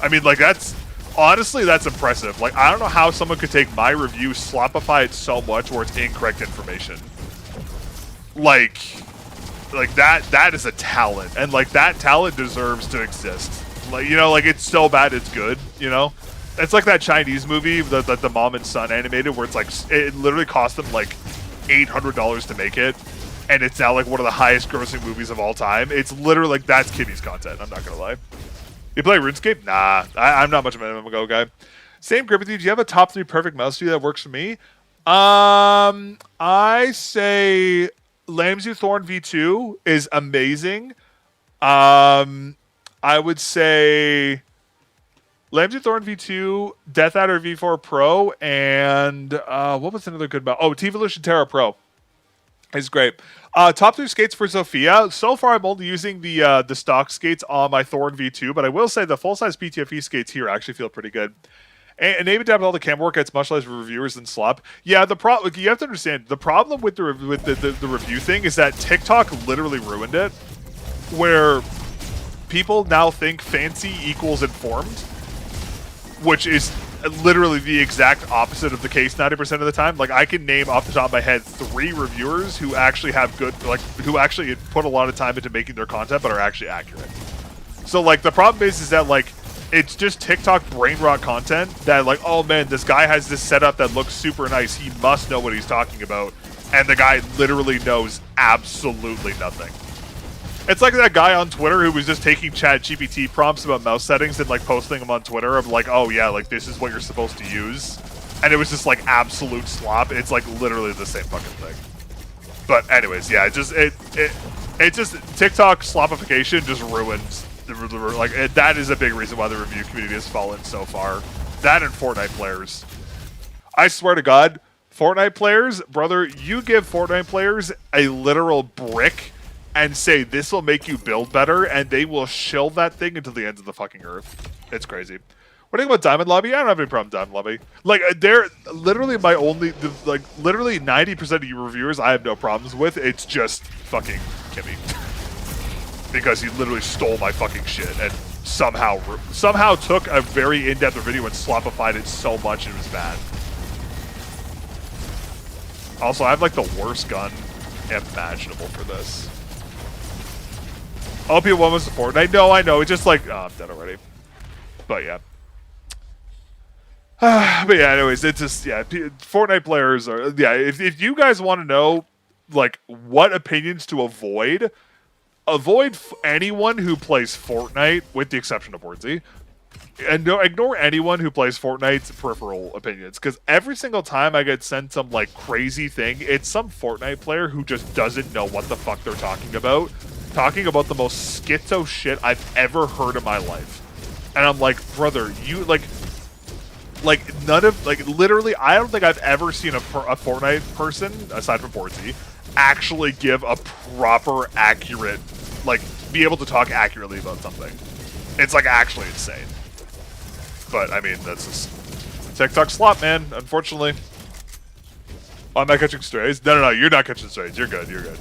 I mean, like, that's honestly, that's impressive. Like, I don't know how someone could take my review, slopify it so much where it's incorrect information. Like that is a talent, and like that talent deserves to exist. Like, you know, like, it's so bad it's good, you know? It's like that Chinese movie that the mom and son animated, where it's like, it literally cost them like $800 to make it, and it's now like one of the highest grossing movies of all time. It's literally like, that's Kimmy's content, I'm not gonna lie. You play RuneScape? Nah, I'm not much of an MMO guy. Same grip with you. Do you have a top 3 perfect mouse that works for me? I say Lamzu Thorn V2 is amazing. I would say Lamzu Thorn V2, Death Adder V4 Pro, and what was another good mouse? Oh, T-Evolution Terra Pro is great. Top 3 skates for Sophia. So far, I'm only using the stock skates on my Thorn V2, but I will say the full-size PTFE skates here actually feel pretty good. And Abe adapted all the camera work. It's much less for reviewers than slop. Yeah, the problem, you have to understand, the problem with the review thing is that TikTok literally ruined it, where people now think fancy equals informed, which is literally the exact opposite of the case 90% of the time. Like, I can name off the top of my head 3 reviewers who actually have good, like, who actually put a lot of time into making their content but are actually accurate. So like, the problem is that like, it's just TikTok brain rot content that like, oh man, this guy has this setup that looks super nice, he must know what he's talking about, and the guy literally knows absolutely nothing. It's like that guy on Twitter who was just taking ChatGPT prompts about mouse settings and like posting them on Twitter of like, oh yeah, like this is what you're supposed to use. And it was just like absolute slop. It's like literally the same fucking thing. But anyways, yeah, it just TikTok slopification just ruins that is a big reason why the review community has fallen so far. That and Fortnite players. I swear to God, Fortnite players, brother, you give Fortnite players a literal brick and say, this will make you build better, and they will shill that thing until the ends of the fucking earth. It's crazy. What do you think about Diamond Lobby? I don't have any problem with Diamond Lobby. Like, they're literally my only, like, literally 90% of you reviewers I have no problems with. It's just fucking Kimmy. Because he literally stole my fucking shit and somehow took a very in-depth video and slopified it so much it was bad. Also, I have, like, the worst gun imaginable for this. OP1 was support. I know. It's just like, oh, I'm dead already. But yeah. But yeah, anyways, it's just, yeah, Fortnite players are, yeah, if you guys want to know, like, what opinions to avoid anyone who plays Fortnite, with the exception of Wordsy. and ignore anyone who plays Fortnite's peripheral opinions, because every single time I get sent some like crazy thing, it's some Fortnite player who just doesn't know what the fuck they're talking about the most schizo shit I've ever heard in my life. And I'm like, brother, you like none of like literally I don't think I've ever seen a Fortnite person aside from VOD actually give a proper accurate, like be able to talk accurately about something. It's like actually insane. But I mean, that's just TikTok slop, man, unfortunately. Oh, am I catching strays? No, you're not catching strays. You're good.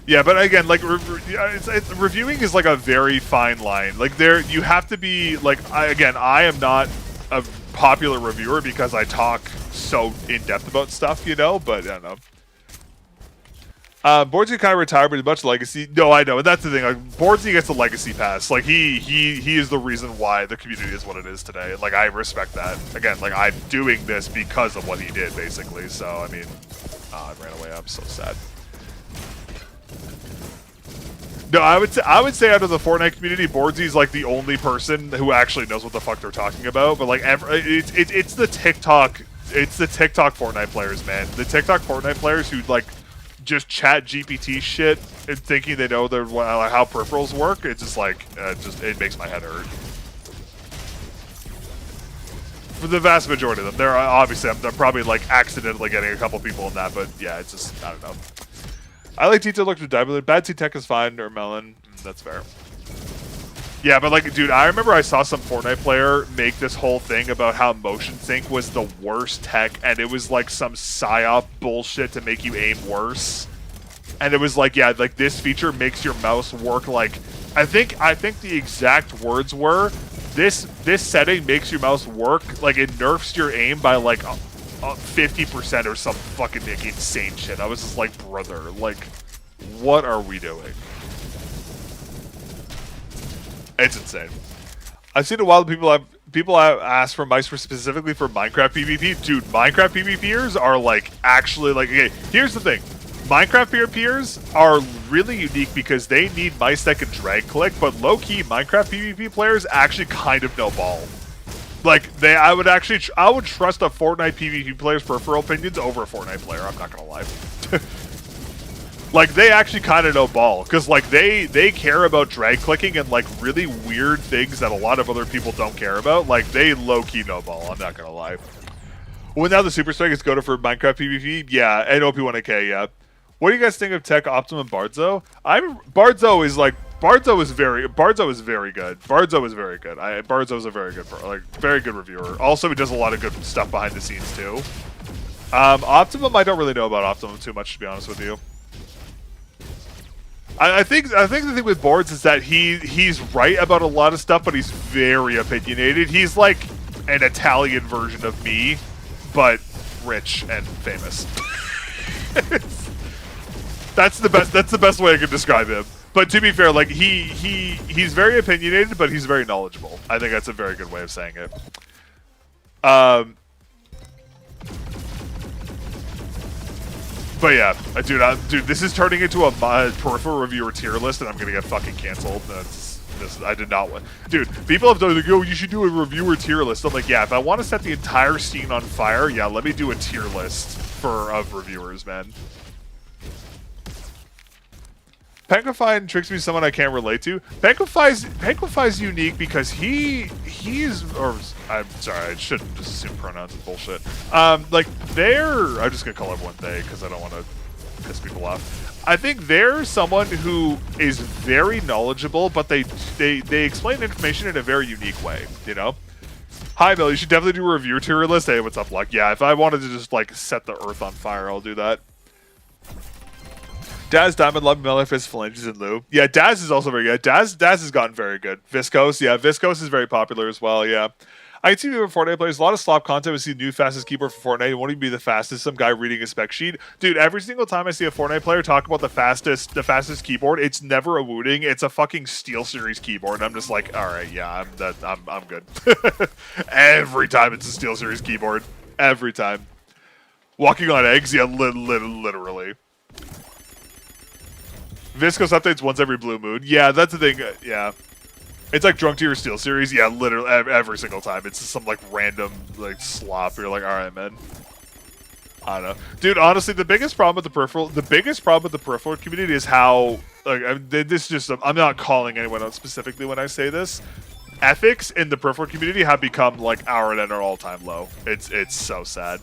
Yeah, but again, like reviewing is like a very fine line. Like you have to be like, I am not a popular reviewer because I talk so in depth about stuff, you know. But I don't know. Bordsy kind of retired, but he's much legacy. No, I know, and that's the thing. Like Bordsy gets a legacy pass. Like he is the reason why the community is what it is today. Like I respect that. Again, like I'm doing this because of what he did, basically. So I mean, I ran away. I'm so sad. No, I would say out of the Fortnite community, Bordsy's like the only person who actually knows what the fuck they're talking about. But like, it's the TikTok Fortnite players, man. The TikTok Fortnite players who like just chat GPT shit and thinking they know their how peripherals work. It's just like it makes my head hurt. For the vast majority of them, they're obviously I'm probably like accidentally getting a couple people in that, but yeah, it's just I don't know. I like Tito look to dive, bad C-Tech is fine, or Melon. That's fair. Yeah, but like, dude, I remember I saw some Fortnite player make this whole thing about how motion sync was the worst tech, and it was like some psyop bullshit to make you aim worse. And it was like, yeah, like this feature makes your mouse work like, I think the exact words were, this setting makes your mouse work, like it nerfs your aim by like 50% or some fucking insane shit. I was just like, brother, like, what are we doing? It's insane. I've seen a while people have asked for mice specifically for Minecraft PvP. Dude, Minecraft PvPers are like actually like, okay, here's the thing. Minecraft PvPers are really unique because they need mice that can drag click, but low-key Minecraft PvP players actually kind of know ball. Like I would trust a Fortnite PvP player's peripheral opinions over a Fortnite player. I'm not gonna lie. Like they actually kind of know ball because like they care about drag clicking and like really weird things that a lot of other people don't care about. Like they low key know ball. I'm not gonna lie. Well, now the Super Strike is go for Minecraft PvP. Yeah, and OP1AK. Yeah. What do you guys think of Tech Optimum Bardzo? Bardzo is very good. Bardzo is very good. Bardzo is a very good reviewer. Also, he does a lot of good stuff behind the scenes too. Optimum, I don't really know about Optimum too much, to be honest with you. I think the thing with Boards is that he's right about a lot of stuff, but he's very opinionated. He's like an Italian version of me, but rich and famous. That's the best way I can describe him. But to be fair, like he's very opinionated, but he's very knowledgeable. I think that's a very good way of saying it. But yeah, dude, this is turning into a peripheral reviewer tier list, and I'm gonna get fucking canceled. I did not want. Dude, people have done like, oh, you should do a reviewer tier list. I'm like, yeah, if I want to set the entire scene on fire, yeah, let me do a tier list of reviewers, man. Panquify tricks me someone I can't relate to. Panquify's unique because I'm sorry, I shouldn't just assume pronouns is bullshit. I'm just gonna call everyone they because I don't want to piss people off. I think they're someone who is very knowledgeable, but they explain information in a very unique way, you know? Hi, Bill, you should definitely do a reviewer tier list. Hey, what's up, Luck? Yeah, if I wanted to just like set the earth on fire, I'll do that. Daz Diamond, Love Miller, Fist, Phalanges, and Lou. Yeah, Daz is also very good. Daz has gotten very good. Viscose, yeah, Viscose is very popular as well, yeah. I can see people Fortnite players, a lot of slop content. We see the new fastest keyboard for Fortnite. It won't even be the fastest. Some guy reading a spec sheet. Dude, every single time I see a Fortnite player talk about the fastest keyboard, it's never a Wooting. It's a fucking Steel Series keyboard. I'm just like, all right, yeah, I'm good. Every time it's a Steel Series keyboard. Every time. Walking on eggs, yeah, literally. Viscose updates once every blue moon. Yeah, that's the thing. Yeah. It's like Drunk to Your Steel series. Yeah, literally every single time. It's just some like random like slop. You're like, all right, man. I don't know, dude. Honestly, the biggest problem with the peripheral community is how like this is just. I'm not calling anyone out specifically when I say this. Ethics in the peripheral community have become like our all-time low. It's so sad,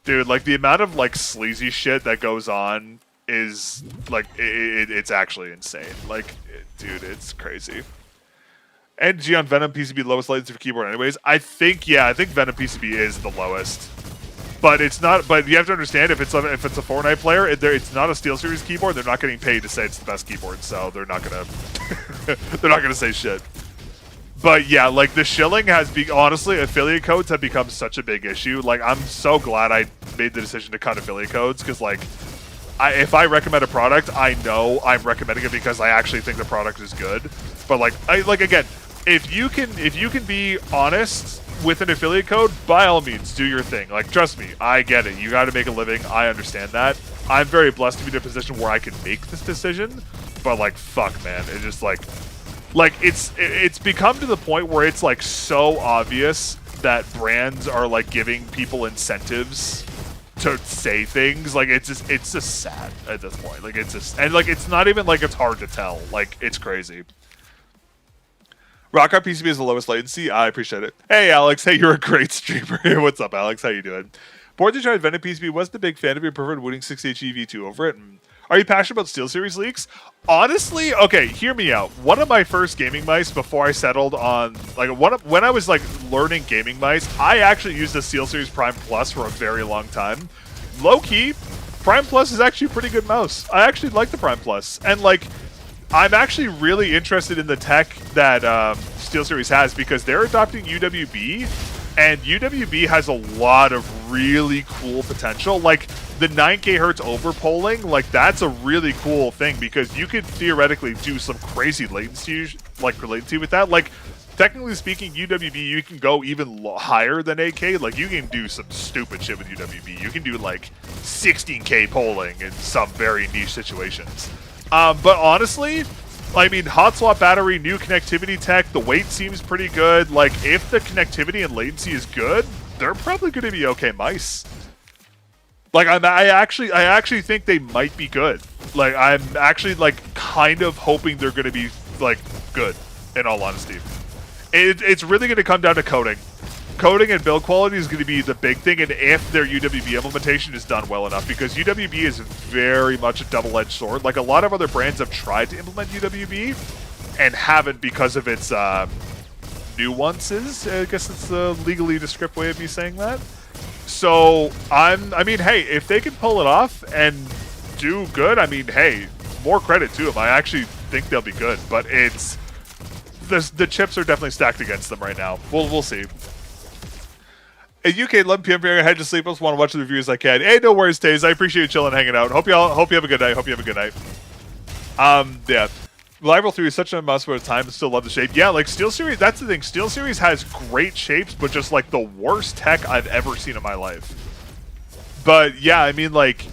dude. Like the amount of like sleazy shit that goes on is like it's actually insane. Like, dude, it's crazy. And G on Venom PCB lowest latency for keyboard anyways. I think Venom PCB is the lowest. But it's not. But you have to understand if it's a Fortnite player, it's not a SteelSeries keyboard. They're not getting paid to say it's the best keyboard, so they're not gonna they're not gonna say shit. But yeah, like the shilling has been honestly, affiliate codes have become such a big issue. Like I'm so glad I made the decision to cut affiliate codes because like if I recommend a product, I know I'm recommending it because I actually think the product is good. But like again, if you can be honest with an affiliate code, by all means, do your thing. Like, trust me, I get it. You got to make a living. I understand that. I'm very blessed to be in a position where I can make this decision. But like, fuck, man, it's just like it's become to the point where it's like so obvious that brands are like giving people incentives to say things. Like it's just sad at this point. Like it's just, and like it's not even like it's hard to tell. Like it's crazy. Rock Art PCB is the lowest latency. I appreciate it. Hey, Alex. Hey, you're a great streamer. What's up, Alex? How you doing? Board to try Venom PCB. Wasn't a big fan of your preferred winning 6H EV2 over it. Are you passionate about SteelSeries leaks? Honestly, okay, hear me out. One of my first gaming mice before I settled on, like, when I was, like, learning gaming mice, I actually used the SteelSeries Prime Plus for a very long time. Low-key, Prime Plus is actually a pretty good mouse. I actually like the Prime Plus. And, like, I'm actually really interested in the tech that SteelSeries has because they're adopting UWB, and UWB has a lot of really cool potential. Like the 9K hertz overpolling, like that's a really cool thing because you could theoretically do some crazy latency with that. Like technically speaking, UWB you can go even higher than 8K. Like you can do some stupid shit with UWB. You can do like 16K polling in some very niche situations. But honestly, I mean, hot swap battery, new connectivity tech, the weight seems pretty good. Like, if the connectivity and latency is good, they're probably going to be okay mice. Like, I actually think they might be good. Like, I'm actually, like, kind of hoping they're going to be, like, good, in all honesty. It's really going to come down to coding. Coding and build quality is going to be the big thing, and if their UWB implementation is done well enough, because UWB is very much a double-edged sword. Like, a lot of other brands have tried to implement UWB and haven't because of its nuances. I guess it's the legally descript way of me saying that. So, I mean, hey, if they can pull it off and do good, I mean, hey, more credit to them. I actually think they'll be good, but it's... The chips are definitely stacked against them right now. We'll see. At UK 11 p.m. I had to sleep. I just want to watch the reviews I can. Hey, no worries, Taze. I appreciate you chilling and hanging out. Hope you have a good night. Yeah. Live Roll 3 is such a must for a time, but still love the shape. Yeah, like SteelSeries, that's the thing. SteelSeries has great shapes, but just like the worst tech I've ever seen in my life. But yeah, I mean, like,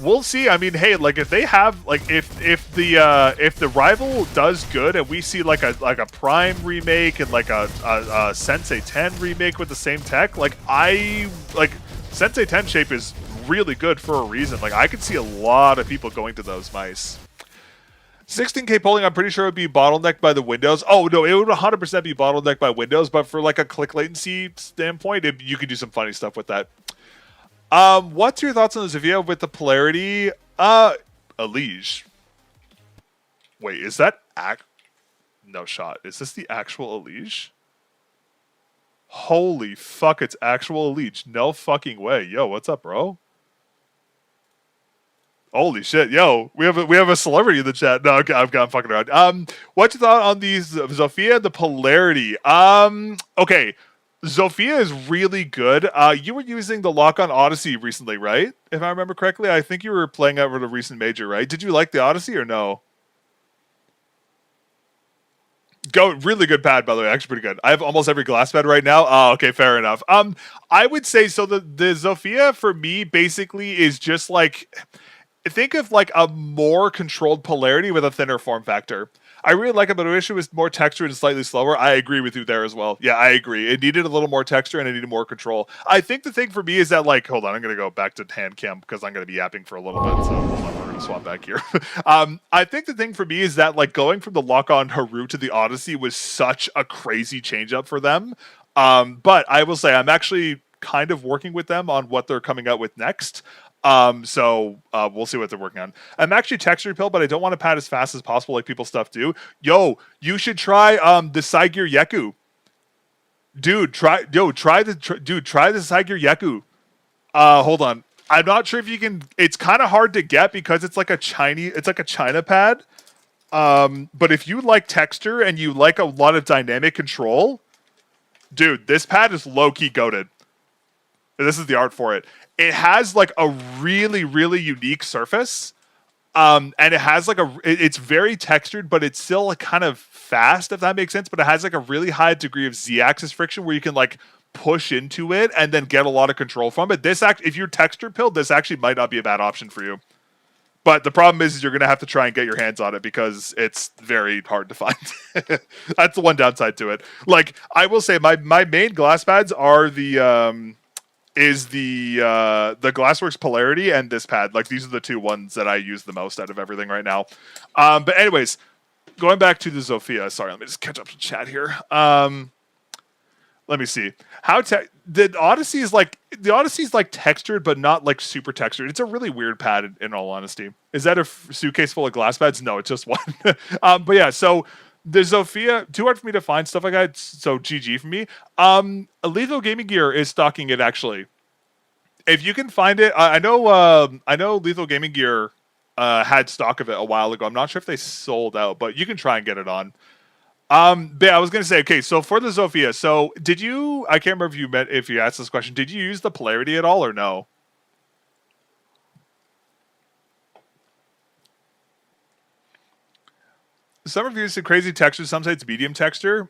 we'll see. I mean, hey, like if they have like if the rival does good and we see like a Prime remake and like a Sensei 10 remake with the same tech, like Sensei 10 shape is really good for a reason. Like I could see a lot of people going to those mice. 16K polling, I'm pretty sure would be bottlenecked by the Windows. Oh no, it would 100% be bottlenecked by Windows, but for like a click latency standpoint, you could do some funny stuff with that. What's your thoughts on the Zofia with the polarity? Elige. Wait, is that no shot. Is this the actual Elige? Holy fuck, it's actual Elige. No fucking way. Yo, what's up, bro? Holy shit, yo, we have a celebrity in the chat. No, okay, I'm fucking around. What's your thought on these Zofia and the polarity? Okay. Zofia is really good. You were using the lock-on Odyssey recently, right? If I remember correctly, I think you were playing out with a recent major, right? Did you like the Odyssey or no? Really good pad, by the way. Actually pretty good. I have almost every glass pad right now. Oh, okay, fair enough. I would say, so the Zofia for me basically is just like... think of like a more controlled polarity with a thinner form factor. I really like it, but the issue was more texture and slightly slower. I agree with you there as well. Yeah, I agree. It needed a little more texture and it needed more control. I think the thing for me is that, like, hold on, I'm going to go back to hand cam because I'm going to be yapping for a little bit. So hold on, we're going to swap back here. I think the thing for me is that, like, going from the lock-on Haru to the Odyssey was such a crazy change up for them. But I will say I'm actually kind of working with them on what they're coming out with next. So we'll see what they're working on. I'm actually texture pill, but I don't want to pad as fast as possible like people stuff do. Yo, you should try the Saigir Yeku. Dude, try the Saigir Yeku. Hold on. I'm not sure if you can. It's kind of hard to get because it's like a China pad. But if you like texture and you like a lot of dynamic control, dude, this pad is low-key goated. This is the art for it. It has like a really, really unique surface. And it has like it's very textured, but it's still like kind of fast, if that makes sense. But it has like a really high degree of Z-axis friction where you can like push into it and then get a lot of control from it. If you're texture pilled, this actually might not be a bad option for you. But the problem is you're going to have to try and get your hands on it because it's very hard to find. That's the one downside to it. Like, I will say my main glass pads are the Glassworks Polarity and this pad. Like, these are the two ones that I use the most out of everything right now. But anyways, going back to the Zofia. Sorry, let me just catch up to chat here. Let me see. The Odyssey is like textured, but not like super textured. It's a really weird pad, in all honesty. Is that a suitcase full of glass pads? No, it's just one. But yeah, so the Zofia, too hard for me to find stuff like that. So GG for me. Lethal Gaming Gear is stocking it actually. If you can find it, I know Lethal Gaming Gear had stock of it a while ago. I'm not sure if they sold out, but you can try and get it on. But yeah, I was gonna say, okay, so for the Zofia, so did you? I can't remember if you asked this question. Did you use the polarity at all or no? Some reviews say crazy texture, some say it's medium texture.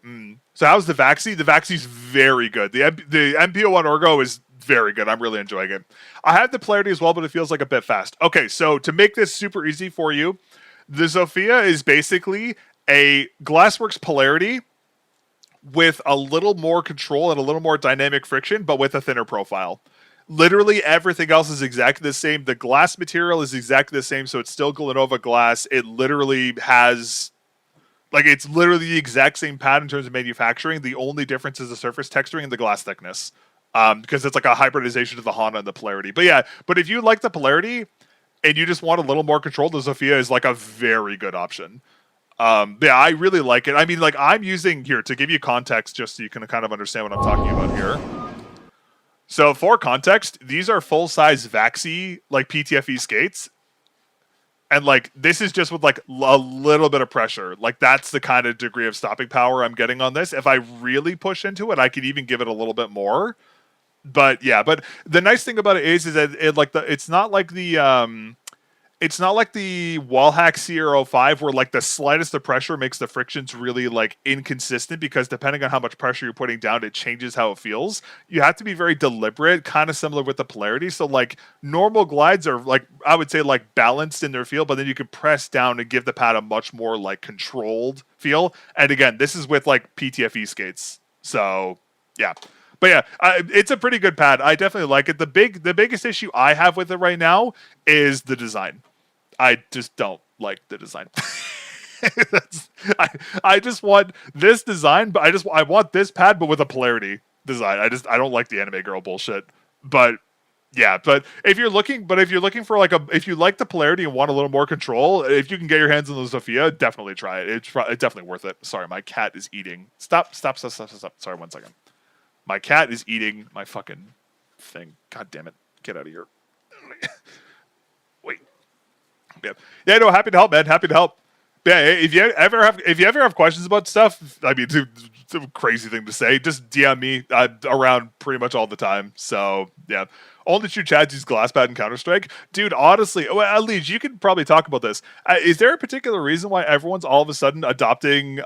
So how's the VAXEE? The VAXEE's very good. The NP-01 Ergo is very good. I'm really enjoying it. I have the polarity as well, but it feels like a bit fast. Okay, so to make this super easy for you, the Zofia is basically a Glassworks polarity with a little more control and a little more dynamic friction, but with a thinner profile. Literally everything else is exactly the same. The glass material is exactly the same, so it's still Glenova glass. It literally has, like, it's literally the exact same pad in terms of manufacturing. The only difference is the surface texturing and the glass thickness, because it's like a hybridization of the Honda and the polarity. But yeah, but if you like the polarity and you just want a little more control, the Zofia is like a very good option. Yeah, I really like it. I mean, like, I'm using here to give you context, just so you can kind of understand what I'm talking about here. So for context, these are full-size VAXEE, like, PTFE skates. And, like, this is just with, like, a little bit of pressure. Like, that's the kind of degree of stopping power I'm getting on this. If I really push into it, I could even give it a little bit more. But yeah, but the nice thing about it is that it's not like the Wallhack CR05 where, like, the slightest of pressure makes the frictions really, like, inconsistent, because depending on how much pressure you're putting down, it changes how it feels. You have to be very deliberate, kind of similar with the polarity. So, like, normal glides are, like, I would say, like, balanced in their feel, but then you can press down and give the pad a much more, like, controlled feel. And again, this is with, like, PTFE skates. So yeah. But yeah, it's a pretty good pad. I definitely like it. The biggest issue I have with it right now is the design. I just don't like the design. I just want this design, but I want this pad, but with a polarity design. I don't like the anime girl bullshit. But yeah, but if you're looking for if you like the polarity and want a little more control, if you can get your hands on the Zofia, definitely try it. It's definitely worth it. Sorry, my cat is eating. Stop. Sorry, 1 second. My cat is eating my fucking thing. God damn it. Get out of here. Wait. Yeah, no, happy to help, man. Happy to help. Yeah, if you ever have questions about stuff, I mean, it's a crazy thing to say. Just DM me. I'm around pretty much all the time. So, yeah. Only true Chads use Glasspad and Counter-Strike. Dude, honestly, well, Leeds, you can probably talk about this. Is there a particular reason why everyone's all of a sudden adopting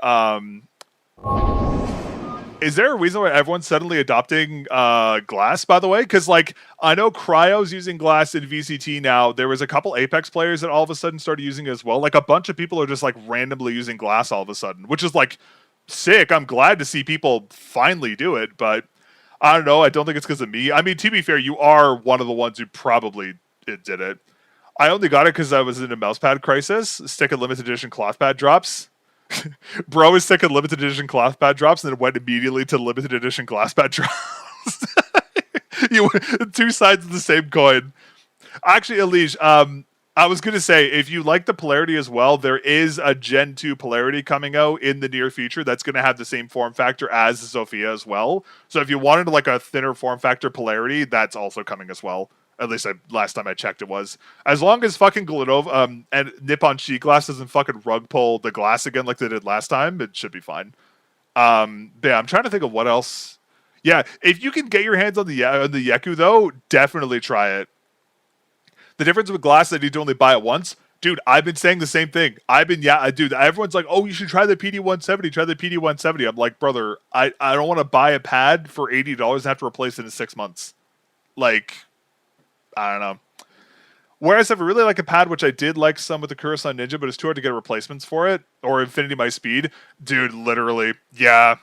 Is there a reason why everyone's suddenly adopting glass, by the way? Because, like, I know Cryo's using glass in VCT now. There was a couple Apex players that all of a sudden started using it as well. Like, a bunch of people are just, like, randomly using glass all of a sudden, which is, like, sick. I'm glad to see people finally do it, but I don't know. I don't think it's because of me. I mean, to be fair, you are one of the ones who probably did it. I only got it because I was in a mousepad crisis. Stick and limited edition cloth pad drops. Bro is sick of limited edition cloth pad drops and then went immediately to limited edition glass pad drops. You two sides of the same coin. Actually, Elige, I was going to say, if you like the polarity as well, there is a Gen 2 polarity coming out in the near future that's going to have the same form factor as the Sophia as well. So if you wanted like a thinner form factor polarity, that's also coming as well. At least last time I checked it was. As long as fucking Glenova and Nippon Sheet Glass doesn't fucking rug pull the glass again like they did last time, it should be fine. Yeah, I'm trying to think of what else. Yeah, if you can get your hands on the Yeku though, definitely try it. The difference with glass that you need to only buy it once. Dude, I've been saying the same thing. Dude, everyone's like, oh, you should try the PD-170, try the PD-170. I'm like, brother, I don't want to buy a pad for $80 and have to replace it in 6 months. Like, I don't know. Whereas if I really like a pad, which I did like some with the Kurosan Ninja, but it's too hard to get replacements for it, or Infinity My Speed, dude, literally, yeah.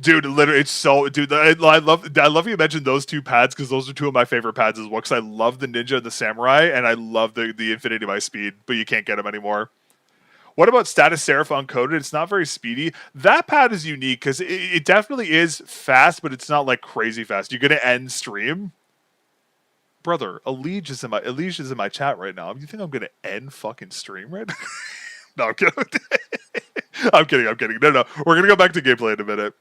Dude, literally, it's so... Dude, I love you mentioned those two pads, because those are two of my favorite pads as well, because I love the Ninja and the Samurai, and I love the Infinity My Speed, but you can't get them anymore. What about Status Seraph Uncoded? It's not very speedy. That pad is unique, because it definitely is fast, but it's not, like, crazy fast. You're going to end stream... Brother, Elige is in my chat right now. You think I'm gonna end fucking stream right now? No, I'm kidding. I'm kidding. No. We're gonna go back to gameplay in a minute.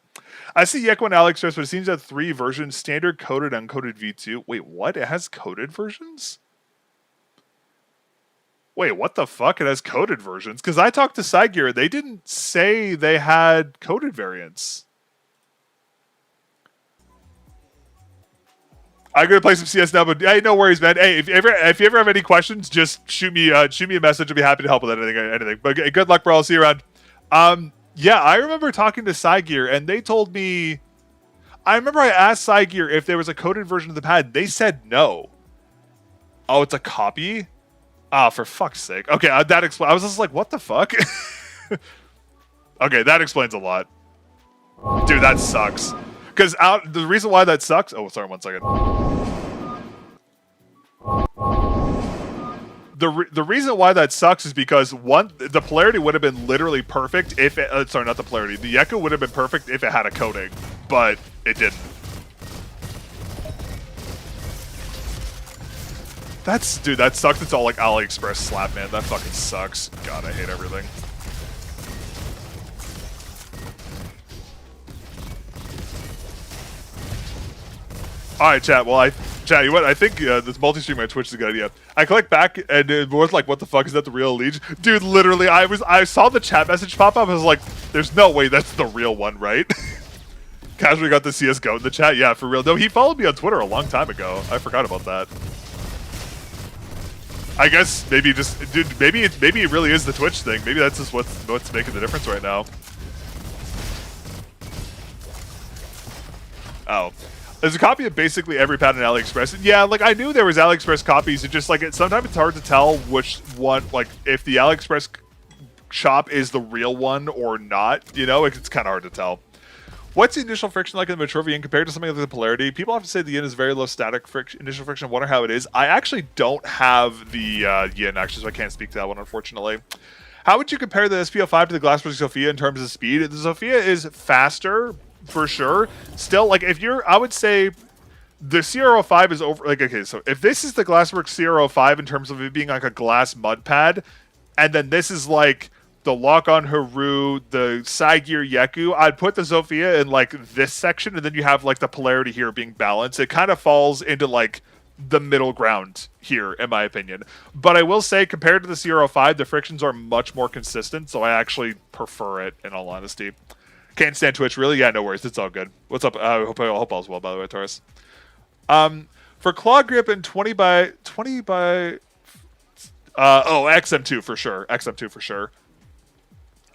I see Yeko and AliExpress, but it seems to have 3 versions: standard, coded, uncoded V2. Wait, what? It has coded versions? Wait, what the fuck? It has coded versions? Because I talked to Cygear, they didn't say they had coded variants. I'm gonna play some CS now, but hey, no worries, man. Hey, if you ever have any questions, just shoot me a message. I'll be happy to help with anything. But good luck, bro. I'll see you around. Yeah, I remember talking to Cygear, and they told me. I remember I asked Cygear if there was a coded version of the pad. They said no. Oh, it's a copy. Ah, for fuck's sake. Okay, that explains. I was just like, what the fuck? Okay, that explains a lot. Dude, that sucks. Because the reason why that sucks... Oh, sorry, 1 second. The reason why that sucks is because, one, the polarity would have been literally perfect if it... sorry, not the polarity. The Echo would have been perfect if it had a coating, but it didn't. Dude, that sucks. It's all like AliExpress slap, man. That fucking sucks. God, I hate everything. All right, chat. Well, chat. You what? I think this multi-stream on Twitch is a good idea. I click back, and it was like, "What the fuck is that? The real Elige?" Dude, literally, I saw the chat message pop up. I was like, "There's no way that's the real one, right?" Casually got the CS:GO in the chat. Yeah, for real. No, he followed me on Twitter a long time ago. I forgot about that. I guess maybe just, dude. Maybe it really is the Twitch thing. Maybe that's just what's making the difference right now. Oh. There's a copy of basically every pad on AliExpress. And yeah, like I knew there was AliExpress copies. It just like sometimes it's hard to tell which one, like if the AliExpress shop is the real one or not. You know, it's kind of hard to tell. What's the initial friction like in the Mature yin compared to something like the polarity? People often say the yin is very low static initial friction. I wonder how it is. I actually don't have the yin actually, so I can't speak to that one unfortunately. How would you compare the SP-05 to the Glassbridge Sophia in terms of speed? The Sophia is faster. For sure. Still, like, I would say the CR05 is over, like, okay, so if this is the Glassworks CR05 in terms of it being like a glass mud pad, and then this is like the Lock-On Haru, the Cygear Yeku, I'd put the Sophia in like this section, and then you have like the polarity here being balanced. It kind of falls into like the middle ground here, in my opinion. But I will say, compared to the CR05, the frictions are much more consistent, so I actually prefer it, in all honesty. Can't stand Twitch, really? Yeah, no worries. It's all good. What's up? I hope all's well, by the way, Taurus. For claw grip and 20 by... XM2 for sure. XM2 for sure.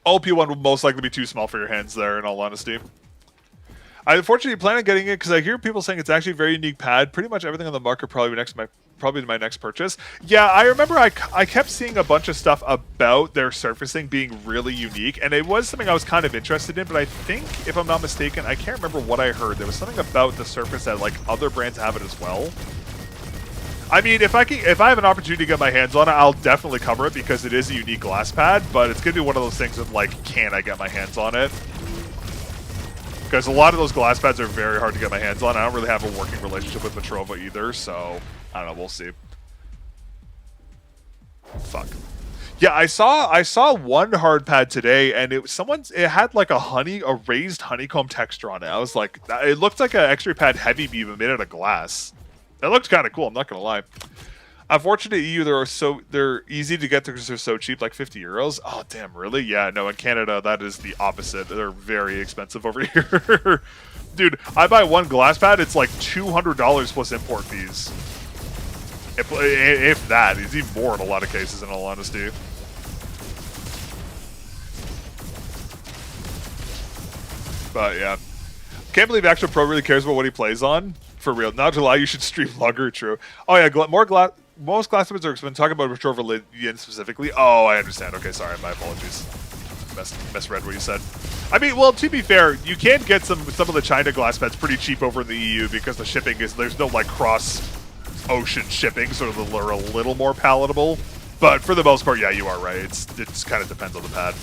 OP1 will most likely be too small for your hands there, in all honesty. I unfortunately plan on getting it because I hear people saying it's actually a very unique pad. Pretty much everything on the market probably my next purchase. Yeah, I remember I kept seeing a bunch of stuff about their surfacing being really unique, and it was something I was kind of interested in, but I think, if I'm not mistaken, I can't remember what I heard. There was something about the surface that, like, other brands have it as well. I mean, if I have an opportunity to get my hands on it, I'll definitely cover it because it is a unique glass pad, but it's going to be one of those things of, like, can I get my hands on it? Because a lot of those glass pads are very hard to get my hands on. I don't really have a working relationship with Petrova either, so I don't know. We'll see. Fuck. Yeah, I saw one hard pad today, and it had like a raised honeycomb texture on it. I was like, it looked like an X-ray pad heavy beam made out of glass. That looked kind of cool. I'm not gonna lie. Unfortunately, EU they're easy to get because they're so cheap, like 50 euros. Oh damn, really? Yeah, no. In Canada, that is the opposite. They're very expensive over here, dude. I buy one glass pad, it's like $200 plus import fees. If that, it's even more in a lot of cases. In all honesty. But yeah, can't believe Actual Pro really cares about what he plays on. For real. Not to lie, you should stream longer. True. Oh yeah, most glass pads are expensive. Talking about Petrova specifically. Oh, I understand. Okay, sorry. My apologies. Misread what you said. I mean, well, to be fair, you can get some of the China glass pads pretty cheap over in the EU because the shipping there's no like cross ocean shipping, so they're a little more palatable. But for the most part, yeah, you are right. It kind of depends on the pad.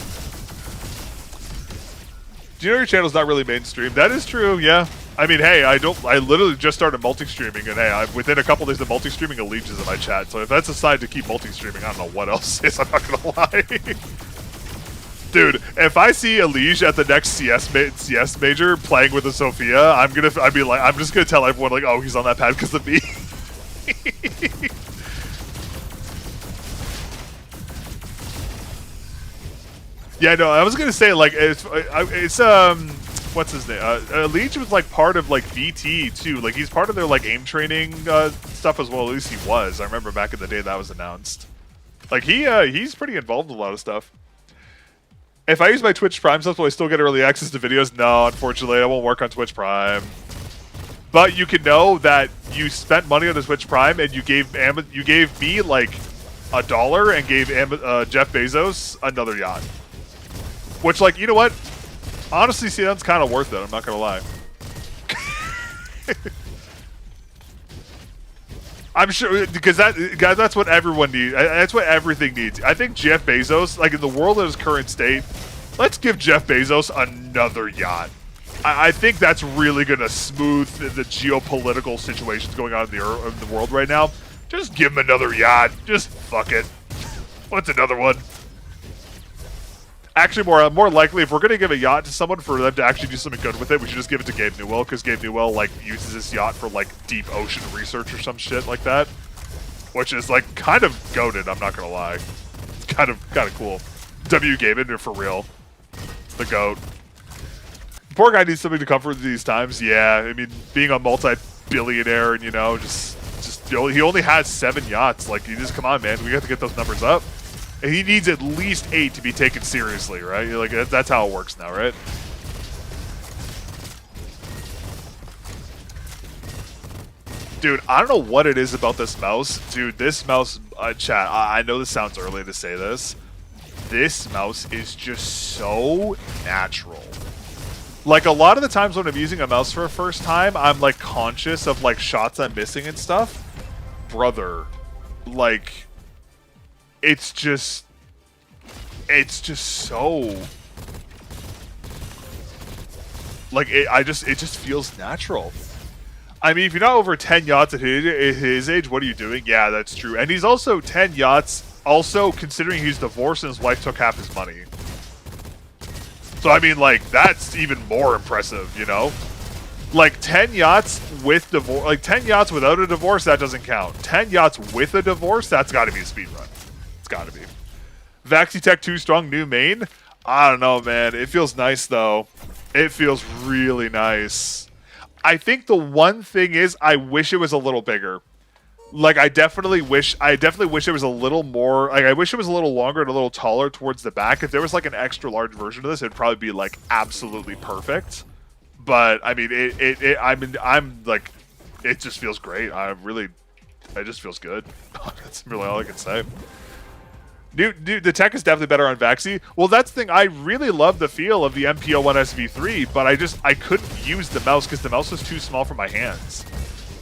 Do you know your channel's not really mainstream? That is true. Yeah. I mean, hey, I literally just started multi-streaming, and hey, within a couple days of multi-streaming, Eliege is in my chat. So if that's a sign to keep multi-streaming, I don't know what else is. I'm not gonna lie, dude. If I see Eliege at the next CS major playing with a Sophia, I'm just gonna tell everyone like, oh, he's on that pad because of me. Yeah, no, I was gonna say like it's what's his name? Eliege was like part of like VT too. Like he's part of their like aim training stuff as well. At least he was. I remember back in the day that was announced. Like he's pretty involved in a lot of stuff. If I use my Twitch Prime stuff, will I still get early access to videos? No, unfortunately, I won't work on Twitch Prime. But you can know that you spent money on the Twitch Prime and you gave me like $1 and gave Jeff Bezos another yacht. Which, like, you know what? Honestly, see, that's kind of worth it. I'm not gonna lie. I'm sure because that's what everyone needs. That's what everything needs. I think Jeff Bezos, like in the world in his current state, let's give Jeff Bezos another yacht. I think that's really gonna smooth the geopolitical situations going on in the world right now. Just give him another yacht. Just fuck it. What's another one? Actually, more likely, if we're gonna give a yacht to someone for them to actually do something good with it, we should just give it to Gabe Newell, because Gabe Newell like uses this yacht for like deep ocean research or some shit like that, which is like kind of goated. I'm not gonna lie, it's kind of cool. W. Gabin, for real, the goat. The poor guy needs something to comfort these times. Yeah, I mean, being a multi-billionaire and just he only has 7 yachts. Like, you just come on, man, we have to get those numbers up. He needs at least 8 to be taken seriously, right? Like that's how it works now, right? Dude, I don't know what it is about this mouse. Dude, this mouse, chat, I know this sounds early to say this. This mouse is just so natural. Like, a lot of the times when I'm using a mouse for the first time, I'm, like, conscious of, like, shots I'm missing and stuff. Brother, like... It's just so like it just feels natural. I mean, if you're not over 10 yachts at his age, what are you doing? Yeah, that's true. And he's also 10 yachts. Also, considering he's divorced and his wife took half his money. So I mean, like, that's even more impressive, you know? Like 10 yachts with divorce, like 10 yachts without a divorce, that doesn't count. 10 yachts with a divorce, that's got to be a speed run. It's got to be. VAXEE Tech 2 strong new main? I don't know, man. It feels nice, though. It feels really nice. I think the one thing is I wish it was a little bigger. Like, I definitely wish it was a little more... Like, I wish it was a little longer and a little taller towards the back. If there was, like, an extra large version of this, it'd probably be, like, absolutely perfect. But I mean, I'm like, it just feels great. It just feels good. That's really all I can say. The tech is definitely better on VAXEE. Well, that's the thing. I really love the feel of the NP-01 SV3, but I couldn't use the mouse because the mouse was too small for my hands.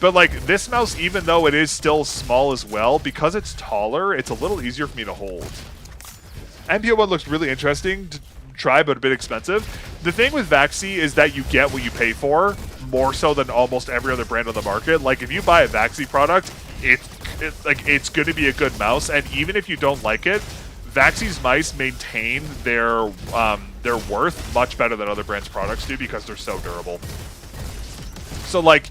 But like this mouse, even though it is still small as well, because it's taller, it's a little easier for me to hold. NP-01 looks really interesting to try, but a bit expensive. The thing with VAXEE is that you get what you pay for, more so than almost every other brand on the market. Like if you buy a VAXEE product, it's going to be a good mouse, and even if you don't like it, VAXEE's mice maintain their worth much better than other brands' products do because they're so durable. So like,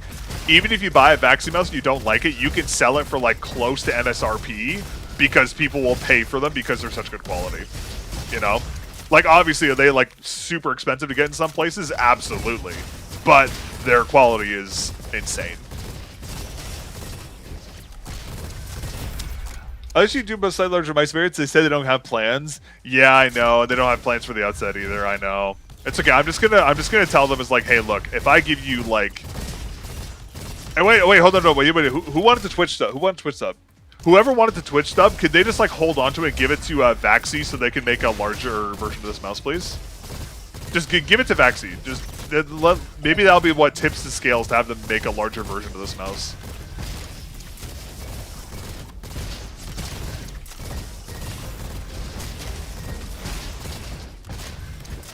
even if you buy a VAXEE mouse and you don't like it, you can sell it for like close to MSRP because people will pay for them because they're such good quality. You know, like obviously are they like super expensive to get in some places? Absolutely, but their quality is insane. Unless you do about slightly larger mice variants, they say they don't have plans. Yeah, I know. They don't have plans for the outside either. I know. It's okay. I'm just gonna tell them it's like, hey, look, if I give you like, hey, wait, hold on, no, wait. Who wanted to Twitch sub? Who wanted to Twitch sub? Whoever wanted to Twitch sub, could they just like hold on to it and give it to VAXEE so they can make a larger version of this mouse, please? Just give it to VAXEE. Just maybe that'll be what tips the scales to have them make a larger version of this mouse.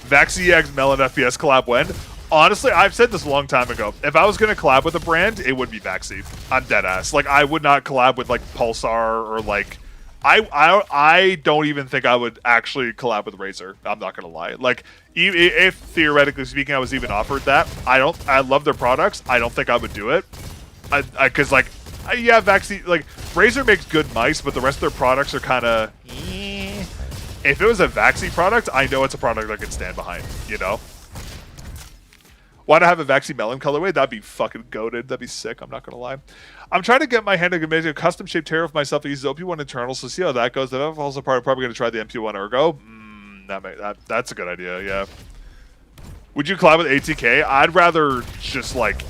VAXEE X Melon FPS collab when? Honestly, I've said this a long time ago. If I was going to collab with a brand, it would be VAXEE. I'm dead ass. Like, I would not collab with, like, Pulsar or, like... I don't even think I would actually collab with Razer. I'm not going to lie. Like, if theoretically speaking I was even offered that, I love their products. I don't think I would do it. Because, like, yeah, VAXEE... Like, Razer makes good mice, but the rest of their products are kind of... If it was a VAXEE product, I know it's a product I could stand behind, you know? Why not have a VAXEE melon colorway? That'd be fucking goated. That'd be sick, I'm not gonna lie. I'm trying to get my hand to make a custom shaped terror of myself that uses OP1 internals, so see how that goes. If that falls apart, I'm probably gonna try the NP-01 Ergo. That's a good idea, yeah. Would you collab with ATK? I'd rather just like,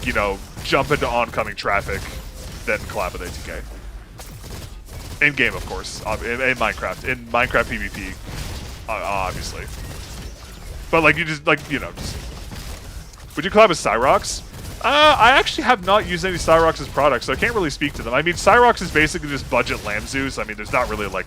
you know, jump into oncoming traffic than collab with ATK. In game, of course. In Minecraft. In Minecraft PvP. Obviously. But, like, you just, like, you know, just... Would you collab with Cyrox? I actually have not used any Cyrox's products, so I can't really speak to them. I mean, Cyrox is basically just budget Lamzoo, so, I mean, there's not really, like...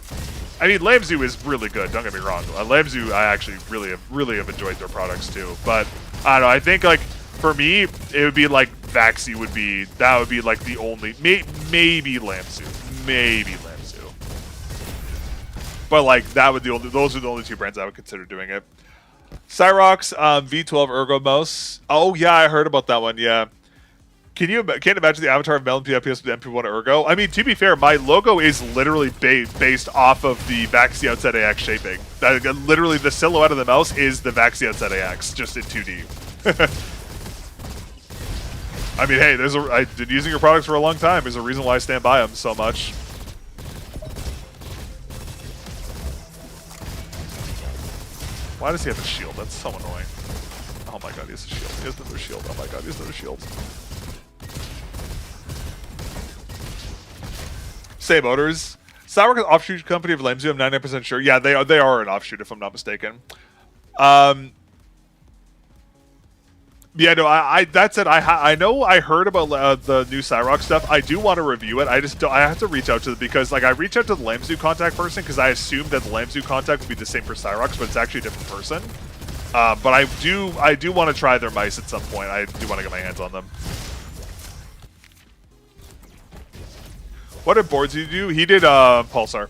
I mean, Lamzoo is really good, don't get me wrong. Lamzoo, I actually really have enjoyed their products, too. But, I don't know, I think, like, for me, it would be, like, VAXEE would be... That would be, like, the only... Maybe Lamzoo. Maybe Lamzoo. But like that would those are the only two brands I would consider doing it. Cyrox V12 Ergo mouse. Oh yeah, I heard about that one. Yeah, can't imagine the avatar of Melon PFPS with the NP-01 Ergo. I mean, to be fair, my logo is literally based off of the VAXEE Outside AX shaping. Literally, the silhouette of the mouse is the VAXEE Outside AX, just in 2D. I mean, hey, I've been using your products for a long time. There's a reason why I stand by them so much. Why does he have a shield? That's so annoying. Oh my god, he has a shield. He has another shield. Oh my god, he has another shield. Same odors. Cyrox is an offshoot company of Lamzoo, I'm 99% sure. Yeah, they are an offshoot if I'm not mistaken. Yeah, no, that said, I know I heard about the new Cyrox stuff. I do want to review it. I have to reach out to them because, like, I reached out to the Lamzoo contact person because I assumed that the Lamzoo contact would be the same for Cyrox, but it's actually a different person. But I do want to try their mice at some point. I do want to get my hands on them. What did boards he do? He did Pulsar.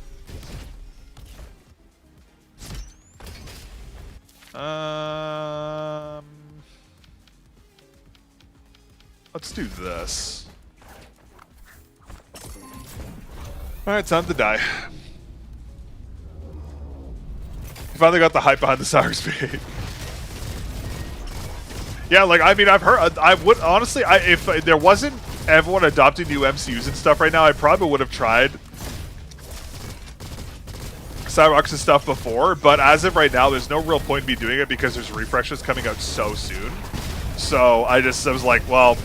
Let's do this. Alright, time to die. Finally got the hype behind the Cyrox V8. Yeah, like, I mean, I've heard, I would, honestly, if there wasn't everyone adopting new MCUs and stuff right now, I probably would have tried Cyrox's stuff before, but as of right now, there's no real point in me doing it because there's refreshes coming out so soon. So I was like, well,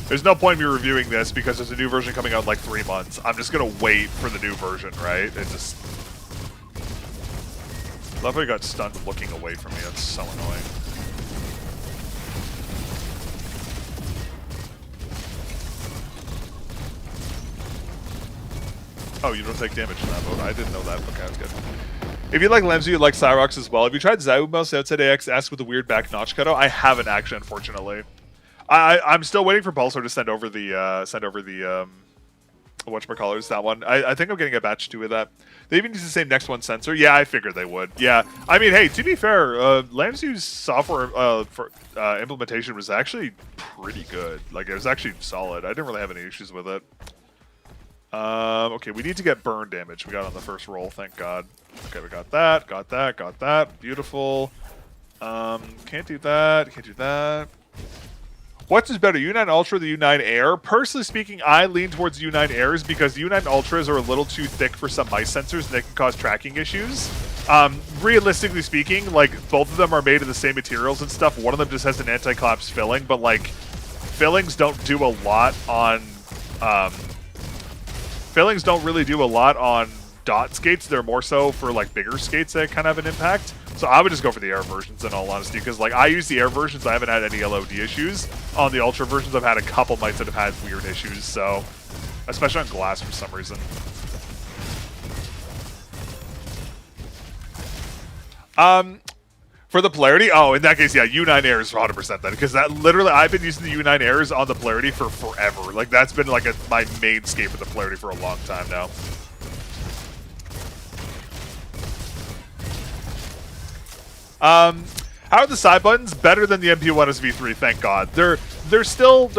there's no point in me reviewing this because there's a new version coming out in like 3 months. I'm just gonna wait for the new version, right? It just... Love how he got stunned looking away from me. That's so annoying. Oh, you don't take damage from that mode. I didn't know that. Okay, that's good. If you like Lemzu, you like Cyrox as well. Have you tried Zao mouse outside AX ask with the weird back notch cutout? I haven't actually, unfortunately. I'm still waiting for Pulsar to send over the whatchamacallers, that one. I think I'm getting a batch 2 of that. They even use the same Next One sensor. Yeah, I figured they would. Yeah, I mean, hey, to be fair, Lamsu's software for implementation was actually pretty good. Like, it was actually solid. I didn't really have any issues with it. Okay, we need to get burn damage. We got on the first roll, thank God. Okay, we got that, got that, got that. Beautiful. Can't do that, can't do that. What's is better, U9 Ultra or the U9 Air? Personally speaking, I lean towards U9 Airs because U9 Ultras are a little too thick for some mice sensors and they can cause tracking issues. Realistically speaking, like, both of them are made of the same materials and stuff. One of them just has an anti-collapse filling, but, like, fillings don't do a lot on... Fillings don't really do a lot on dot skates. They're more so for like bigger skates that kind of have an impact. So I would just go for the air versions in all honesty, because like I use the air versions, I haven't had any LOD issues. On the ultra versions, I've had a couple mites that have had weird issues. So, especially on glass for some reason. For the polarity, oh, in that case, yeah, U9 Airs for 100% then, because that literally, I've been using the U9 Airs on the polarity for forever. Like, that's been like my mainstay for the polarity for a long time now. How are the side buttons? Better than the NP-01 SV3, thank God. Their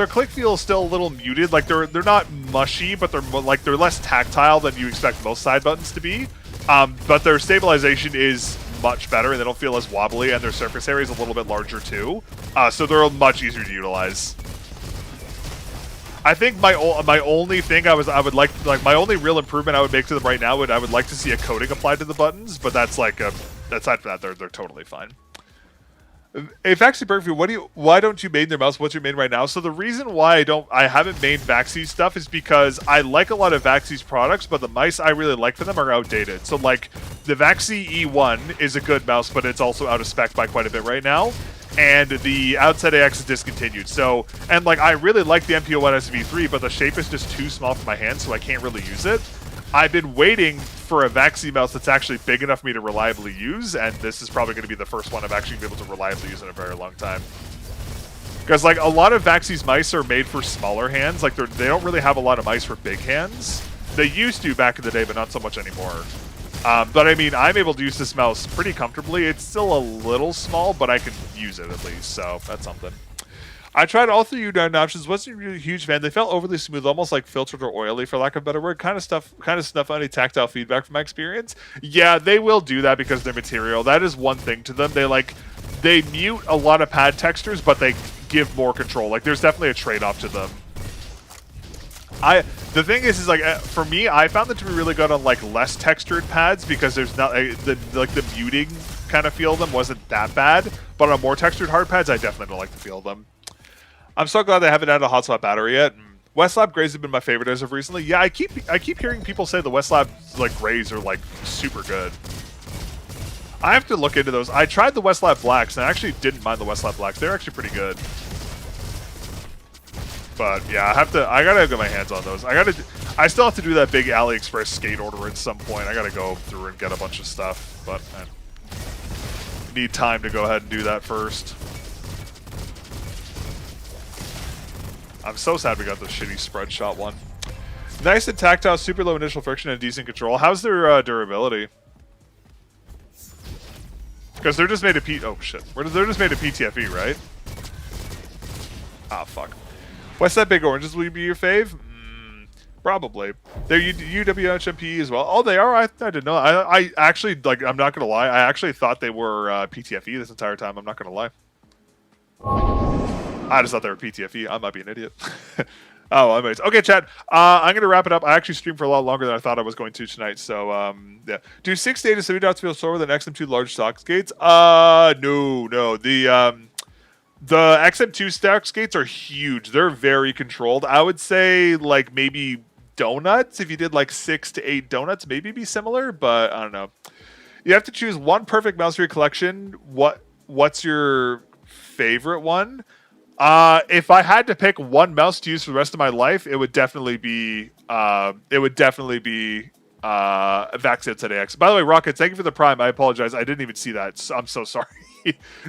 click feel is still a little muted. Like, they're not mushy, but they're less tactile than you expect most side buttons to be. But their stabilization is much better, and they don't feel as wobbly, and their surface area is a little bit larger too, so they're much easier to utilize. I think my only thing I would like my only real improvement I would make to them right now I would like to see a coating applied to the buttons, but that's like aside from that they're totally fine. Hey, VAXEE Bergview, why don't you main their mouse? What's your main right now? So the reason why I haven't mained VAXEE stuff is because I like a lot of VAXEE's products, but the mice I really like for them are outdated. So like the VAXEE E1 is a good mouse, but it's also out of spec by quite a bit right now. And the Outside AX is discontinued. So, and like I really like the NP-01 SV3, but the shape is just too small for my hand, so I can't really use it. I've been waiting for a VAXEE mouse that's actually big enough for me to reliably use, and this is probably going to be the first one I've actually been able to reliably use in a very long time. Because like a lot of VAXEE's mice are made for smaller hands. Like they don't really have a lot of mice for big hands. They used to back in the day, but not so much anymore. But I mean, I'm able to use this mouse pretty comfortably. It's still a little small, but I can use it at least, so that's something. I tried all 3 U9 options. Wasn't really a huge fan. They felt overly smooth, almost like filtered or oily, for lack of a better word. Kind of snuff any tactile feedback from my experience. Yeah, they will do that because they're material. That is one thing to them. They mute a lot of pad textures, but they give more control. Like there's definitely a trade-off to them. The thing is like for me, I found them to be really good on like less textured pads because there's not the muting kind of feel of them wasn't that bad. But on more textured hard pads, I definitely don't like the feel of them. I'm so glad they haven't added a hot swap battery yet. Westlab grays have been my favorite as of recently. Yeah, I keep hearing people say the Westlab like grays are like super good. I have to look into those. I tried the Westlab blacks and I actually didn't mind the Westlab blacks. They're actually pretty good. But yeah, I gotta get my hands on those. I still have to do that big AliExpress skate order at some point. I gotta go through and get a bunch of stuff, but I need time to go ahead and do that first. I'm so sad we got the shitty spread shot one. Nice and tactile, super low initial friction, and decent control. How's their durability? Because they're just made of oh shit. They're just made of PTFE, right? Ah, fuck. What's that big oranges? Will you be your fave? Probably. They're UWHMPE as well. Oh, they are? I didn't know. I actually, like, I'm not going to lie. I actually thought they were PTFE this entire time. I'm not going to lie. I just thought they were PTFE. I might be an idiot. Oh, anyways. Okay, chat. I'm gonna wrap it up. I actually streamed for a lot longer than I thought I was going to tonight. So yeah. Do 6 data semi dots feel slower than XM2 large stock skates? No. The XM2 stack skates are huge. They're very controlled. I would say like maybe donuts. If you did like 6 to 8 donuts, maybe be similar, but I don't know. You have to choose one perfect mouse for your collection. What's your favorite one? If I had to pick one mouse to use for the rest of my life, it would definitely be VAXEE today X. By the way, Rocket, thank you for the Prime. I apologize. I didn't even see that. I'm so sorry.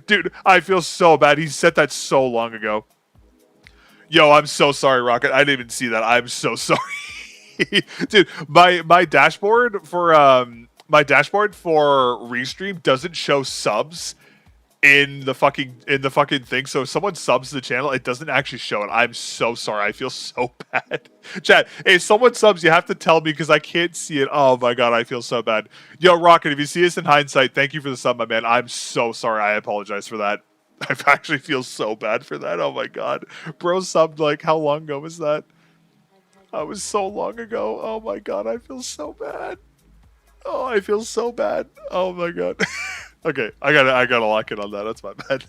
Dude, I feel so bad. He said that so long ago. Yo, I'm so sorry, Rocket. I didn't even see that. I'm so sorry. Dude, my dashboard for Restream doesn't show subs in the fucking thing. So if someone subs the channel, it doesn't actually show it. I'm so sorry. I feel so bad. Chat, if someone subs, you have to tell me because I can't see it. Oh my god, I feel so bad. Yo, Rocket, if you see this in hindsight, thank you for the sub, my man. I'm so sorry. I apologize for that. I actually feel so bad for that. Oh my god. Bro subbed like how long ago was that? That was so long ago. Oh my god, I feel so bad. Oh, I feel so bad. Oh my god. Okay, I gotta lock in on that. That's my bad.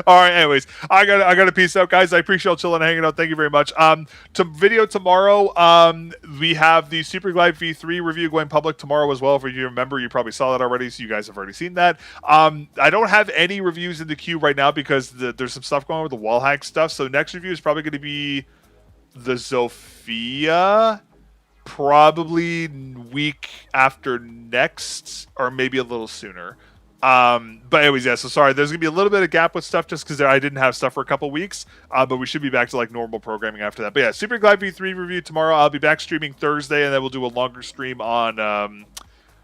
All right, anyways, I gotta peace out, guys. I appreciate y'all chilling and hanging out. Thank you very much. Video tomorrow. We have the Super Glide V3 review going public tomorrow as well. If you remember, you probably saw that already, so you guys have already seen that. I don't have any reviews in the queue right now because there's some stuff going on with the wall hack stuff. So next review is probably going to be the Zofia. Probably week after next, or maybe a little sooner. But anyways, yeah, so sorry, there's gonna be a little bit of gap with stuff just because I didn't have stuff for a couple weeks, but we should be back to like normal programming after that. But yeah, Super Glide V3 review tomorrow. I'll be back streaming Thursday, and then we'll do a longer stream on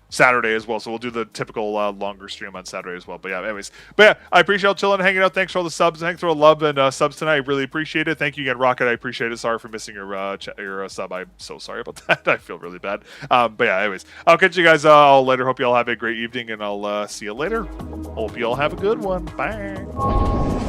Saturday as well. So we'll do the typical longer stream on Saturday as well. But yeah, anyways, I appreciate y'all chilling and hanging out. Thanks for all the subs. Thanks for all the love and subs tonight. I really appreciate it. Thank you again, Rocket. I appreciate it. Sorry for missing your sub. I'm so sorry about that. I feel really bad. But yeah, anyways, I'll catch you guys all later. Hope you all have a great evening, and I'll see you later. Hope you all have a good one. Bye.